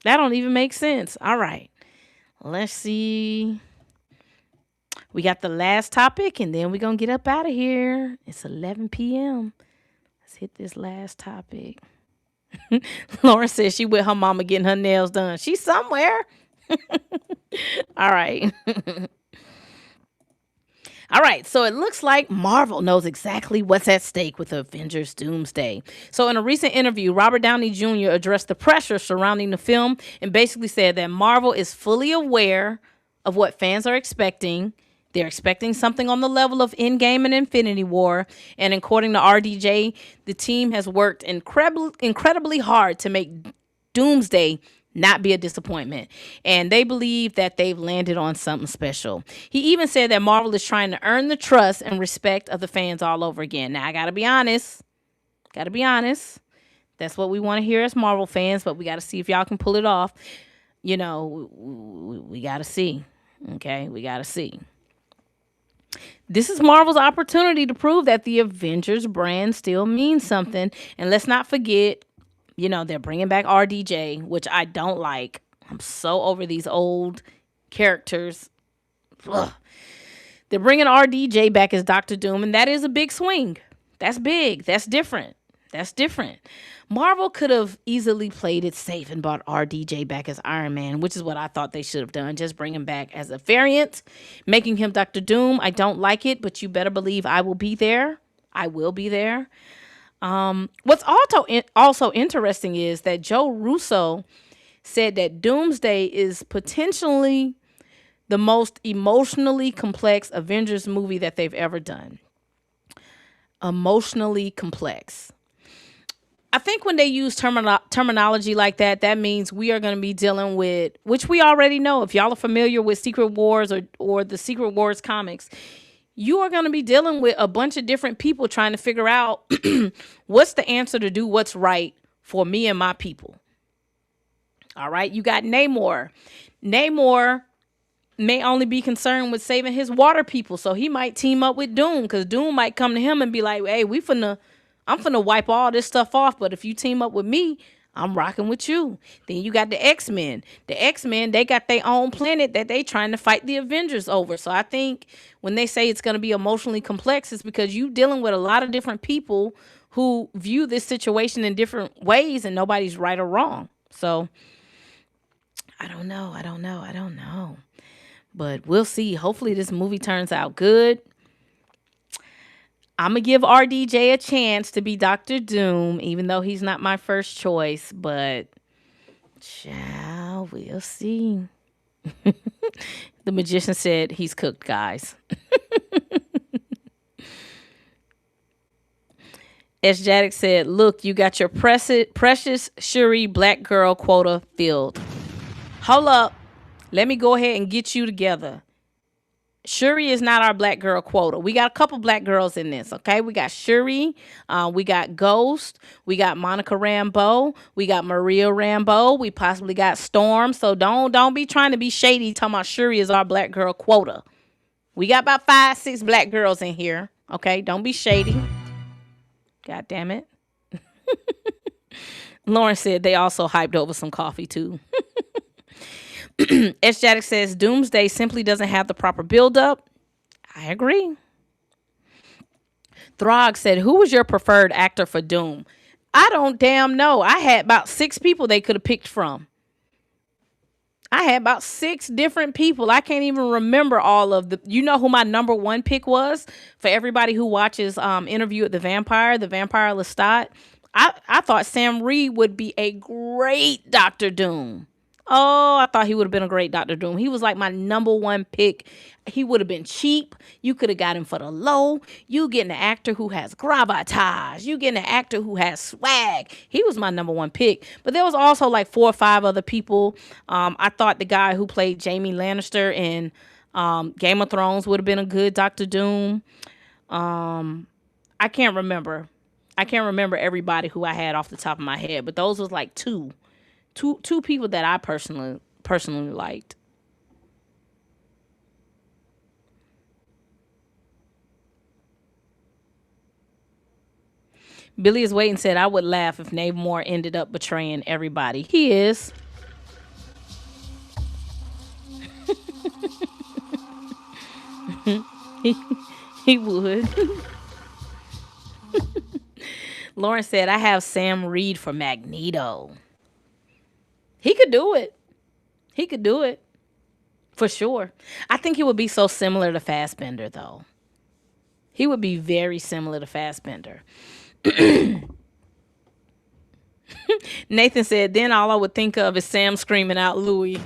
That don't even make sense. All right. Let's see. We got the last topic and then we're going to get up out of here. It's 11 p.m. Let's hit this last topic. Lauren says she with her mama getting her nails done. She's somewhere. All right. All right, so it looks like Marvel knows exactly what's at stake with Avengers Doomsday. So in a recent interview, Robert Downey Jr. addressed the pressure surrounding the film and basically said that Marvel is fully aware of what fans are expecting. They're expecting something on the level of Endgame and Infinity War. And according to RDJ, the team has worked incredibly hard to make Doomsday not be a disappointment. And they believe that they've landed on something special. He even said that Marvel is trying to earn the trust and respect of the fans all over again. Now, I gotta be honest. That's what we want to hear as Marvel fans, but we got to see if y'all can pull it off. You know, we got to see. Okay, we got to see. This is Marvel's opportunity to prove that the Avengers brand still means something. And let's not forget, you know, they're bringing back RDJ, which I don't like. I'm so over these old characters. Ugh. They're bringing RDJ back as Doctor Doom, and that is a big swing. That's big. That's different. Marvel could have easily played it safe and brought RDJ back as Iron Man, which is what I thought they should have done. Just bring him back as a variant, making him Dr. Doom. I don't like it, but you better believe I will be there. What's also interesting is that Joe Russo said that Doomsday is potentially the most emotionally complex Avengers movie that they've ever done. Emotionally complex. I think when they use terminology like that, that means we are going to be dealing with, which we already know. If y'all are familiar with Secret Wars or the Secret Wars comics, you are going to be dealing with a bunch of different people trying to figure out what's the answer to do what's right for me and my people. All right, you got Namor. Namor may only be concerned with saving his water people, so he might team up with Doom, because Doom might come to him and be like, hey, I'm finna wipe all this stuff off, but if you team up with me, I'm rocking with you. Then you got the X-Men. The X-Men, they got their own planet that they trying to fight the Avengers over. So I think when they say it's going to be emotionally complex, it's because you dealing with a lot of different people who view this situation in different ways, and nobody's right or wrong. So I don't know. But we'll see. Hopefully this movie turns out good. I'm going to give RDJ a chance to be Dr. Doom, even though he's not my first choice. But, we'll see. The magician said he's cooked, guys. S. Jaddick said, look, you got your precious Shuri black girl quota filled. Hold up. Let me go ahead and get you together. Shuri is not our black girl quota. We got a couple black girls in this, okay? We got Shuri, we got Ghost, we got Monica Rambeau, we got Maria Rambeau, we possibly got Storm. So don't be trying to be shady talking about Shuri is our black girl quota. We got about 5-6 black girls in here, okay? Don't be shady. God damn it. Lauren said they also hyped over some coffee too. S. Jaddick says Doomsday simply doesn't have the proper build-up. I agree. Throg said, who was your preferred actor for Doom? I don't damn know. I had about 6 people they could have picked from. I had about 6 different people. I can't even remember all of the... You know who my number 1 pick was? For everybody who watches Interview with the Vampire Lestat. I thought Sam Reed would be a great Dr. Doom. Oh, I thought he would have been a great Dr. Doom. He was like my number 1 pick. He would have been cheap. You could have got him for the low. You getting an actor who has gravitas. You getting an actor who has swag. He was my number 1 pick. But there was also like 4 or 5 other people. I thought the guy who played Jaime Lannister in Game of Thrones would have been a good Dr. Doom. I can't remember everybody who I had off the top of my head. But those was like two people that I personally liked. Billy is waiting said, I would laugh if Namor ended up betraying everybody. He is. he would. Lauren said, I have Sam Reed for Magneto. He could do it. He could do it. For sure. I think he would be so similar to Fassbender, though. He would be very similar to Fassbender. Nathan said, then all I would think of is Sam screaming out Louis.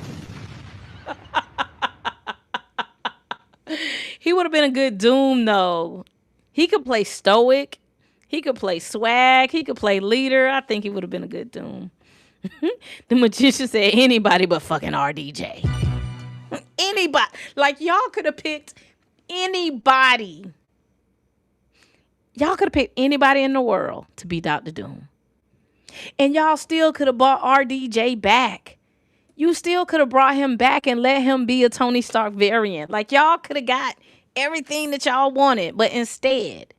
He would have been a good Doom, though. He could play stoic. He could play swag. He could play leader. I think he would have been a good Doom. The magician said anybody but fucking RDJ. Anybody. Like, y'all could have picked anybody. Y'all could have picked anybody in the world to be Dr. Doom. And y'all still could have brought RDJ back. You still could have brought him back and let him be a Tony Stark variant. Like, y'all could have got everything that y'all wanted. But instead,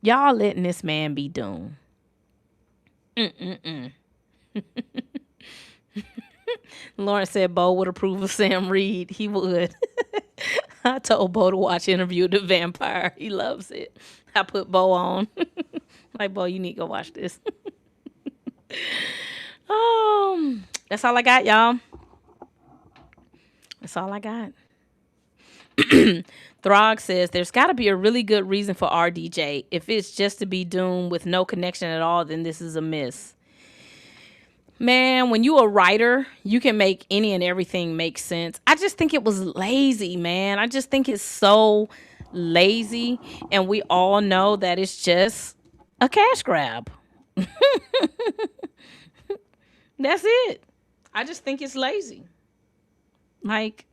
y'all letting this man be Doom. Lauren said Bo would approve of Sam Reed. He would. I told Bo to watch Interview with the Vampire. He loves it. I put Bo on. Like, Bo, you need to go watch this. That's all I got, y'all. That's all I got. Throg says there's got to be a really good reason for RDJ. If it's just to be Doom with no connection at all, then this is a miss. Man, when you a writer, you can make any and everything make sense. I just think it was lazy, man. I just think it's so lazy, and we all know that it's just a cash grab. That's it. I just think it's lazy. Like,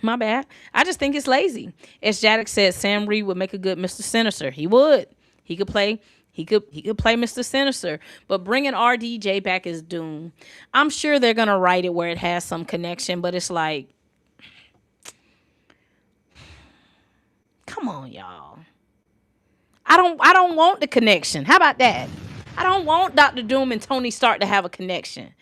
my bad. I just think it's lazy. As Jaddock said, Sam Reed would make a good Mr. Sinister. He would. He could play Mr. Sinister. But bringing RDJ back as Doom, I'm sure they're gonna write it where it has some connection. But it's like, come on, y'all. I don't want the connection. How about that? I don't want Dr. Doom and Tony Stark to have a connection.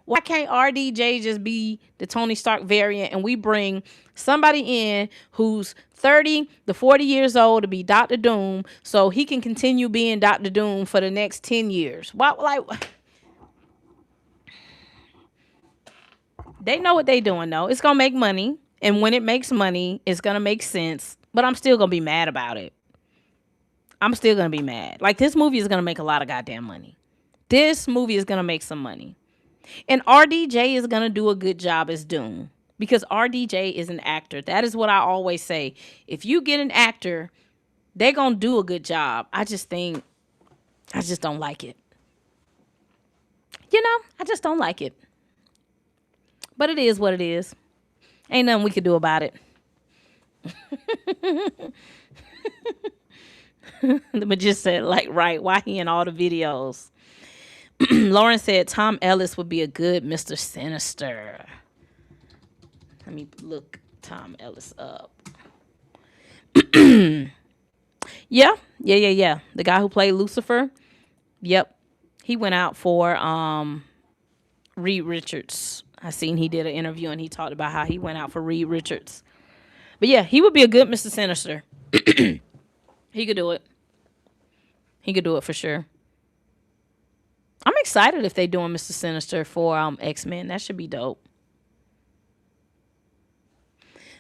Why can't RDJ just be the Tony Stark variant and we bring somebody in who's 30 to 40 years old to be Dr. Doom so he can continue being Dr. Doom for the next 10 years? Why, like, they know what they doing though. It's going to make money. And when it makes money, it's going to make sense. But I'm still going to be mad about it. I'm still going to be mad. Like, this movie is going to make a lot of goddamn money. This movie is going to make some money. And RDJ is going to do a good job as Doom. Because RDJ is an actor. That is what I always say. If you get an actor, they're going to do a good job. I just don't like it. You know, I just don't like it. But it is what it is. Ain't nothing we could do about it. The magician said, like, right, why he in all the videos? Lauren said Tom Ellis would be a good Mr. Sinister. Let me look Tom Ellis up. Yeah. The guy who played Lucifer. Yep. He went out for Reed Richards. I seen he did an interview and he talked about how he went out for Reed Richards. But yeah, he would be a good Mr. Sinister. He could do it. He could do it for sure. I'm excited if they're doing Mr. Sinister for XMen. That should be dope.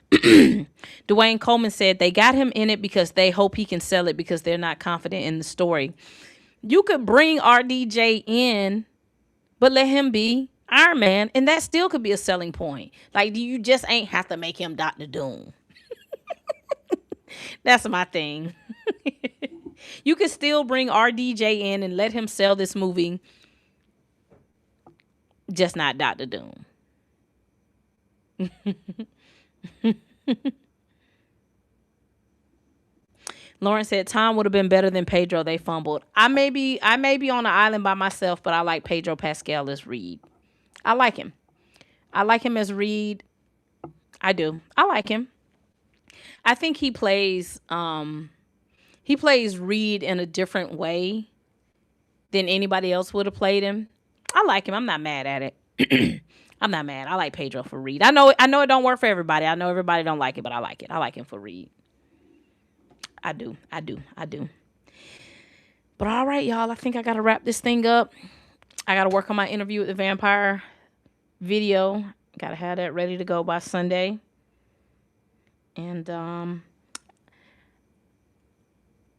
Dwayne Coleman said they got him in it because they hope he can sell it because they're not confident in the story. You could bring RDJ in, but let him be Iron Man, and that still could be a selling point. Like, you just ain't have to make him Dr. Doom. That's my thing. You could still bring RDJ in and let him sell this movie, just not Dr. Doom. Lauren said Tom would have been better than Pedro. They fumbled. I may be on an island by myself, but I like Pedro Pascal as Reed. I like him. I like him as Reed. I do. I like him. I think he plays Reed in a different way than anybody else would have played him. I like him. I'm not mad at it. I'm not mad. I like Pedro for Reed. I know it don't work for everybody. I know everybody don't like it, but I like it. I like him for Reed. I do. But all right, y'all. I think I got to wrap this thing up. I got to work on my interview with the vampire video. Got to have that ready to go by Sunday. And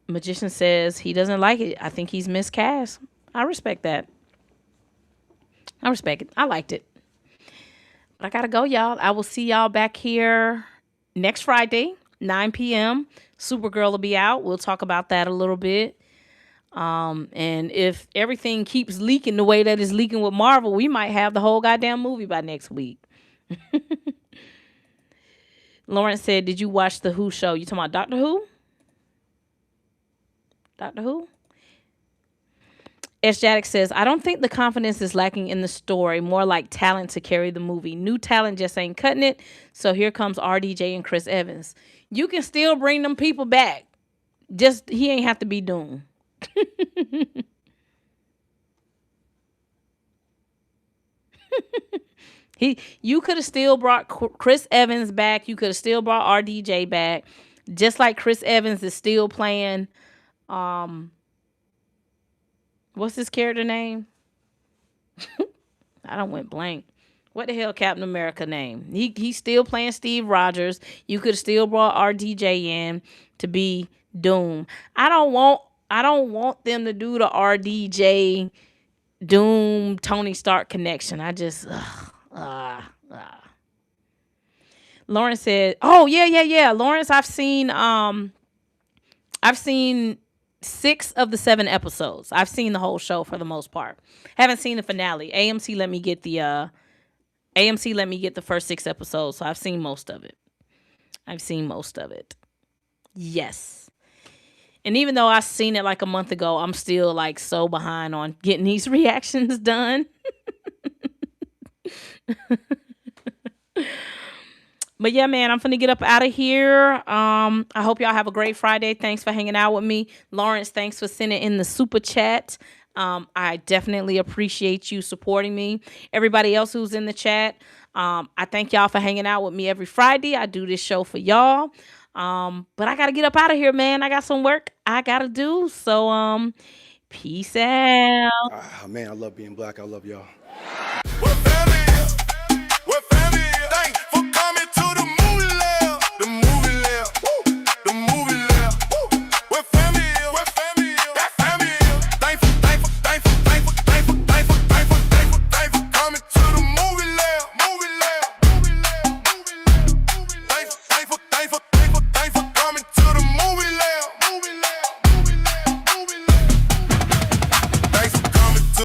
Magician says he doesn't like it. I think he's miscast. I respect that. I respect it. I liked it. But I got to go, y'all. I will see y'all back here next Friday, 9 p.m. Supergirl will be out. We'll talk about that a little bit. And if everything keeps leaking the way that it's leaking with Marvel, we might have the whole goddamn movie by next week. Lawrence said, did you watch the Who show? You talking about Doctor Who? Doctor Who? S. Jaddock says, I don't think the confidence is lacking in the story, more like talent to carry the movie. New talent just ain't cutting it. So here comes RDJ and Chris Evans. You can still bring them people back. Just, he ain't have to be Doom. You could have still brought Chris Evans back. You could have still brought RDJ back. Just like Chris Evans is still playing, what's his character name? I don't went blank. What the hell, Captain America name? He's still playing Steve Rogers. You could have still brought RDJ in to be Doom. I don't want them to do the RDJ Doom Tony Stark connection. I just Lawrence said, "Oh yeah. Lawrence, I've seen 6 of the 7 episodes. I've seen the whole show for the most part. Haven't seen the finale. AMC let me get the first 6 episodes, so I've seen most of it. Yes. And even though I seen it like a month ago, I'm still like so behind on getting these reactions done. But yeah, man, I'm finna get up out of here. I hope y'all have a great Friday. Thanks for hanging out with me. Lawrence, thanks for sending in the super chat. I definitely appreciate you supporting me. Everybody else who's in the chat, I thank y'all for hanging out with me every Friday. I do this show for y'all. But I gotta get up out of here, man. I got some work I gotta do. So peace out. Man, I love being black. I love y'all.